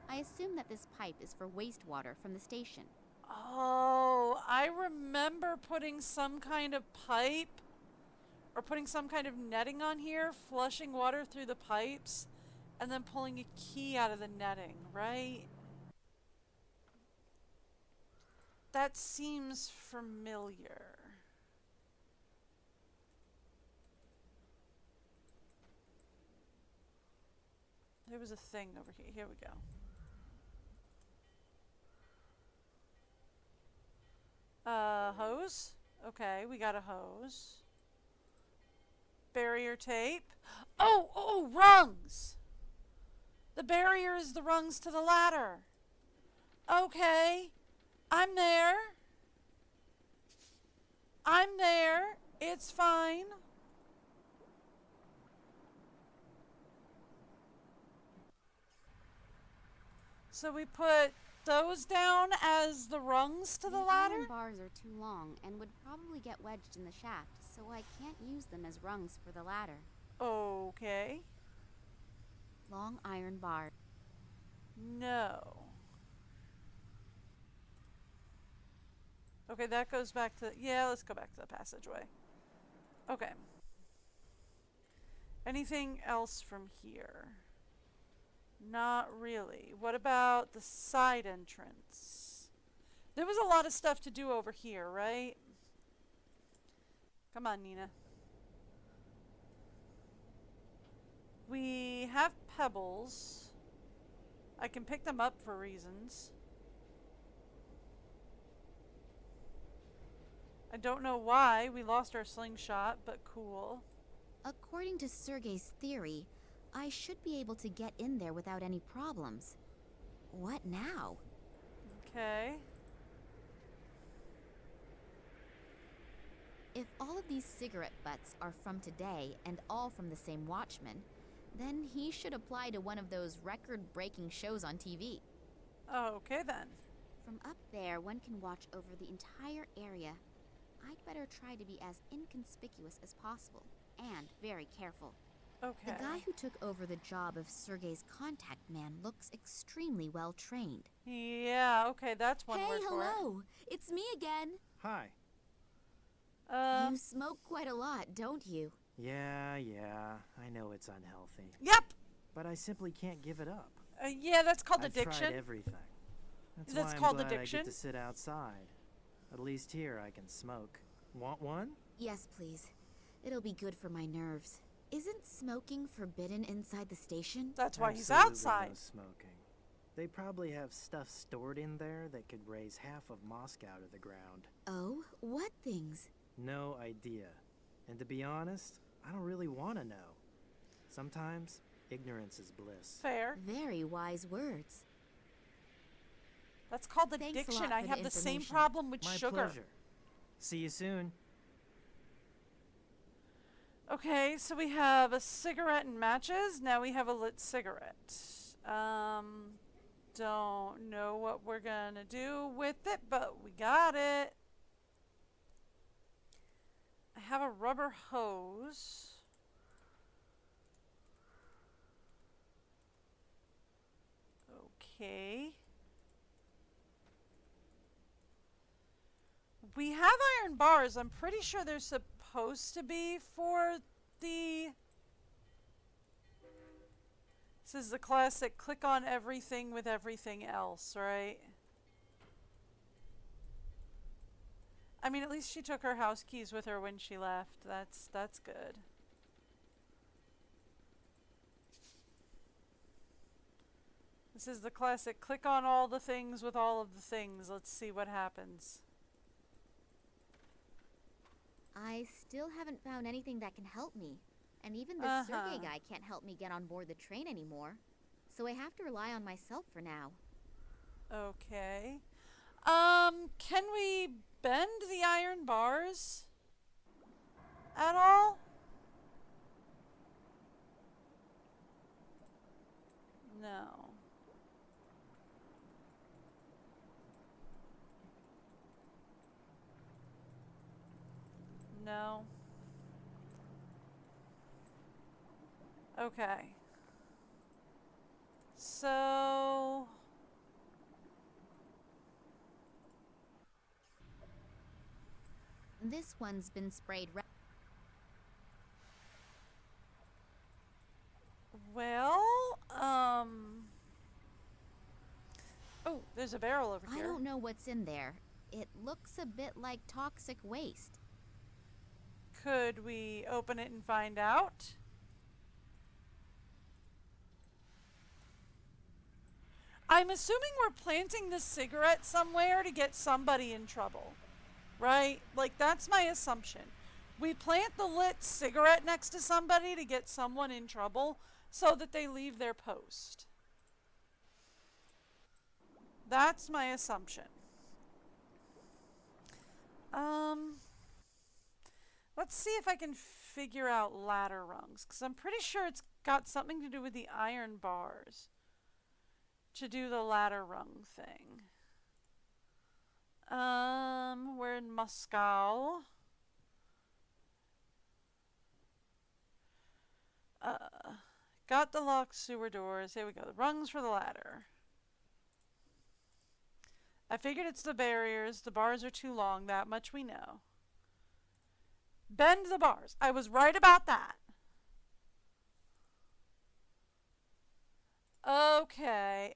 I assume that this pipe is for wastewater from the station. Oh, I remember putting some kind of pipe or putting some kind of netting on here, flushing water through the pipes, and then pulling a key out of the netting, right? That seems familiar. There was a thing over here. Here we go. Hose? Okay, we got a hose. Barrier tape. Oh, rungs! The barrier is the rungs to the ladder. Okay, I'm there. I'm there. It's fine. So we put those down as the rungs to the ladder? Iron bars are too long and would probably get wedged in the shaft, so I can't use them as rungs for the ladder. Okay. Long iron bar. No. Okay, that goes back to... Yeah, let's go back to the passageway. Okay. Anything else from here? Not really. What about the side entrance? There was a lot of stuff to do over here, right? Come on, Nina. We have pebbles. I can pick them up for reasons. I don't know why we lost our slingshot, but cool. According to Sergei's theory, I should be able to get in there without any problems. What now? Okay. If all of these cigarette butts are from today and all from the same watchman, then he should apply to one of those record-breaking shows on TV. Okay then. From up there, one can watch over the entire area. I'd better try to be as inconspicuous as possible, and very careful. Okay. The guy who took over the job of Sergei's contact man looks extremely well trained. Yeah, okay, that's one word for it. Hey, hello! It's me again! Hi. You smoke quite a lot, don't you? Yeah, I know it's unhealthy. Yep! But I simply can't give it up. Yeah, that's called I've addiction. tried everything. That's That's why called I'm glad addiction. I get to sit outside. At least here I can smoke. Want one? Yes, please. It'll be good for my nerves. Isn't smoking forbidden inside the station? That's why he's Absolutely outside. No smoking. They probably have stuff stored in there that could raise half of Moscow to the ground. Oh, what things? No idea. And to be honest, I don't really want to know. Sometimes, ignorance is bliss. Fair. Very wise words. That's called Thanks a addiction. lot I for have the the same information. problem with My sugar. pleasure. See you soon. Okay, so we have a cigarette and matches. Now we have a lit cigarette. Don't know what we're gonna do with it, but we got it. I have a rubber hose. Okay. We have iron bars. I'm pretty sure they're supposed to be for the... This is the classic click on everything with everything else, right? I mean, at least she took her house keys with her when she left. That's good. This is the classic click on all the things with all of the things. Let's see what happens. I still haven't found anything that can help me. And even the Sergey guy can't help me get on board the train anymore. So I have to rely on myself for now. Okay. Can we bend the iron bars at all? No. No. Okay. So... This one's been sprayed Well, oh, there's a barrel over here. I don't know what's in there. It looks a bit like toxic waste. Could we open it and find out? I'm assuming we're planting this cigarette somewhere to get somebody in trouble, right? Like, that's my assumption. We plant the lit cigarette next to somebody to get someone in trouble so that they leave their post. That's my assumption. Let's see if I can figure out ladder rungs, because I'm pretty sure it's got something to do with the iron bars to do the ladder rung thing. We're in Moscow. Got the locked sewer doors. Here we go. The rungs for the ladder. I figured it's the barriers. The bars are too long. That much we know. Bend the bars. I was right about that. Okay.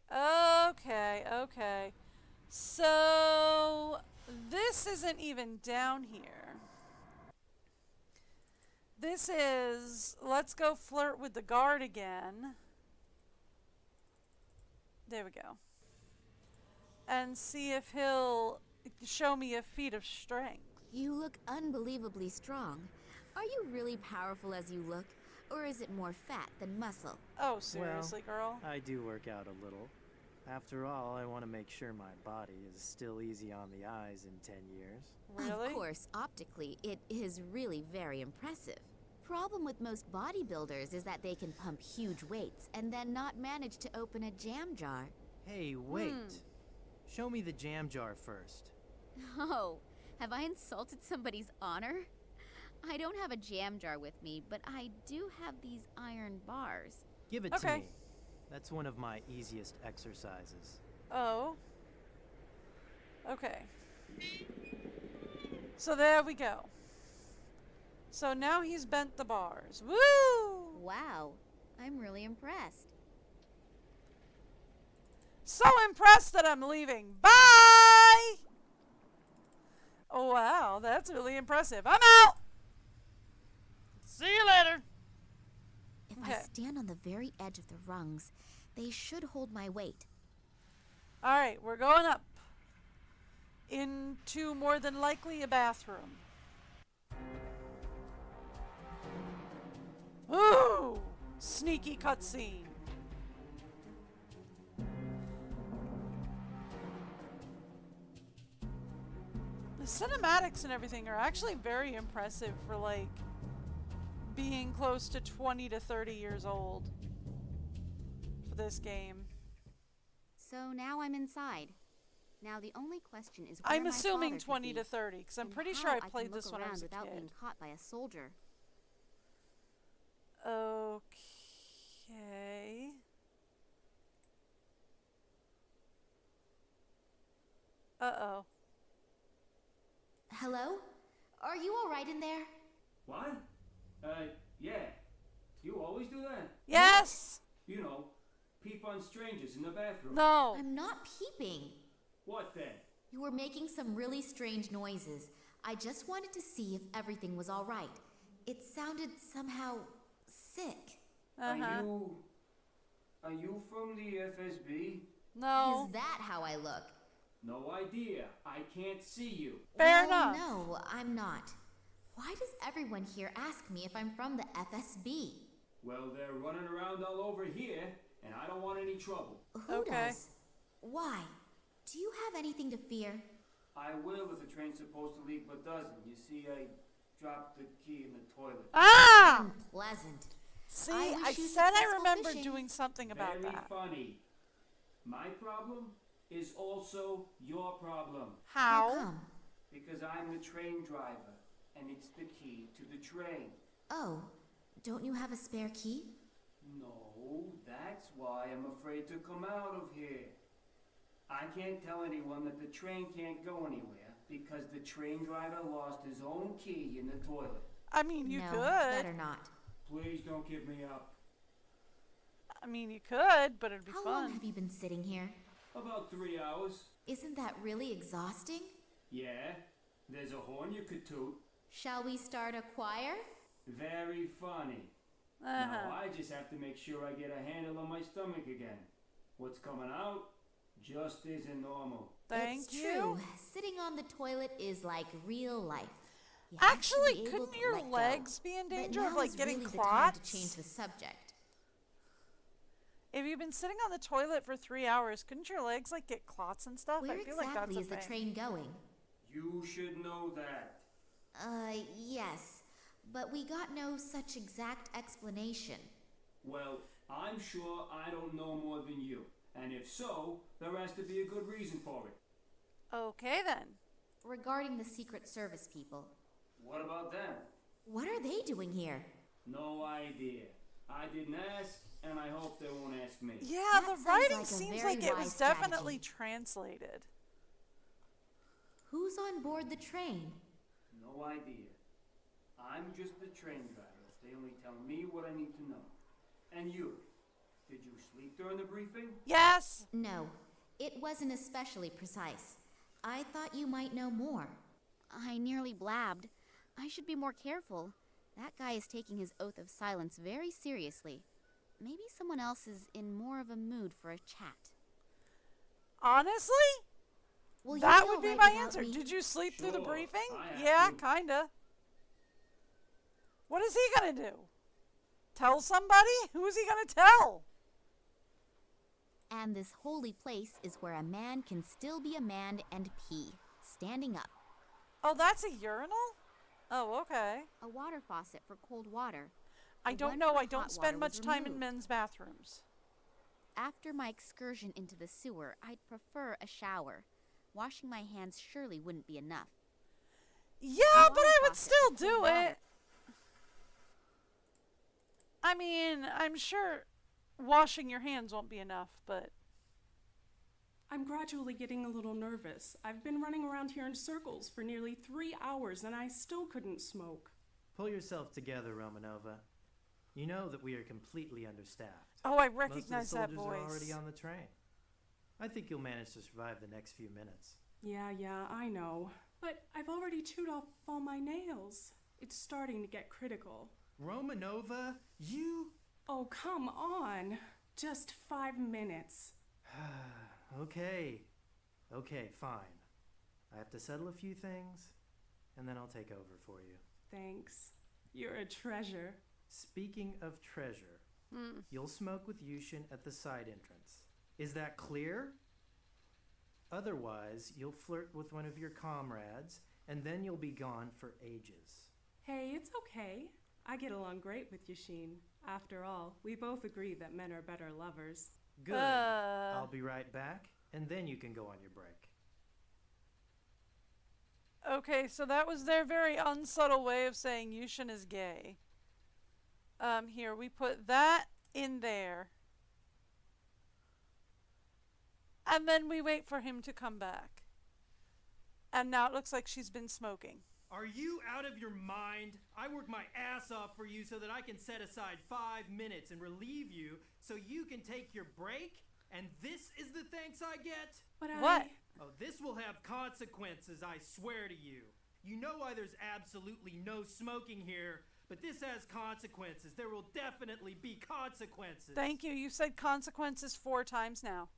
So, this isn't even down here. This is, let's go flirt with the guard again. There we go. And see if he'll show me a feat of strength. You look unbelievably strong. Are you really powerful as you look, or is it more fat than muscle? Oh, seriously, girl? I do work out a little. After all, I want to make sure my body is still easy on the eyes in 10 years. Really? Of course, optically, it is really very impressive. Problem with most bodybuilders is that they can pump huge weights and then not manage to open a jam jar. Hey, wait. Show me the jam jar first. Oh, have I insulted somebody's honor? I don't have a jam jar with me, but I do have these iron bars. Give it to me. That's one of my easiest exercises. Oh. Okay. So there we go. So now he's bent the bars. Woo! Wow, I'm really impressed. So impressed that I'm leaving. Bye! Oh, wow, that's really impressive. I'm out! See you later. If I stand on the very edge of the rungs, they should hold my weight. All right, we're going up. Into more than likely a bathroom. Ooh! Sneaky cutscene. The cinematics and everything are actually very impressive for, like, being close to 20 to 30 years old for this game. So now I'm inside. Now the only question is where I'm my assuming father could 20 be, to 30, because I'm and pretty how sure I can played look this when I was a around without kid. being caught by a soldier. Okay. Uh-oh. Hello? Are you alright in there? What? Yeah. You always do that? Yes! You know, peep on strangers in the bathroom. No. I'm not peeping. What then? You were making some really strange noises. I just wanted to see if everything was alright. It sounded somehow sick. Are you from the FSB? No. Is that how I look? No idea. I can't see you. Fair enough. No, I'm not. Why does everyone here ask me if I'm from the FSB? Well, they're running around all over here, and I don't want any trouble. Who does? Why? Do you have anything to fear? I will if the train's supposed to leave, but doesn't. You see, I dropped the key in the toilet. Ah! Unpleasant. See, I I wish you said I successful remember fishing. doing something about Very that. funny. My problem is also your problem. How? come? Because I'm the train driver, and it's the key to the train. Oh, don't you have a spare key? No, that's why I'm afraid to come out of here. I can't tell anyone that the train can't go anywhere because the train driver lost his own key in the toilet. I mean, you no, could. better not. Please don't give me up. I mean, you could, but it'd be How fun. long have you been sitting here? About 3 hours. Isn't that really exhausting? Yeah, there's a horn you could toot. Shall we start a choir? Very funny. Now I just have to make sure I get a handle on my stomach again. What's coming out just isn't normal. It's true. Sitting on the toilet is like real life. You Actually, have to be able couldn't to your let legs go. be in But danger of now like is getting really the time clots? to change the subject. If you've been sitting on the toilet for 3 hours, couldn't your legs like get clots and stuff? Where I feel like that's exactly a is the thing. train going? You should know that. Yes. But we got no such exact explanation. Well, I'm sure I don't know more than you. And if so, there has to be a good reason for it. Okay then. Regarding the Secret Service people. What about them? What are they doing here? No idea. I didn't ask, and I hope they won't ask me. Yeah, That the sounds writing like a seems very like it was wise strategy. definitely translated. Who's on board the train? No idea. I'm just the train driver. They only tell me what I need to know. And you? Did you sleep during the briefing? Yes! No, it wasn't especially precise. I thought you might know more. I nearly blabbed. I should be more careful. That guy is taking his oath of silence very seriously. Maybe someone else is in more of a mood for a chat. Honestly? Will that you would be alright my without answer. me? Did you sleep through the Sure, briefing? I have Yeah, to. kinda. What is he gonna do? Tell somebody? Who is he gonna tell? And this holy place is where a man can still be a man and pee, standing up. Oh, that's a urinal? Oh, okay. A water faucet for cold water. I The don't one know. for I don't hot spend water was much time in removed. men's bathrooms. After my excursion into the sewer, I'd prefer a shower. Washing my hands surely wouldn't be enough. Yeah, A but water I would faucet still for do cold water. it. I mean, I'm sure washing your hands won't be enough, but... I'm gradually getting a little nervous. I've been running around here in circles for nearly 3 hours and I still couldn't smoke. Pull yourself together, Romanova. You know that we are completely understaffed. Oh, I Most recognize of that the soldiers are voice. already on the train. I think you'll manage to survive the next few minutes. Yeah, I know. But I've already chewed off all my nails. It's starting to get critical. Romanova, you... Oh, come on. Just 5 minutes. Okay, fine. I have to settle a few things, and then I'll take over for you. Thanks. You're a treasure. Speaking of treasure, you'll smoke with Yushin at the side entrance. Is that clear? Otherwise, you'll flirt with one of your comrades, and then you'll be gone for ages. Hey, it's okay. I get along great with Yashin. After all, we both agree that men are better lovers. Good. I'll be right back, and then you can go on your break. Okay, so that was their very unsubtle way of saying Yushin is gay. Here, we put that in there. And then we wait for him to come back. And now it looks like she's been smoking. Are you out of your mind? I work my ass off for you so that I can set aside 5 minutes and relieve you so you can take your break? And this is the thanks I get? What? Oh, this will have consequences, I swear to you. You know why there's absolutely no smoking here, but this has consequences. There will definitely be consequences. Thank you. You said consequences 4 times now.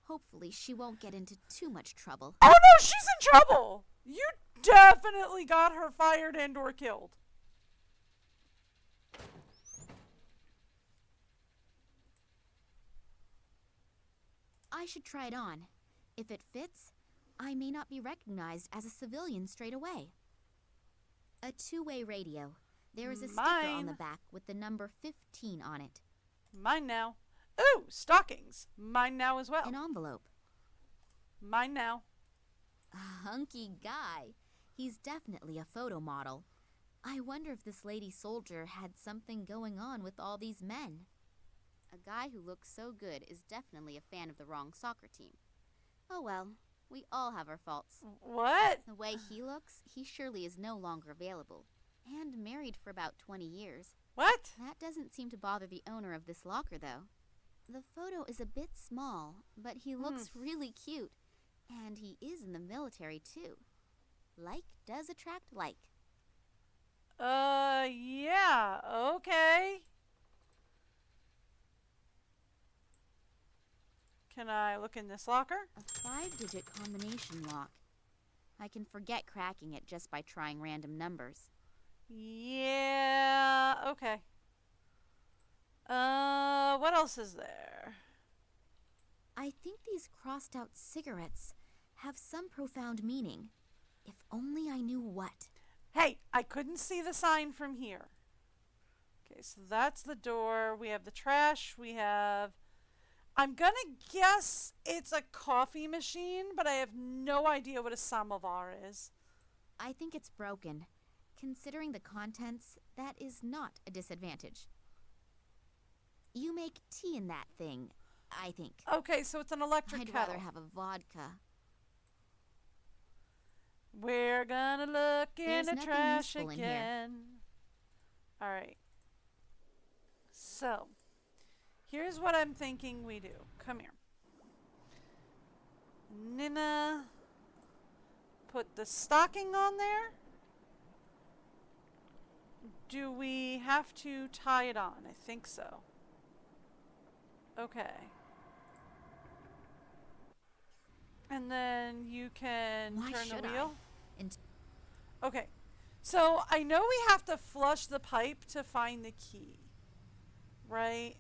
Hopefully she won't get into too much trouble. Oh no, she's in trouble! You definitely got her fired and or killed. I should try it on. If it fits, I may not be recognized as a civilian straight away. A 2-way radio. There is a sticker on the back with the number 15 on it. Mine now. Ooh, stockings. Mine now as well. An envelope. Mine now. A hunky guy. He's definitely a photo model. I wonder if this lady soldier had something going on with all these men. A guy who looks so good is definitely a fan of the wrong soccer team. Oh well, we all have our faults. What? The way he looks, he surely is no longer available. And married for about 20 years. What? That doesn't seem to bother the owner of this locker, though. The photo is a bit small, but he looks really cute. And he is in the military, too. Like does attract like. Yeah, okay. Can I look in this locker? A 5-digit combination lock. I can forget cracking it just by trying random numbers. Yeah, okay. What else is there? I think these crossed out cigarettes have some profound meaning. If only I knew what. Hey, I couldn't see the sign from here. Okay, so that's the door. We have the trash. We have... I'm gonna guess it's a coffee machine, but I have no idea what a samovar is. I think it's broken. Considering the contents, that is not a disadvantage. You make tea in that thing, I think. Okay, so it's an electric I'd kettle. rather have a vodka. We're gonna look There's in the nothing trash useful in here. again. All right. So, here's what I'm thinking we do. Come here. Nina, put the stocking on there. Do we have to tie it on? I think so. Okay. And then you can Why turn should the I? wheel. Okay. So I know we have to flush the pipe to find the key. Right?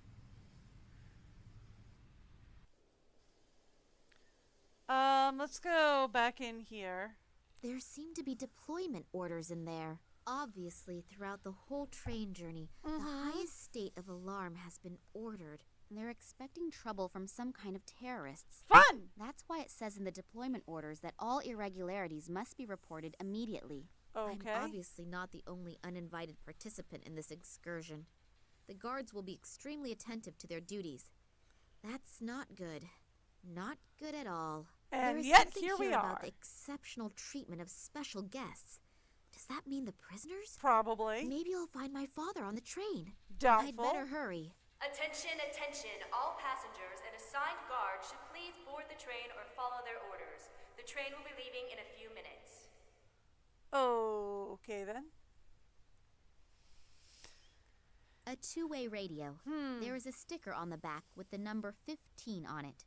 Let's go back in here. There seem to be deployment orders in there. Obviously, throughout the whole train journey, the highest state of alarm has been ordered. They're expecting trouble from some kind of terrorists. Fun! That's why it says in the deployment orders that all irregularities must be reported immediately. Okay. I'm obviously not the only uninvited participant in this excursion. The guards will be extremely attentive to their duties. That's not good. Not good at all. And there is yet something here we about are. the exceptional treatment of special guests. Does that mean the prisoners? Probably. Maybe I'll find my father on the train. Doubtful. I'd better hurry. Attention, attention. All passengers and assigned guards should please board the train or follow their orders. The train will be leaving in a few minutes. Okay then. A 2-way radio. There is a sticker on the back with the number 15 on it.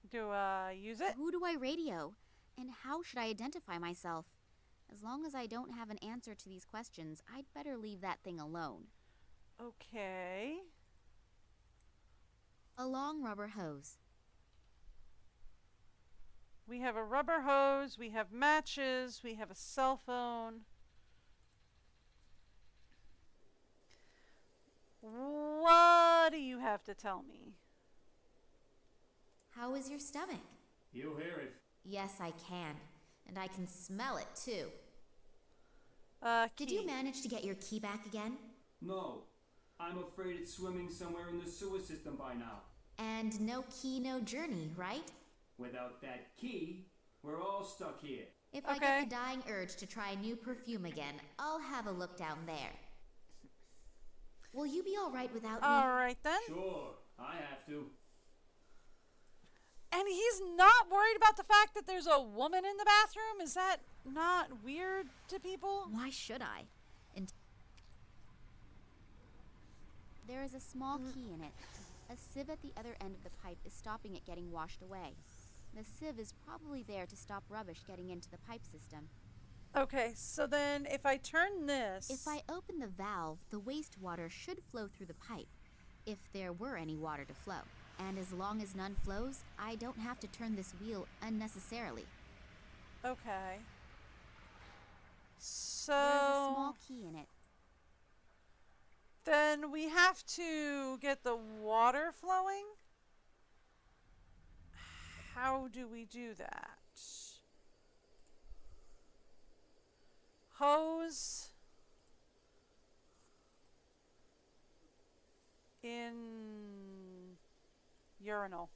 Do I use it? Who do I radio? And how should I identify myself? As long as I don't have an answer to these questions, I'd better leave that thing alone. Okay. A long rubber hose. We have a rubber hose, we have matches, we have a cell phone. What do you have to tell me? How is your stomach? You hear it. Yes, I can. And I can smell it, too. Did Key. you manage to get your key back again? No. I'm afraid it's swimming somewhere in the sewer system by now. And no key, no journey, right? Without that key, we're all stuck here. If I get the dying urge to try new perfume again, I'll have a look down there. Will you be all right without me? All right then. Sure, I have to. And he's not worried about the fact that there's a woman in the bathroom? Is that not weird to people? Why should I? There is a small key in it. A sieve at the other end of the pipe is stopping it getting washed away. The sieve is probably there to stop rubbish getting into the pipe system. Okay, so then if I turn this... If I open the valve, the wastewater should flow through the pipe, if there were any water to flow. And as long as none flows, I don't have to turn this wheel unnecessarily. Okay. So... There's a small key in it. Then we have to get the water flowing? How do we do that? Hose in urinal.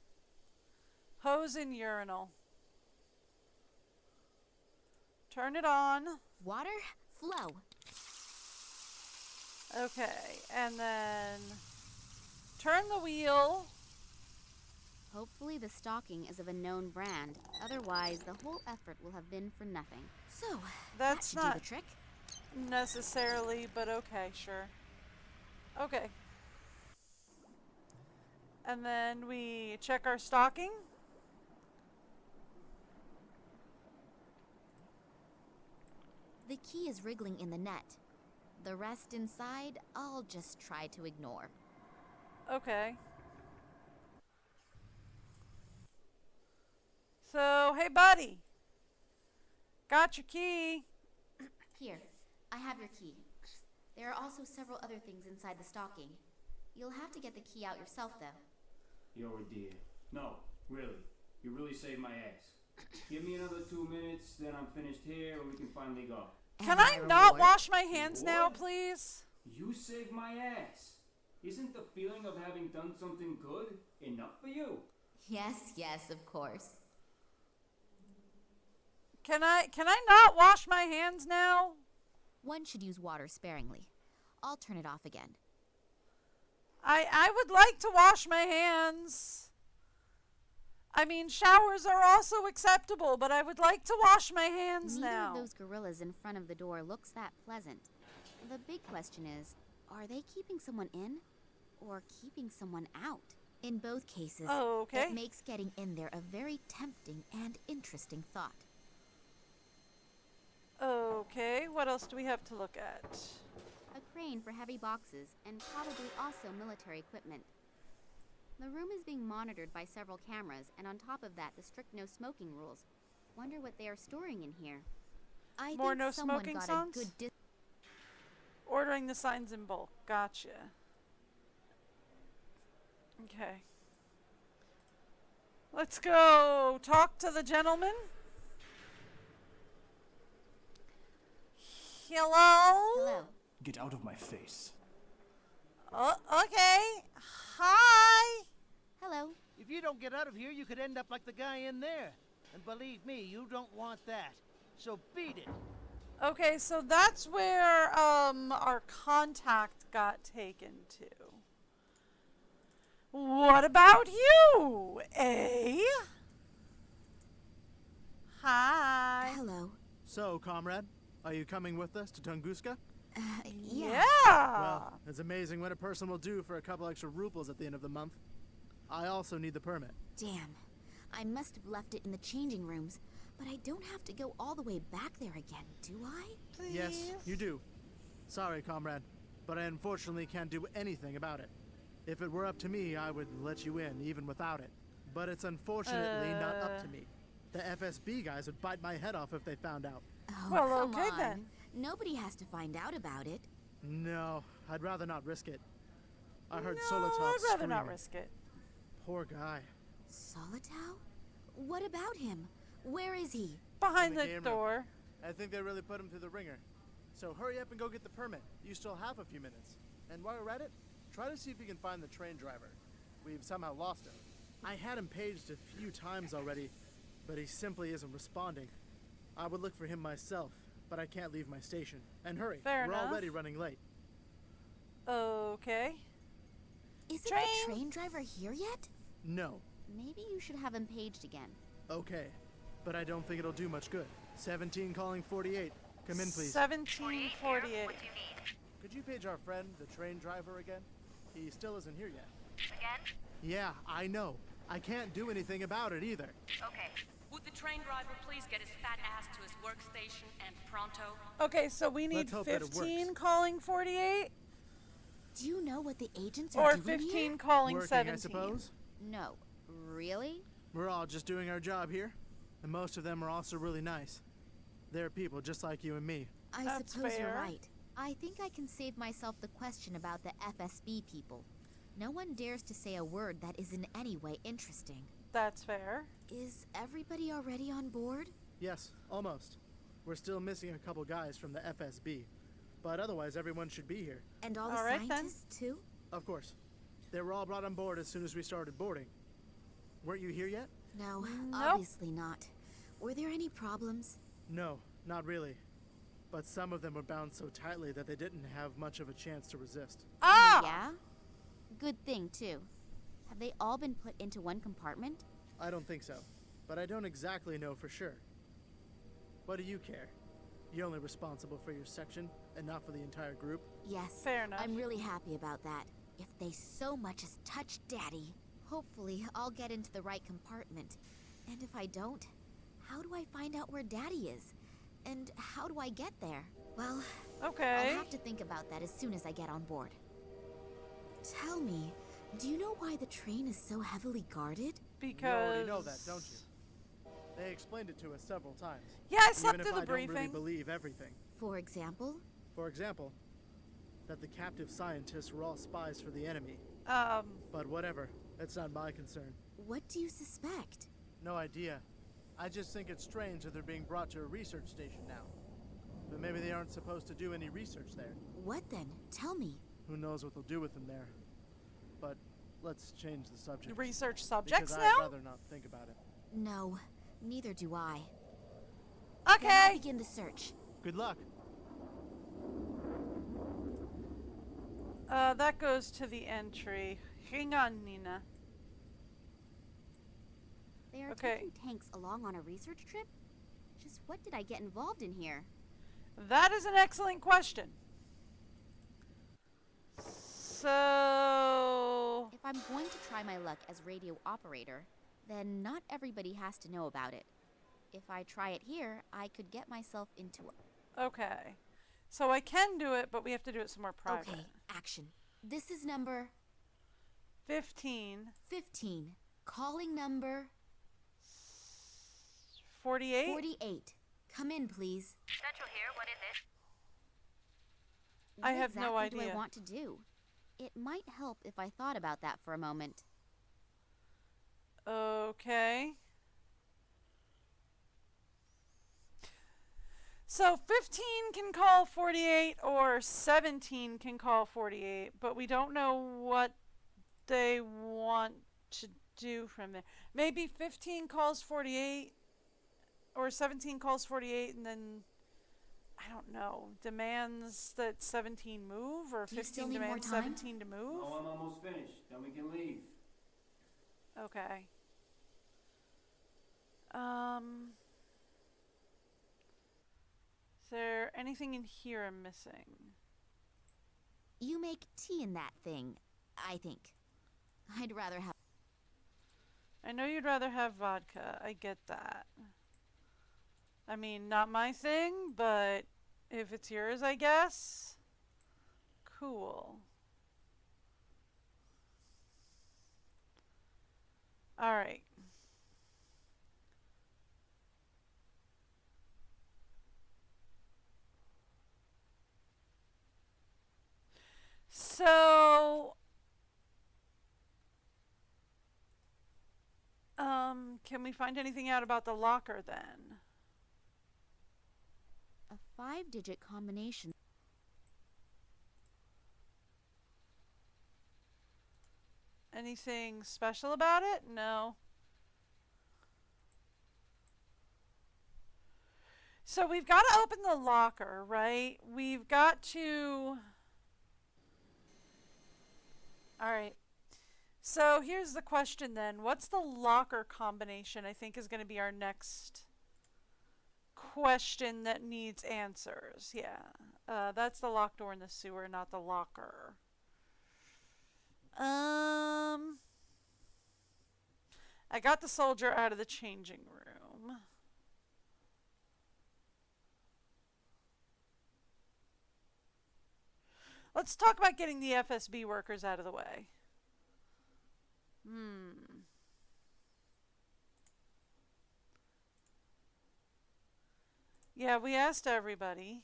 Hose in urinal. Turn it on. Water, flow. Okay, and then turn the wheel. Hopefully the stocking is of a known brand. Otherwise, the whole effort will have been for nothing. So, that's that should not do the trick. Necessarily, but okay, sure. Okay. And then we check our stocking. The key is wriggling in the net. The rest inside, I'll just try to ignore. Okay. So, hey buddy. Got your key. Here, I have your key. There are also several other things inside the stocking. You'll have to get the key out yourself, though. You're a dear. No, really. You really saved my ass. Give me another 2 minutes, then I'm finished here and we can finally go. Can I not wash my hands now, please? You saved my ass. Isn't the feeling of having done something good enough for you? Yes, of course. Can I not wash my hands now? One should use water sparingly. I'll turn it off again. I would like to wash my hands. I mean, showers are also acceptable, but I would like to wash my hands now. Neither of those gorillas in front of the door looks that pleasant. The big question is, are they keeping someone in or keeping someone out? In both cases, it makes getting in there a very tempting and interesting thought. Okay, what else do we have to look at? A crane for heavy boxes and probably also military equipment. The room is being monitored by several cameras, and on top of that, the strict no smoking rules. Wonder what they are storing in here. I More think no someone smoking got signs? a good Ordering the signs in bulk. Gotcha. Okay. Let's go talk to the gentleman. Hello? Get out of my face. Okay. Hi. Hello. If you don't get out of here, you could end up like the guy in there. And believe me, you don't want that. So beat it. Okay, so that's where our contact got taken to. What about you, eh? Hi. Hello. So, comrade, are you coming with us to Tunguska? Yeah. Well, it's amazing what a person will do for a couple extra rubles at the end of the month. I also need the permit. Damn. I must have left it in the changing rooms, but I don't have to go all the way back there again, do I? Please? Yes, you do. Sorry, comrade, but I unfortunately can't do anything about it. If it were up to me, I would let you in, even without it. But it's unfortunately not up to me. The FSB guys would bite my head off if they found out. Oh, well, come okay on. then. Nobody has to find out about it. No, I'd rather not risk it. I heard No, Solotov I'd rather not screaming. risk it. Poor guy. Solotov? What about him? Where is he? Behind In the the game door. room. I think they really put him through the ringer. So hurry up and go get the permit. You still have a few minutes. And while you're at it, try to see if you can find the train driver. We've somehow lost him. I had him paged a few times already, but he simply isn't responding. I would look for him myself, but I can't leave my station. And hurry, Fair we're enough. already running late. Okay. Isn't the train driver here yet? No. Maybe you should have him paged again. Okay, but I don't think it'll do much good. 17 calling 48. Come in, please. 1748. Could you page our friend, the train driver, again? He still isn't here yet. Again? Yeah, I know. I can't do anything about it either. Okay. Would the train driver please get his fat ass to his workstation and pronto? Okay, so we need Let's hope that it 15 works. calling 48 Do you know what the agents are or doing 15 here? calling Working, 17. I suppose? No. Really? We're all just doing our job here, and most of them are also really nice. They're people just like you and me. I That's suppose you're fair. right. I think I can save myself the question about the FSB people. No one dares to say a word that is in any way interesting. That's fair. Is everybody already on board? Yes, almost. We're still missing a couple guys from the FSB, but otherwise everyone should be here. And all the All right, then. scientists, too? Of course. They were all brought on board as soon as we started boarding. Weren't you here yet? No, Nope. obviously not. Were there any problems? No, not really. But some of them were bound so tightly that they didn't have much of a chance to resist. Ah! Yeah? Good thing, too. Have they all been put into one compartment? I don't think so, but I don't exactly know for sure. What do you care? You're only responsible for your section and not for the entire group? Yes. Fair enough. I'm really happy about that. If they so much as touch Daddy, hopefully I'll get into the right compartment. And if I don't, how do I find out where Daddy is? And how do I get there? Well, Okay. I'll have to think about that as soon as I get on board. Tell me, do you know why the train is so heavily guarded? Because... You already know that, don't you? They explained it to us several times. Yeah, I slept Even through if the I don't really briefing. believe everything. For example? For example, that the captive scientists were all spies for the enemy. But whatever, it's not my concern. What do you suspect? No idea. I just think it's strange that they're being brought to a research station now. But maybe they aren't supposed to do any research there. What then? Tell me. Who knows what they'll do with them there. But let's change the subject. Research subjects because now? I'd rather not think about it. No, neither do I. Okay. Then I'll begin the search. Good luck. That goes to the entry. Hang on, Nina. They are Okay. taking tanks along on a research trip? Just what did I get involved in here? That is an excellent question. So... If I'm going to try my luck as radio operator, then not everybody has to know about it. If I try it here, I could get myself into a... Okay. So I can do it, but we have to do it somewhere private. Okay, action. This is number 15. 15. Calling number 48? 48. Come in, please. Central here, what is it? I What have no exactly do idea. I want to do? It might help if I thought about that for a moment. Okay. So 15 can call 48 or 17 can call 48, but we don't know what they want to do from there. Maybe 15 calls 48 or 17 calls 48 and then, I don't know, demands that 17 move or Do you still 15 need more demands time? 17 to move? Oh, I'm almost finished. Then we can leave. Okay. Is there anything in here I'm missing? You make tea in that thing, I think. I'd rather have... I know you'd rather have vodka. I get that. I mean, not my thing, but if it's yours, I guess. Cool. All right. So, can we find anything out about the locker then? A 5-digit combination. Anything special about it? No. So we've got to open the locker, right? We've got to... Alright. So here's the question then. What's the locker combination I think is going to be our next question that needs answers. Yeah. That's the locked door in the sewer, not the locker. I got the soldier out of the changing room. Let's talk about getting the FSB workers out of the way. Yeah, we asked everybody.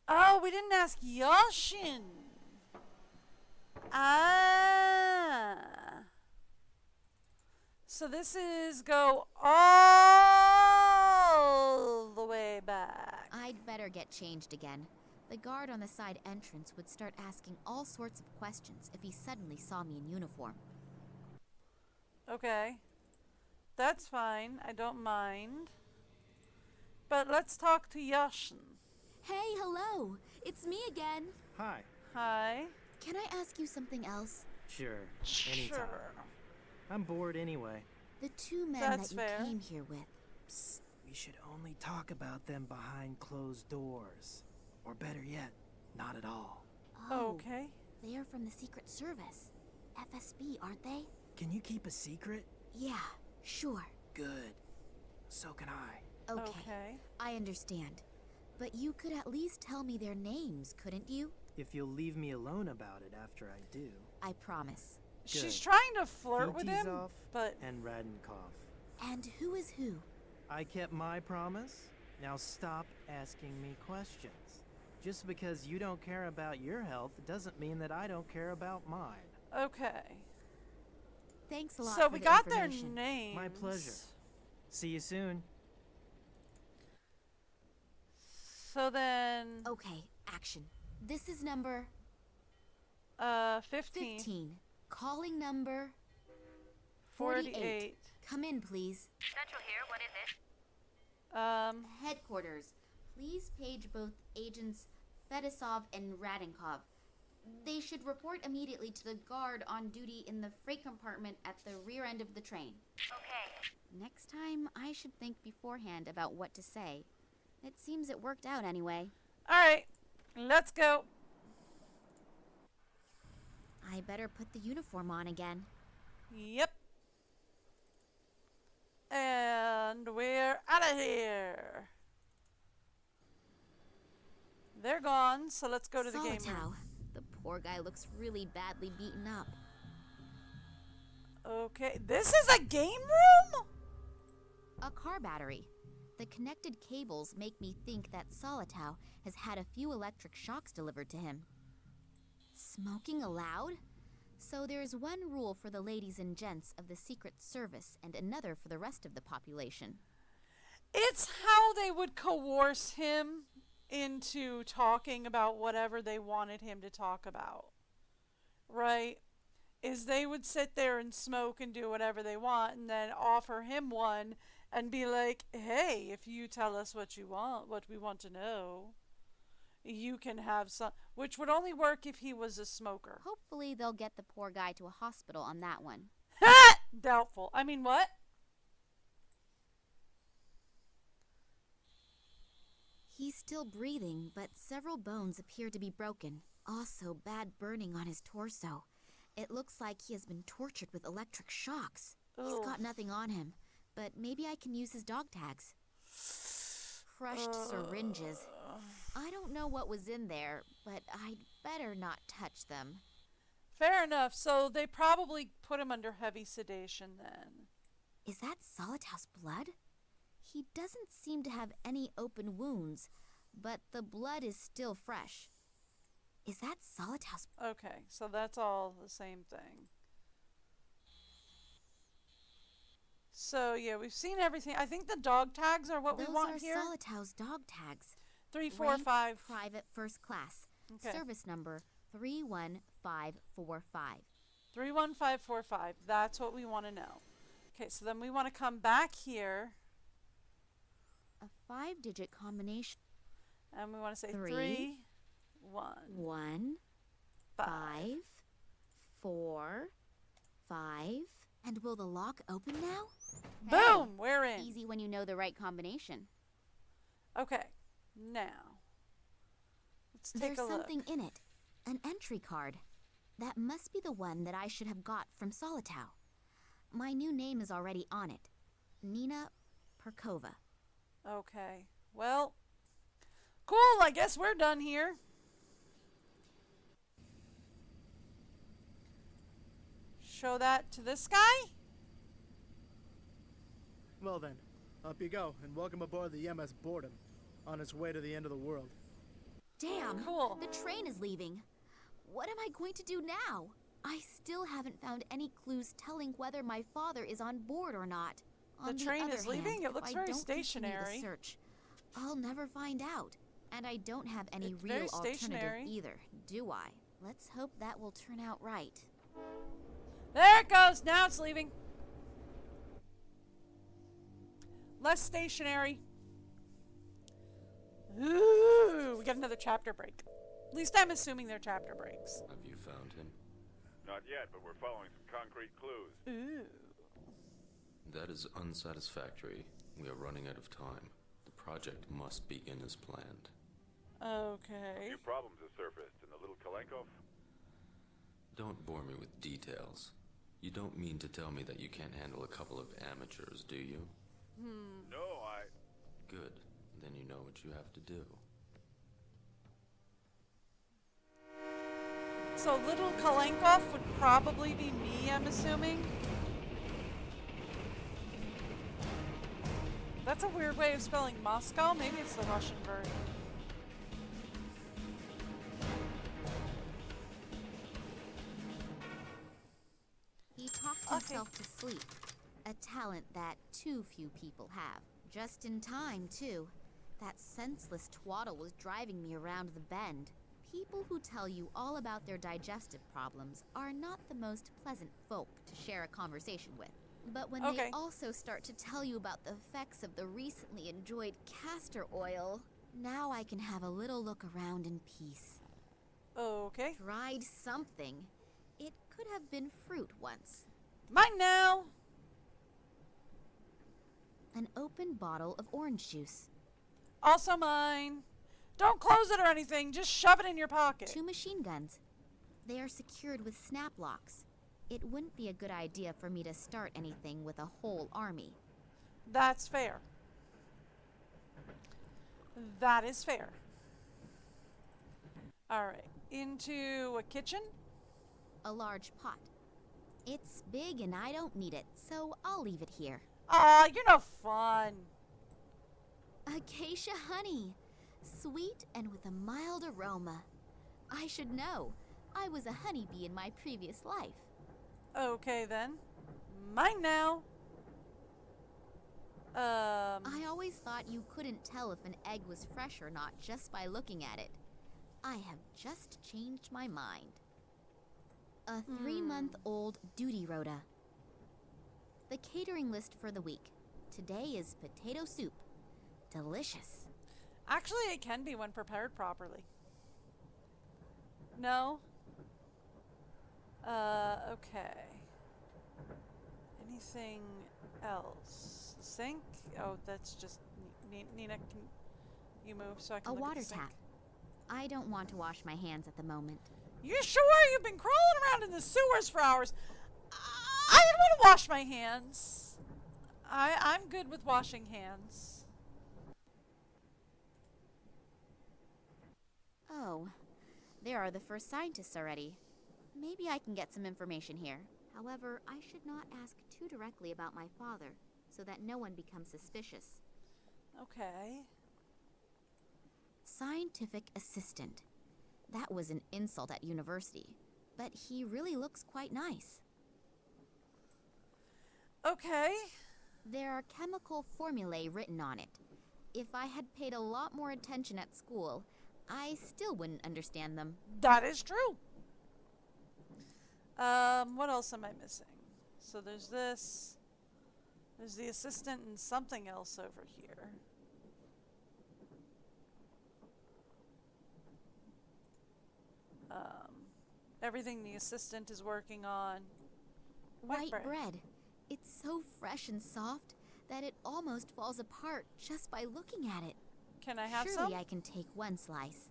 Oh, we didn't ask Yashin. Ah. So this is go all the way back. I'd better get changed again. The guard on the side entrance would start asking all sorts of questions if he suddenly saw me in uniform. Okay. That's fine. I don't mind. But let's talk to Yashin. Hey, hello. It's me again. Hi. Hi. Can I ask you something else? Sure. Anytime. I'm bored anyway. The two men That's that fair. you came here with. Psst. We should only talk about them behind closed doors. Or better yet, not at all. Oh, okay. They are from the Secret Service. FSB, aren't they? Can you keep a secret? Yeah, sure. Good. So can I. Okay. I understand. But you could at least tell me their names, couldn't you? If you'll leave me alone about it after I do. I promise. Good. She's trying to flirt with him, Futizov but... and Radenkov. And who is who? I kept my promise. Now stop asking me questions. Just because you don't care about your health doesn't mean that I don't care about mine. Okay. Thanks a lot So for we the got their information. names. My pleasure. See you soon. So then... Okay, action. This is number... 15. 15. Calling number... 48. Come in, please. Central here, what is it? Headquarters. Please page both agents Fedosov and Radenkov. They should report immediately to the guard on duty in the freight compartment at the rear end of the train. Okay. Next time, I should think beforehand about what to say. It seems it worked out anyway. Alright, let's go. I better put the uniform on again. Yep. And we're out of here. They're gone, so let's go to the game room. The poor guy looks really badly beaten up. Okay, this is a game room? A car battery. The connected cables make me think that Solitow has had a few electric shocks delivered to him. Smoking allowed? So there's one rule for the ladies and gents of the Secret Service and another for the rest of the population. It's how they would coerce him into talking about whatever they wanted him to talk about. Right? Is they would sit there and smoke and do whatever they want and then offer him one and be like, hey, if you tell us what you want, what we want to know, you can have some, which would only work if he was a smoker. Hopefully they'll get the poor guy to a hospital on that one. Doubtful. I mean, what? He's still breathing, but several bones appear to be broken. Also, bad burning on his torso. It looks like he has been tortured with electric shocks. He's got nothing on him, but maybe I can use his dog tags. Crushed syringes. I don't know what was in there, but I'd better not touch them. Fair enough. So they probably put him under heavy sedation then. Is that Solitow's blood? He doesn't seem to have any open wounds, but the blood is still fresh. Is that Solitow's... Okay, so that's all the same thing. So, yeah, we've seen everything. I think the dog tags are what we want here. Those are Solitow's dog tags. 3, 4, 5. Private first class. Okay. Service number 31545. 31545. That's what we want to know. Okay, so then we want to come back here. A 5-digit combination. And we want to say 3, 3, 1, 1, 5, 4, 5. And will the lock open now? Boom! Hey, We're in. Easy when you know the right combination. Okay, now let's take There's a look. something in it. An entry card. That must be the one that I should have got from Solitow. My new name is already on it. Nina Perkova. Okay, well, cool. I guess we're done here. Show that to this guy. Well then, up you go, and welcome aboard the MS Boredom, on its way to the end of the world. Damn, cool. The train is leaving. What am I going to do now? I still haven't found any clues telling whether my father is on board or not. On The train other is leaving? hand, It looks if very I don't continue stationary. the search, I'll never find out. And I don't have any It's real very alternative stationary. either, do I? Let's hope that will turn out right. There it goes. Now it's leaving. Less stationary. Ooh, we got another chapter break. At least I'm assuming they're chapter breaks. Have you found him? Not yet, but we're following some concrete clues. Ooh. That is unsatisfactory. We are running out of time. The project must begin as planned. A Okay. few problems have surfaced in the little Kalenkov. Don't bore me with details. You don't mean to tell me that you can't handle a couple of amateurs, do you? No, Good. Then you know what you have to do. So little Kalenkov would probably be me, I'm assuming. That's a weird way of spelling Moscow. Maybe it's the Russian version. He talked himself to sleep, a talent that too few people have. Just in time, too. That senseless twaddle was driving me around the bend. People who tell you all about their digestive problems are not the most pleasant folk to share a conversation with. But when they also start to tell you about the effects of the recently enjoyed castor oil, now I can have a little look around in peace. Okay. Tried something. It could have been fruit once. Mine now! An open bottle of orange juice. Also mine. Don't close it or anything. Just shove it in your pocket. 2 machine guns. They are secured with snap locks. It wouldn't be a good idea for me to start anything with a whole army. That's fair. That is fair. Alright. Into a kitchen? A large pot. It's big and I don't need it, so I'll leave it here. Aw, you're no fun. Acacia honey. Sweet and with a mild aroma. I should know. I was a honeybee in my previous life. Okay then. Mine now. I always thought you couldn't tell if an egg was fresh or not just by looking at it. I have just changed my mind. A 3-month-old duty rota. The catering list for the week. Today is potato soup. Delicious. Actually, it can be when prepared properly. No? Okay. Anything else? Sink? Oh, that's just... Nina, can you move so I can A look water at the sink? tap. I don't want to wash my hands at the moment. You sure? You've been crawling around in the sewers for hours. I didn't want to wash my hands. I'm good with washing hands. Oh, there are the first scientists already. Maybe I can get some information here. However, I should not ask too directly about my father, so that no one becomes suspicious. Okay. Scientific assistant. That was an insult at university, but he really looks quite nice. Okay. There are chemical formulae written on it. If I had paid a lot more attention at school, I still wouldn't understand them. That is true. What else am I missing? So there's this. There's the assistant and something else over here. Everything the assistant is working on. White bread. It's so fresh and soft that it almost falls apart just by looking at it. Can I have Surely some? I can take one slice.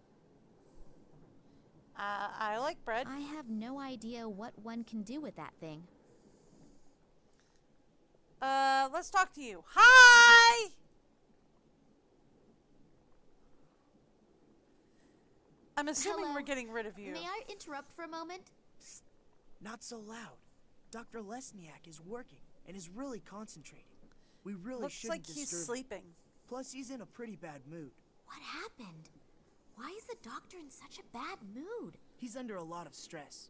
I like bread. I have no idea what one can do with that thing. Let's talk to you. Hi! I'm assuming Hello. we're getting rid of you. May I interrupt for a moment? Psst, not so loud. Dr. Lesniak is working and is really concentrating. We really Looks shouldn't like he's disturb him. sleeping. Plus, he's in a pretty bad mood. What happened? Why is the doctor in such a bad mood? He's under a lot of stress.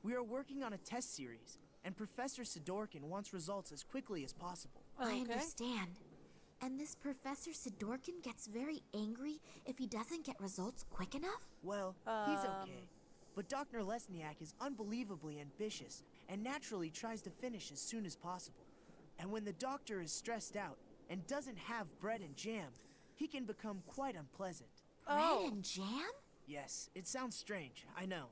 We are working on a test series, and Professor Sidorkin wants results as quickly as possible. I understand. And this Professor Sidorkin gets very angry if he doesn't get results quick enough? Well, he's okay. But Dr. Lesniak is unbelievably ambitious and naturally tries to finish as soon as possible. And when the doctor is stressed out and doesn't have bread and jam, he can become quite unpleasant. Bread and jam? Yes, it sounds strange, I know.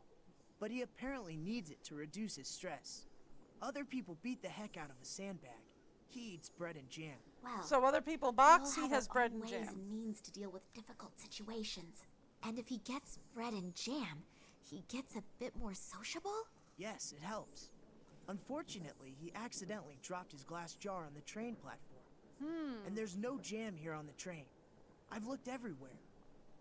But he apparently needs it to reduce his stress. Other people beat the heck out of a sandbag. He eats bread and jam. Well, So other people we box, all he have has our bread own and ways jam. and means to deal with difficult situations. And if he gets bread and jam, he gets a bit more sociable? Yes, it helps. Unfortunately, he accidentally dropped his glass jar on the train platform. And there's no jam here on the train. I've looked everywhere.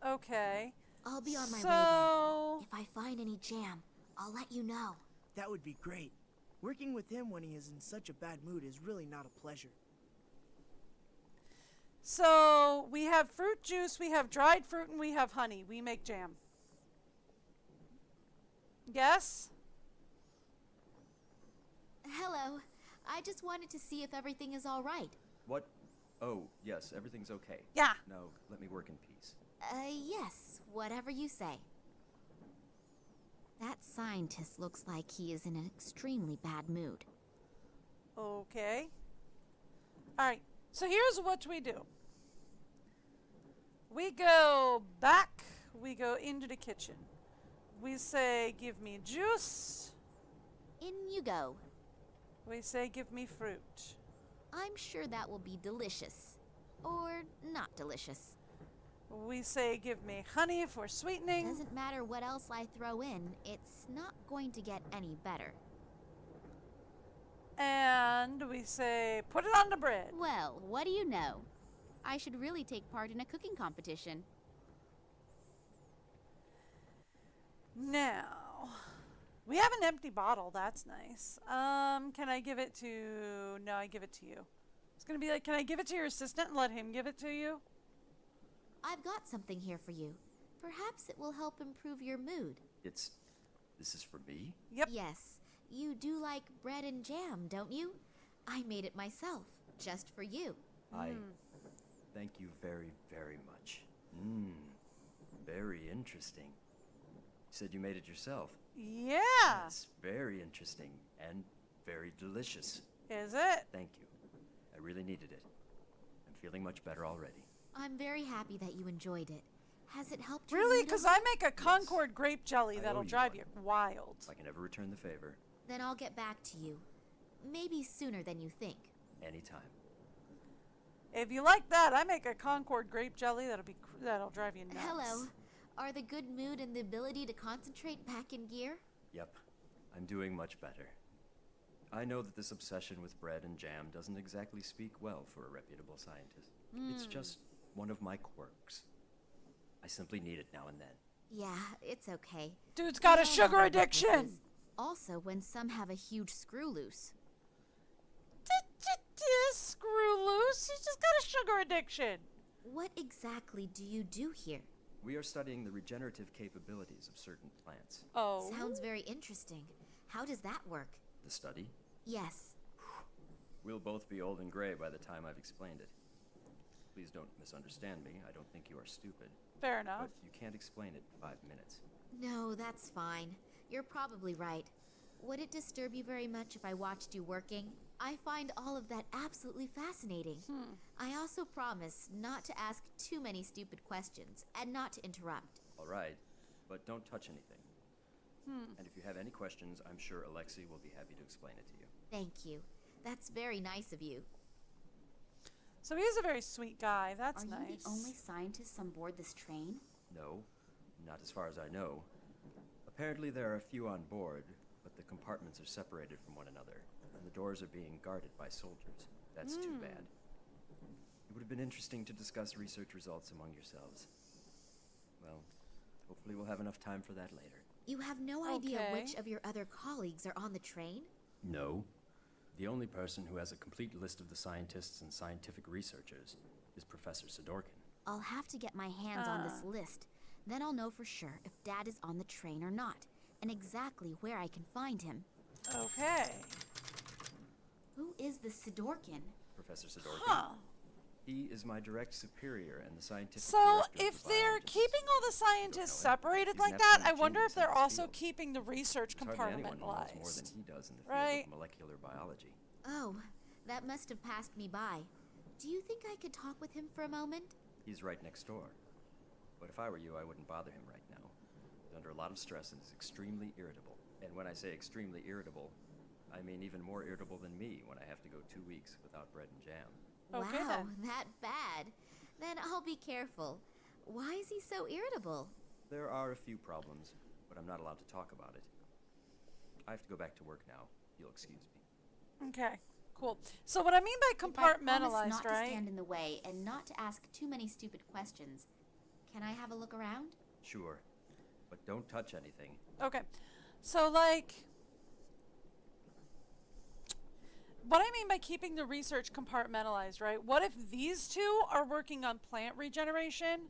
Okay. I'll be on my way So- then. If I find any jam, I'll let you know. That would be great. Working with him when he is in such a bad mood is really not a pleasure. So we have fruit juice, we have dried fruit, and we have honey. We make jam. Yes? Hello. I just wanted to see if everything is all right. What? Oh, yes, everything's okay. Yeah. Now, let me work in peace. Yes, whatever you say. That scientist looks like he is in an extremely bad mood. Okay. Alright, so here's what we do. We go back, we go into the kitchen. We say, give me juice. In you go. We say, give me fruit. I'm sure that will be delicious. Or not delicious. We say, give me honey for sweetening. Doesn't matter what else I throw in, it's not going to get any better. And we say, put it on the bread. Well, what do you know? I should really take part in a cooking competition. Now, we have an empty bottle. That's nice. Can I give it to... No, I give it to you. It's going to be like, can I give it to your assistant and let him give it to you? I've got something here for you. Perhaps it will help improve your mood. This is for me? Yep. Yes. You do like bread and jam, don't you? I made it myself, just for you. Thank you very, very much. Very interesting. You said you made it yourself. Yeah. That's very interesting and very delicious. Is it? Thank you. I really needed it. I'm feeling much better already. I'm very happy that you enjoyed it. Has it helped you? Really? Because I make a Concord grape jelly that'll drive you wild. I can never return the favor. Then I'll get back to you. Maybe sooner than you think. Anytime. If you like that, I make a Concord grape jelly that'll drive you nuts. Hello. Are the good mood and the ability to concentrate back in gear? Yep. I'm doing much better. I know that this obsession with bread and jam doesn't exactly speak well for a reputable scientist. It's just one of my quirks. I simply need it now and then. Yeah, it's okay. Dude's got a We all sugar know what this addiction. is. Also, when some have a huge screw loose. Screw loose. He's just got a sugar addiction. What exactly do you do here? We are studying the regenerative capabilities of certain plants. Oh. Sounds very interesting. How does that work? The study? Yes. We'll both be old and gray by the time I've explained it. Please don't misunderstand me. I don't think you are stupid. Fair enough. But you can't explain it in 5 minutes. No, that's fine. You're probably right. Would it disturb you very much if I watched you working? I find all of that absolutely fascinating. I also promise not to ask too many stupid questions and not to interrupt. All right, but don't touch anything. And if you have any questions, I'm sure Alexei will be happy to explain it to you. Thank you. That's very nice of you. So he's a very sweet guy. That's Are nice. you the only scientists on board this train? No, not as far as I know. Apparently there are a few on board, but the compartments are separated from one another, and the doors are being guarded by soldiers. That's too bad. It would have been interesting to discuss research results among yourselves. Well, hopefully we'll have enough time for that later. You have no idea which of your other colleagues are on the train? No. The only person who has a complete list of the scientists and scientific researchers is Professor Sidorkin. I'll have to get my hands on this list. Then I'll know for sure if Dad is on the train or not, and exactly where I can find him. Okay. Who is the Sidorkin? Professor Sidorkin. He is my direct superior and the scientific So director if of the they're biologists. keeping all the scientists separated He's an like that, I absolute wonder if genius in they're his also field. keeping the research There's hardly anyone who knows more than compartmentalized. he does in the field Right? of molecular biology. Oh, that must have passed me by. Do you think I could talk with him for a moment? He's right next door. But if I were you, I wouldn't bother him right now. He's under a lot of stress and is extremely irritable. And when I say extremely irritable, I mean even more irritable than me when I have to go 2 weeks without bread and jam. Okay, wow, then. that bad. Then I'll be careful. Why is he so irritable? There are a few problems, but I'm not allowed to talk about it. I have to go back to work now. You'll excuse me. Okay, cool. So what I mean by If I promise compartmentalized, not to right? stand in the way and not to ask too many stupid questions, can I have a look around? Sure, but don't touch anything. Okay. So like what I mean by keeping the research compartmentalized, right? What if these two are working on plant regeneration,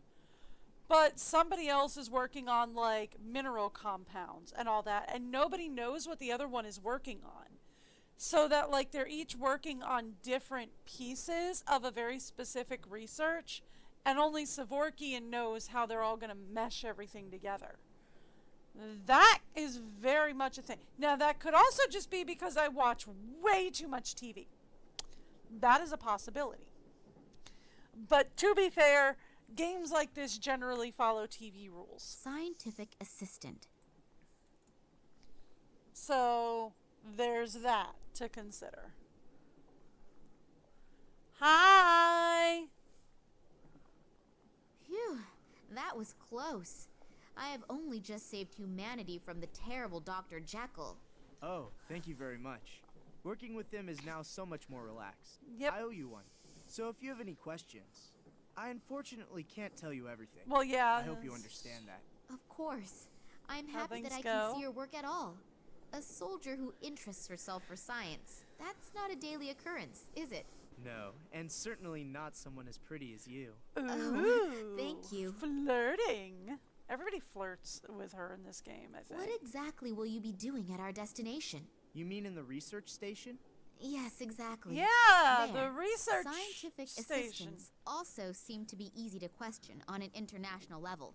but somebody else is working on like mineral compounds and all that, and nobody knows what the other one is working on? So that like they're each working on different pieces of a very specific research, and only Savorkian knows how they're all going to mesh everything together. That is very much a thing. Now, that could also just be because I watch way too much TV. That is a possibility. But to be fair, games like this generally follow TV rules. Scientific assistant. So, there's that to consider. Hi! Phew, that was close. I have only just saved humanity from the terrible Dr. Jekyll. Oh, thank you very much. Working with him is now so much more relaxed. Yep. I owe you one. So if you have any questions, I unfortunately can't tell you everything. Well, yeah. I hope you understand that. Of course. I'm How happy that things I can go. see your work at all. A soldier who interests herself for science. That's not a daily occurrence, is it? No, and certainly not someone as pretty as you. Ooh, thank you. Flirting. Everybody flirts with her in this game, I think. What exactly will you be doing at our destination? You mean in the research station? Yes, exactly. Yeah, There. the research Scientific station. assistants also seem to be easy to question on an international level.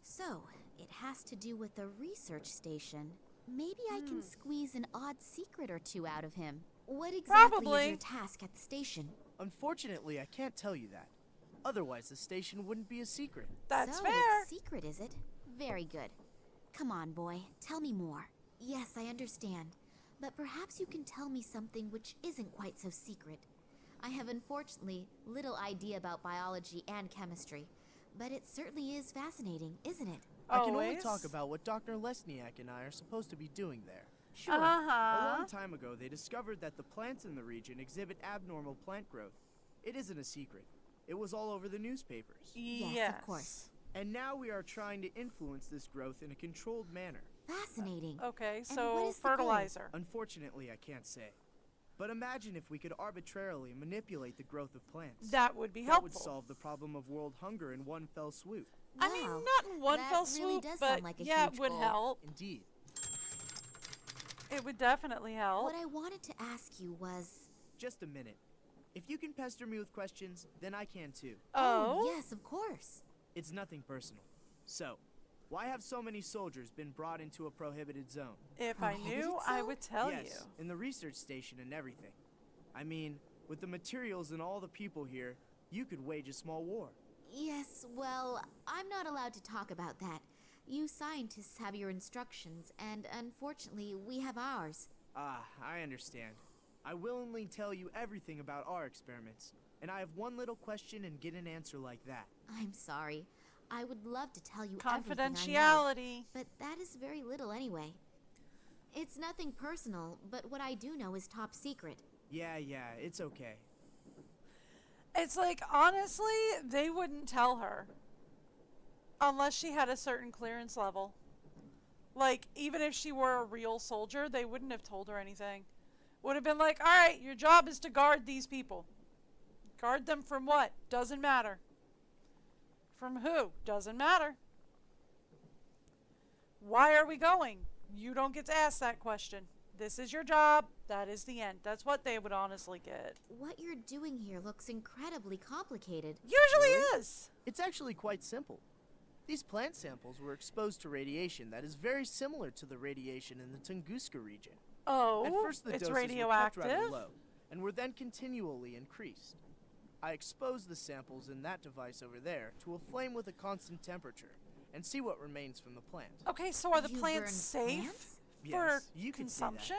So, it has to do with the research station. Maybe I can squeeze an odd secret or two out of him. What exactly is your task at the station? Unfortunately, I can't tell you that. Otherwise, the station wouldn't be a secret. That's so fair. It's secret, is it? Very good. Come on, boy. Tell me more. Yes, I understand. But perhaps you can tell me something which isn't quite so secret. I have unfortunately little idea about biology and chemistry, but it certainly is fascinating, isn't it? I can only Always. talk about what Dr. Lesniak and I are supposed to be doing there. Sure. A long time ago, they discovered that the plants in the region exhibit abnormal plant growth. It isn't a secret. It was all over the newspapers. Yes, of course. And now we are trying to influence this growth in a controlled manner. Fascinating. Okay, And so what is the goal? fertilizer. Unfortunately, I can't say. But imagine if we could arbitrarily manipulate the growth of plants. That would be That helpful. would solve the problem of world hunger in one fell swoop. I mean, Wow, not in one that fell really swoop, does but sound like a yeah, huge it would goal. help. Indeed. It would definitely help. What I wanted to ask you was... Just a minute. If you can pester me with questions, then I can too. Oh? Yes, of course. It's nothing personal. So, Why have so many soldiers been brought into a prohibited zone? If I knew, I would tell you. Yes, in the research station and everything. I mean, with the materials and all the people here, you could wage a small war. Yes, well, I'm not allowed to talk about that. You scientists have your instructions, and unfortunately, we have ours. Ah, I understand. I willingly tell you everything about our experiments, and I have one little question and get an answer like that. I'm sorry. I would love to tell you Confidentiality. everything I know, but that is very little anyway. It's nothing personal, but what I do know is top secret. Yeah, it's okay. It's like, honestly, they wouldn't tell her. Unless she had a certain clearance level. Like, even if she were a real soldier, they wouldn't have told her anything. Would have been like, alright, your job is to guard these people. Guard them from what? Doesn't matter. From who? Doesn't matter. Why are we going? You don't get to ask that question. This is your job. That is the end. That's what they would honestly get. What you're doing here looks incredibly complicated. Usually is. It's actually quite simple. These plant samples were exposed to radiation that is very similar to the radiation in the Tunguska region. Oh, at first the it's doses radioactive? were kept rather low, and were then continually increased. I exposed the samples in that device over there to a flame with a constant temperature, and see what remains from the plant. Okay, so are the You plants burned safe plants? for Yes, you could say that. consumption?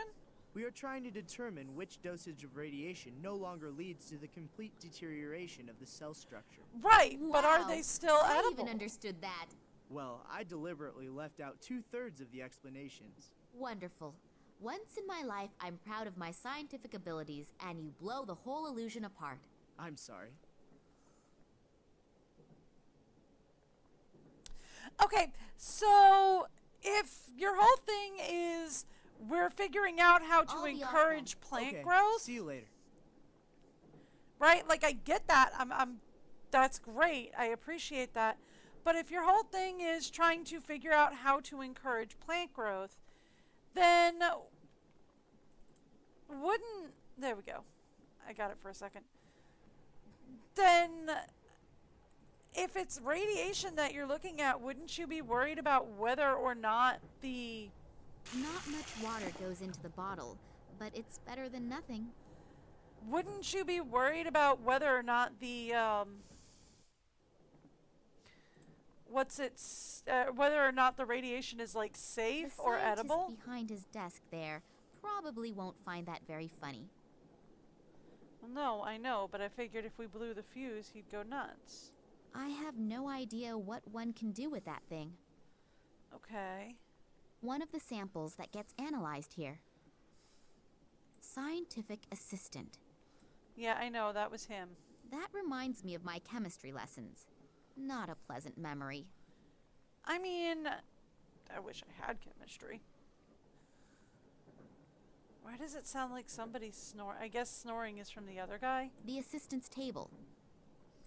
We are trying to determine which dosage of radiation no longer leads to the complete deterioration of the cell structure. Right, but are Wow. they still I edible? even understood that. Well, I deliberately left out 2/3 of the explanations. Wonderful. Once in my life, I'm proud of my scientific abilities, and you blow the whole illusion apart. I'm sorry. Okay, so if your whole thing is we're figuring out how to I'll be off encourage plant Okay, growth, see you later. right? Like I get that. That's great. I appreciate that. But if your whole thing is trying to figure out how to encourage plant growth, then there we go. I got it for a second. Then if it's radiation that you're looking at, wouldn't you be worried about whether or not the... Not much water goes into the bottle, but it's better than nothing. Wouldn't you be worried about whether or not the, whether or not the radiation is, like, safe or edible? The scientist behind his desk there probably won't find that very funny. Well, no, I know, but I figured if we blew the fuse, he'd go nuts. I have no idea what one can do with that thing. Okay. One of the samples that gets analyzed here. Scientific assistant. Yeah, I know, that was him. That reminds me of my chemistry lessons. Not a pleasant memory. I mean, I wish I had chemistry. Why does it sound like somebody's snoring? I guess snoring is from the other guy? The assistant's table.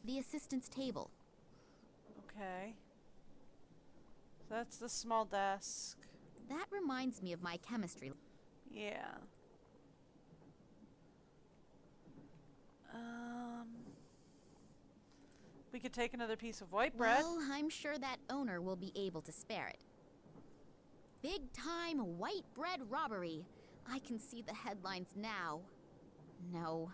The assistant's table. Okay. That's the small desk. That reminds me of my chemistry. Yeah. We could take another piece of white bread. Well, I'm sure that owner will be able to spare it. Big time white bread robbery. I can see the headlines now. No,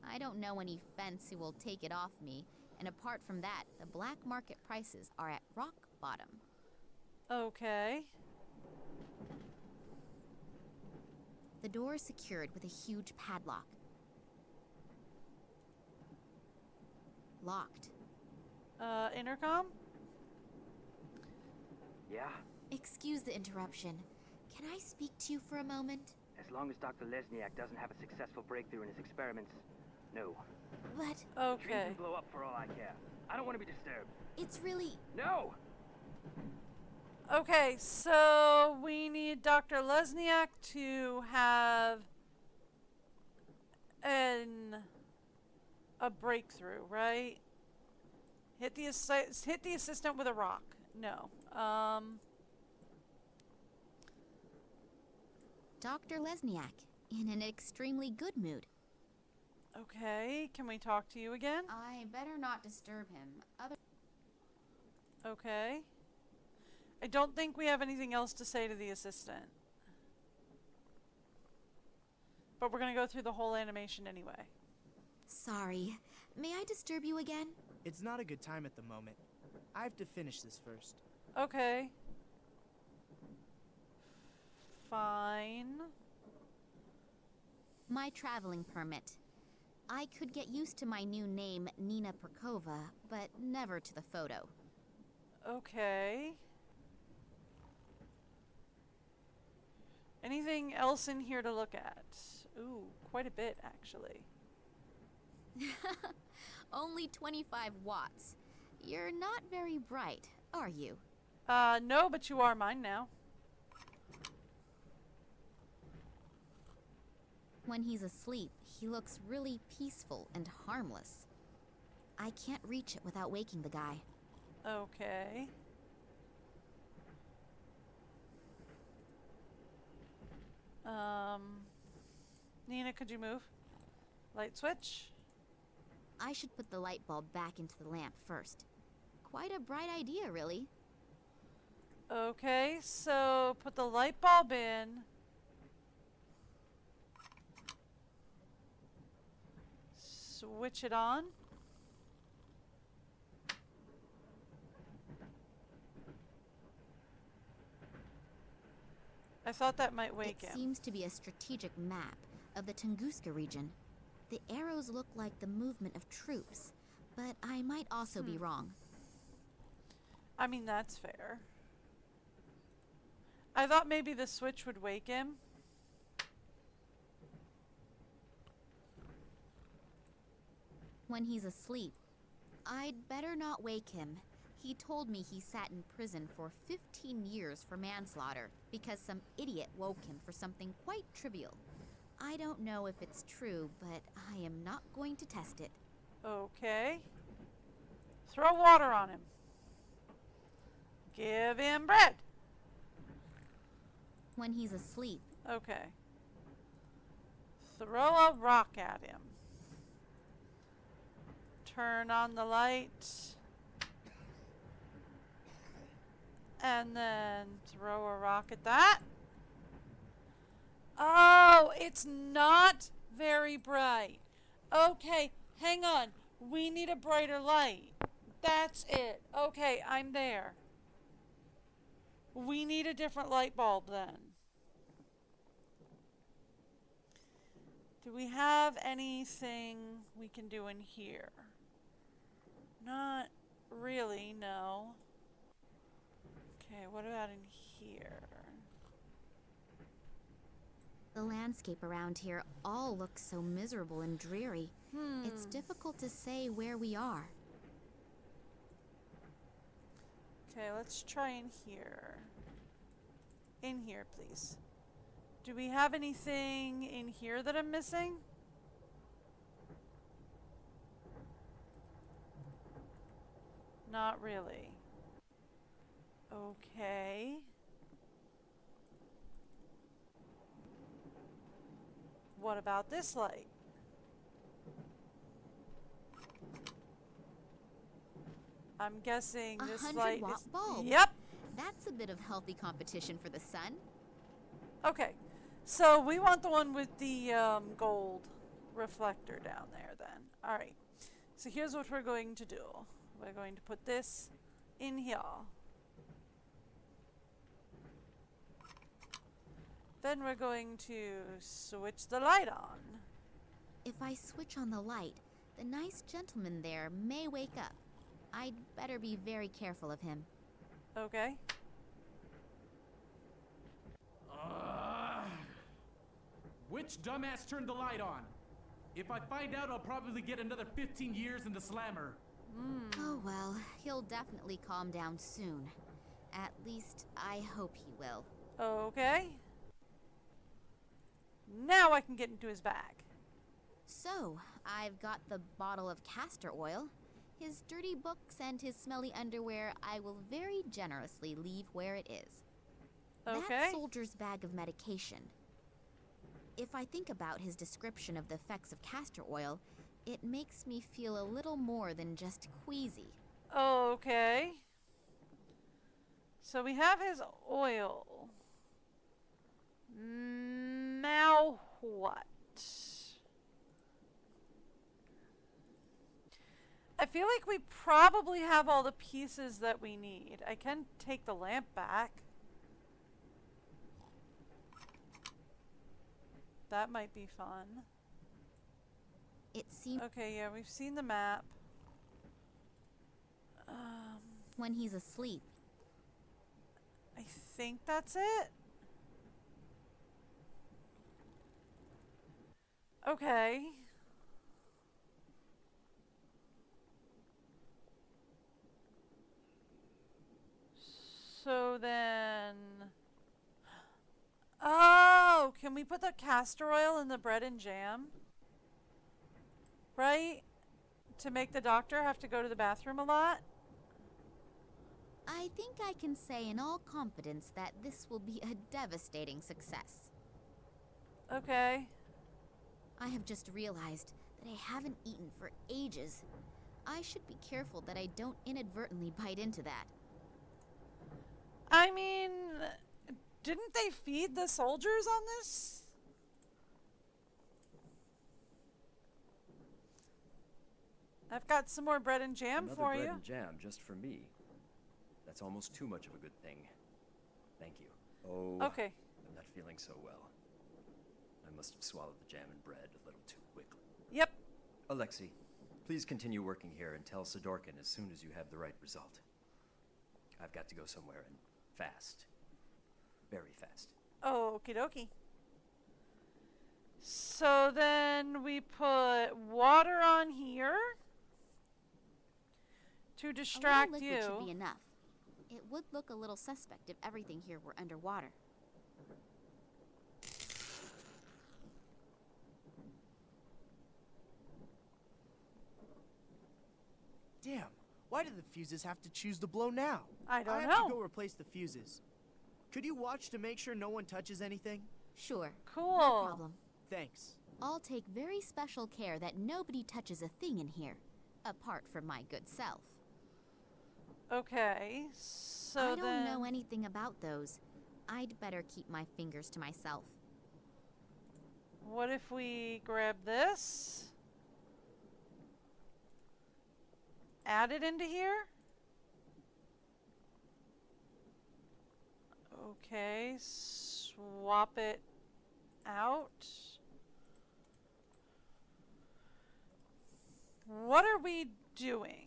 I don't know any fence who will take it off me. And apart from that, the black market prices are at rock bottom. Okay. The door is secured with a huge padlock. Locked. Intercom? Yeah? Excuse the interruption. Can I speak to you for a moment? As long as Dr. Lesniak doesn't have a successful breakthrough in his experiments, no. But... The tree can blow up for all I care. I don't want to be disturbed. It's really... No! Okay, so we need Dr. Lesniak to have a breakthrough, right? Hit the assistant with a rock. No. Dr. Lesniak, in an extremely good mood. Okay, can we talk to you again? I better not disturb him. Okay. I don't think we have anything else to say to the assistant. But we're gonna go through the whole animation anyway. Sorry. May I disturb you again? It's not a good time at the moment. I have to finish this first. Okay. Fine. My traveling permit. I could get used to my new name, Nina Perkova, but never to the photo. Okay. Anything else in here to look at? Ooh, quite a bit, actually. Only 25 watts. You're not very bright, are you? No, but you are mine now. When he's asleep, he looks really peaceful and harmless. I can't reach it without waking the guy. Okay. Nina, could you move? Light switch? I should put the light bulb back into the lamp first. Quite a bright idea, really. Okay, so put the light bulb in. Switch it on. I thought that might wake him. It seems to be a strategic map of the Tunguska region. The arrows look like the movement of troops, but I might also be wrong. I mean, that's fair. I thought maybe the switch would wake him. When he's asleep, I'd better not wake him. He told me he sat in prison for 15 years for manslaughter because some idiot woke him for something quite trivial. I don't know if it's true, but I am not going to test it. Okay. Throw water on him. Give him bread. When he's asleep. Okay. Throw a rock at him. Turn on the light. And then throw a rock at that. Oh, it's not very bright. Okay, hang on. We need a brighter light. That's it. Okay, I'm there. We need a different light bulb then. Do we have anything we can do in here? Not really, no. Okay, what about in here? The landscape around here all looks so miserable and dreary. It's difficult to say where we are. Okay, let's try in here. In here, please. Do we have anything in here that I'm missing? Not really. Okay. What about this light? I'm guessing this light 100-watt is... bulb. Yep. That's a bit of healthy competition for the sun. Okay. So we want the one with the gold reflector down there then. Alright. So here's what we're going to do. We're going to put this in here. Then we're going to switch the light on. If I switch on the light, the nice gentleman there may wake up. I'd better be very careful of him. Okay. Which dumbass turned the light on? If I find out, I'll probably get another 15 years in the slammer. Oh well, he'll definitely calm down soon. At least, I hope he will. Okay. Now I can get into his bag. So, I've got the bottle of castor oil. His dirty books and his smelly underwear I will very generously leave where it is. Okay. That soldier's bag of medication. If I think about his description of the effects of castor oil, it makes me feel a little more than just queasy. Okay. So we have his oil. Now what? I feel like we probably have all the pieces that we need. I can take the lamp back. That might be fun. It seems. Okay, yeah, we've seen the map. When he's asleep. I think that's it. Okay. So then... Oh, can we put the castor oil in the bread and jam? Right? To make the doctor have to go to the bathroom a lot? I think I can say in all confidence that this will be a devastating success. Okay. I have just realized that I haven't eaten for ages. I should be careful that I don't inadvertently bite into that. I mean, didn't they feed the soldiers on this? I've got some more bread and jam Another for bread you. and jam just for me. That's almost too much of a good thing. Thank you. Oh, Okay. I'm not feeling so well. I must have swallowed the jam and bread a little too quickly. Yep. Alexei, please continue working here and tell Sidorkin as soon as you have the right result. I've got to go somewhere and fast. Very fast. Okie dokie. So then we put water on here to distract a little liquid you. should be enough. It would look a little suspect if everything here were underwater. Damn, why do the fuses have to choose to blow now? I don't I have know. to go replace the fuses. Could you watch to make sure no one touches anything? Sure. Cool. No problem. Thanks. I'll take very special care that nobody touches a thing in here, apart from my good self. Okay, so I don't then... know anything about those. I'd better keep my fingers to myself. What if we grab this? Add it into here? Okay, swap it out. What are we doing?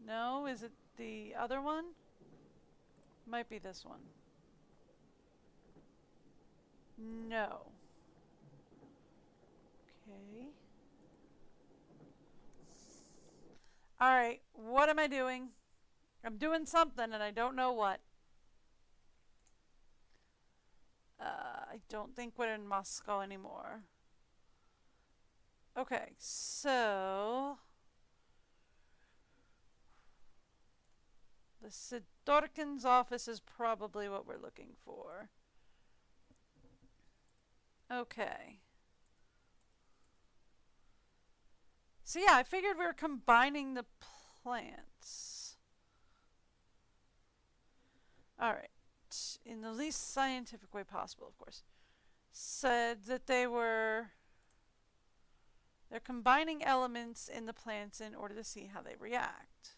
No, is it the other one? Might be this one. No. Okay. Alright, what am I doing? I'm doing something and I don't know what. I don't think we're in Moscow anymore. Okay, so... the Sidorkin's office is probably what we're looking for. Okay. So yeah, I figured we were combining the plants. Alright. In the least scientific way possible, of course. Said that they're combining elements in the plants in order to see how they react.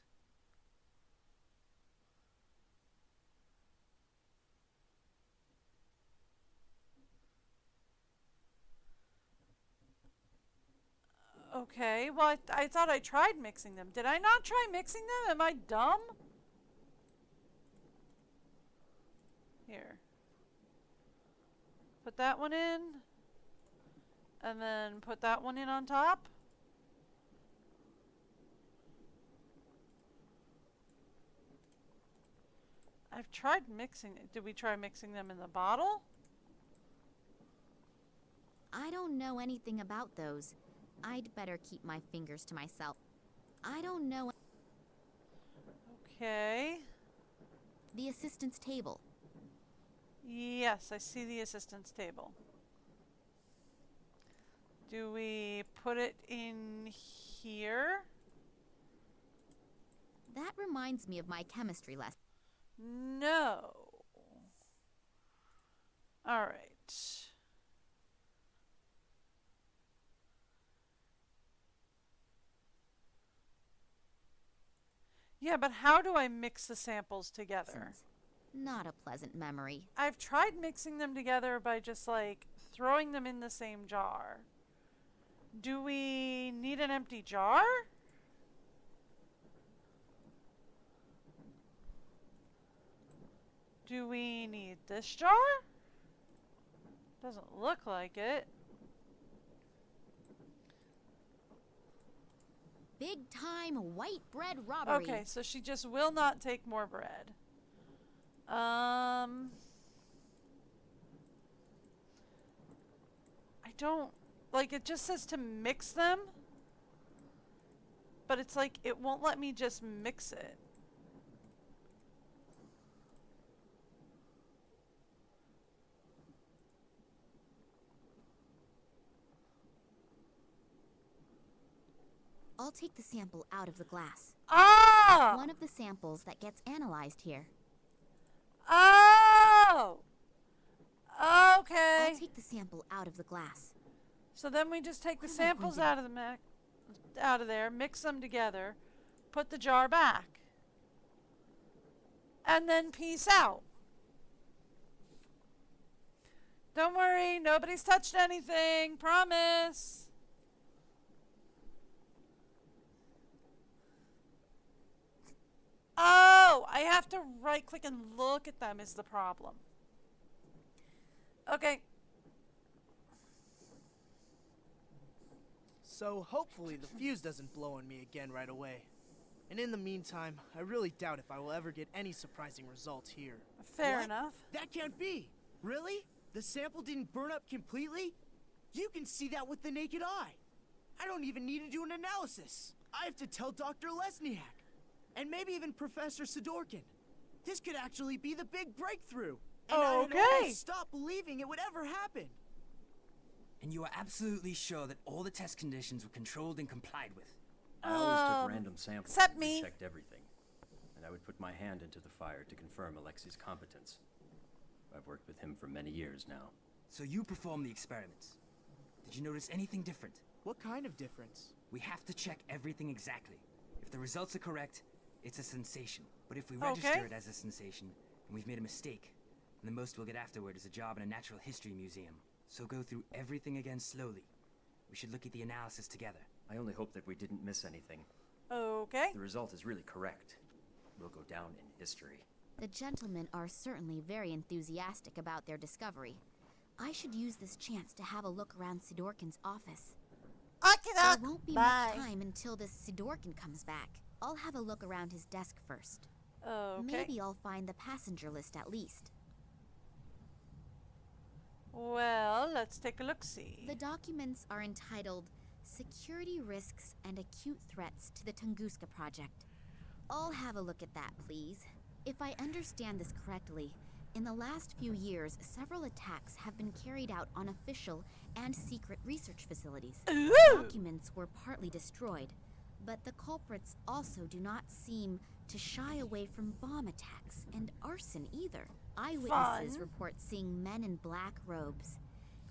Okay, well, I thought I tried mixing them. Did I not try mixing them? Am I dumb? Here. Put that one in. And then put that one in on top. I've tried mixing it. Did we try mixing them in the bottle? I don't know anything about those. I'd better keep my fingers to myself. I don't know. Okay. The assistant's table. Yes, I see the assistance table. Do we put it in here? That reminds me of my chemistry lesson. No. All right. Yeah, but how do I mix the samples together? Not a pleasant memory. I've tried mixing them together by just like throwing them in the same jar. Do we need an empty jar? Do we need this jar? Doesn't look like it. Big time white bread robbery. Okay, so she just will not take more bread. I don't, like, it just says to mix them, but it's like it won't let me just mix it. I'll take the sample out of the glass. Ah! One of the samples that gets analyzed here. Oh! Okay. I'll take the sample out of the glass. So then we just take the samples out of there, mix them together, put the jar back, and then peace out. Don't worry, nobody's touched anything, promise. Oh, I have to right click and look at them is the problem. Okay. So hopefully the fuse doesn't blow on me again right away. And in the meantime, I really doubt if I will ever get any surprising results here. Fair enough. That can't be. Really? The sample didn't burn up completely? You can see that with the naked eye. I don't even need to do an analysis. I have to tell Dr. Lesniak. And maybe even Professor Sidorkin. This could actually be the big breakthrough. And I had almost stopped believing it would ever happen. And you are absolutely sure that all the test conditions were controlled and complied with? I always took random samples and checked everything. And I would put my hand into the fire to confirm Alexi's competence. I've worked with him for many years now. So you performed the experiments. Did you notice anything different? What kind of difference? We have to check everything exactly. If the results are correct, it's a sensation. But if we register it as a sensation, and we've made a mistake, then the most we'll get afterward is a job in a natural history museum. So go through everything again slowly. We should look at the analysis together. I only hope that we didn't miss anything. Okay. If the result is really correct, we'll go down in history. The gentlemen are certainly very enthusiastic about their discovery. I should use this chance to have a look around Sidorkin's office. There won't be much time until this Sidorkin comes back. I'll have a look around his desk first. Okay. Maybe I'll find the passenger list at least. Well, let's take a look-see. The documents are entitled Security Risks and Acute Threats to the Tunguska Project. I'll have a look at that, please. If I understand this correctly, in the last few years, several attacks have been carried out on official and secret research facilities. Ooh. Documents were partly destroyed, but the culprits also do not seem to shy away from bomb attacks and arson either. Eyewitnesses report seeing men in black robes.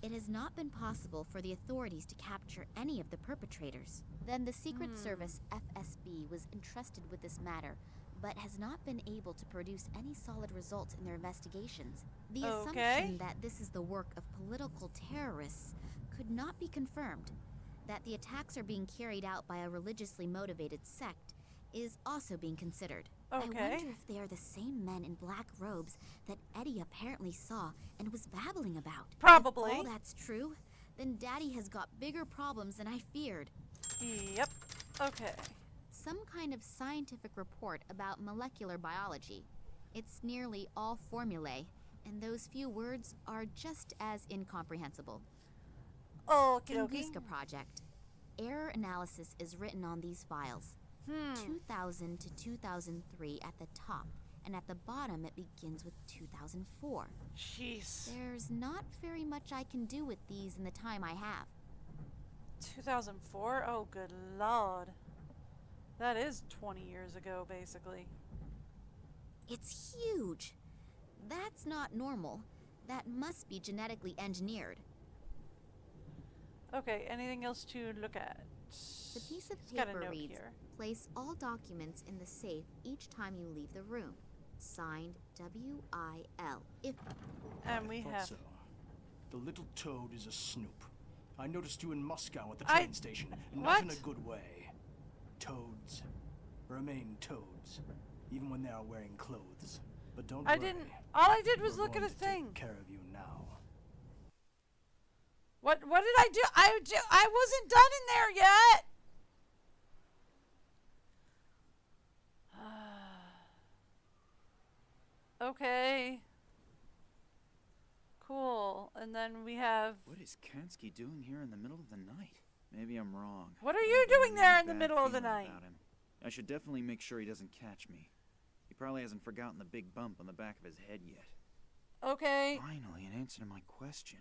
It has not been possible for the authorities to capture any of the perpetrators. Then the Secret Service FSB was entrusted with this matter, but has not been able to produce any solid results in their investigations. The assumption that this is the work of political terrorists could not be confirmed. That the attacks are being carried out by a religiously motivated sect is also being considered. I wonder if they are the same men in black robes that Eddie apparently saw and was babbling about. Probably. If all that's true, then Daddy has got bigger problems than I feared. Yep. Okay. Some kind of scientific report about molecular biology. It's nearly all formulae, and those few words are just as incomprehensible. Tunguska Project. Error analysis is written on these files. 2000 to 2003 at the top, and at the bottom it begins with 2004. Jeez. There's not very much I can do with these in the time I have. 2004? Oh, good lord. That is 20 years ago, basically. It's huge. That's not normal. That must be genetically engineered. Okay, anything else to look at? The piece of It's got a paper note reads, here. place all documents in the safe each time you leave the room. Signed, W-I-L. And we Thought have... so. The little toad is a snoop. I noticed you in Moscow at the train station, and not in a good way. Toads remain toads, even when they are wearing clothes. But don't worry. All I did was We're look at going a to thing. Take care of you now. What did I do? I wasn't done in there yet. Okay. Cool. And then we have... What is Kansky doing here in the middle of the night? Maybe I'm wrong. What are you doing there in the middle of the night? I should definitely make sure he doesn't catch me. He probably hasn't forgotten the big bump on the back of his head yet. Okay. Finally, an answer to my question.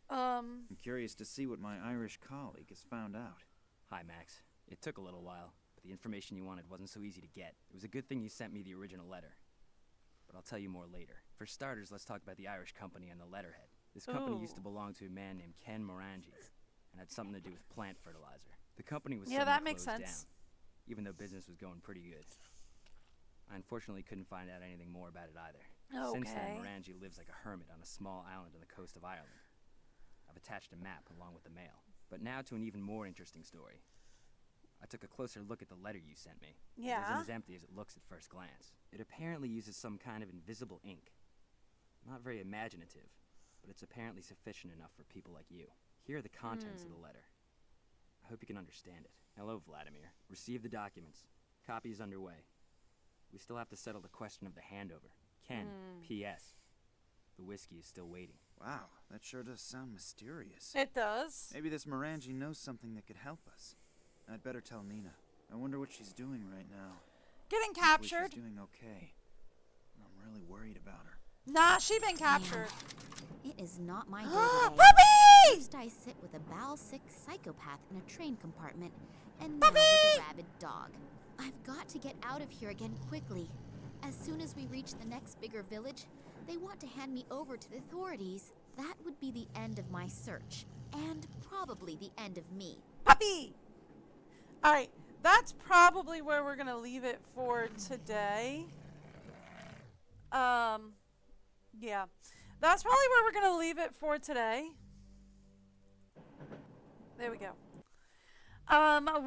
I'm curious to see what my Irish colleague has found out. Hi, Max. It took a little while, but the information you wanted wasn't so easy to get. It was a good thing you sent me the original letter. But I'll tell you more later. For starters, let's talk about the Irish company on the letterhead. This company used to belong to a man named Ken Morangi, and had something to do with plant fertilizer. The company was that makes sense. Down, even though business was going pretty good. I unfortunately couldn't find out anything more about it either. Since then, Morangi lives like a hermit on a small island on the coast of Ireland. I've attached a map along with the mail. But now to an even more interesting story. I took a closer look at the letter you sent me. Yeah. It isn't as empty as it looks at first glance. It apparently uses some kind of invisible ink. Not very imaginative, but it's apparently sufficient enough for people like you. Here are the contents of the letter. I hope you can understand it. Hello, Vladimir. Receive the documents. Copy is underway. We still have to settle the question of the handover. Ken, P.S. The whiskey is still waiting. Wow, that sure does sound mysterious. It does. Maybe this Morangi knows something that could help us. I'd better tell Nina. I wonder what she's doing right now. Getting Hopefully captured. she's doing okay. I'm really worried about her. Nah, she been captured. It is not my day today. Puppy! First I sit with a bowel-sick psychopath in a train compartment, and now with a rabid dog. I've got to get out of here again quickly. As soon as we reach the next bigger village, they want to hand me over to the authorities. That would be the end of my search, and probably the end of me. Puppy! Alright, that's probably where we're going to leave it for today. Yeah. That's probably where we're going to leave it for today. There we go.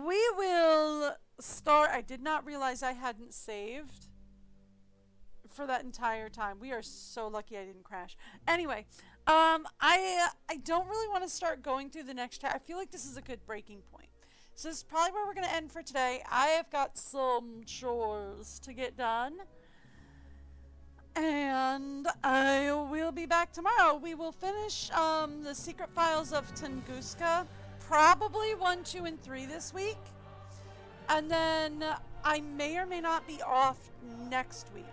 We will start... I did not realize I hadn't saved for that entire time. We are so lucky I didn't crash. Anyway, I don't really want to start going through the next chapter. I feel like this is a good breaking point. So this is probably where we're going to end for today. I have got some chores to get done. And I will be back tomorrow. We will finish the Secret Files of Tunguska. Probably 1, 2, and 3 this week. And then I may or may not be off next week.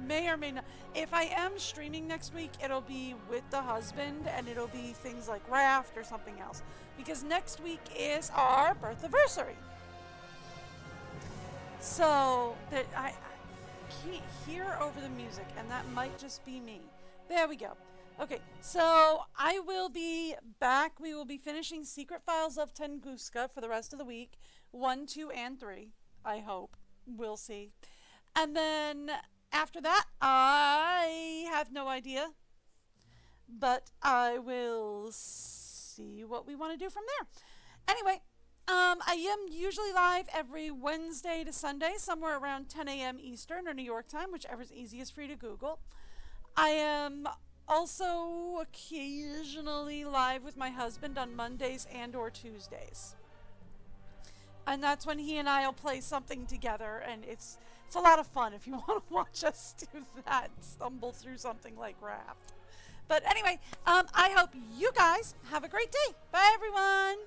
May or may not. If I am streaming next week, it'll be with the husband, and it'll be things like Raft or something else. Because next week is our birth anniversary. So that I can't hear over the music, and that might just be me. There we go. Okay, so I will be back. We will be finishing Secret Files of Tunguska for the rest of the week. 1, 2, and 3, I hope. We'll see. And then after that, I have no idea. But I will see what we want to do from there. Anyway, I am usually live every Wednesday to Sunday, somewhere around 10 a.m. Eastern or New York time, whichever is easiest for you to Google. I am also occasionally live with my husband on Mondays and or Tuesdays. And that's when he and I will play something together, and it's a lot of fun if you want to watch us do that, stumble through something like Raft. But anyway, I hope you guys have a great day. Bye, everyone.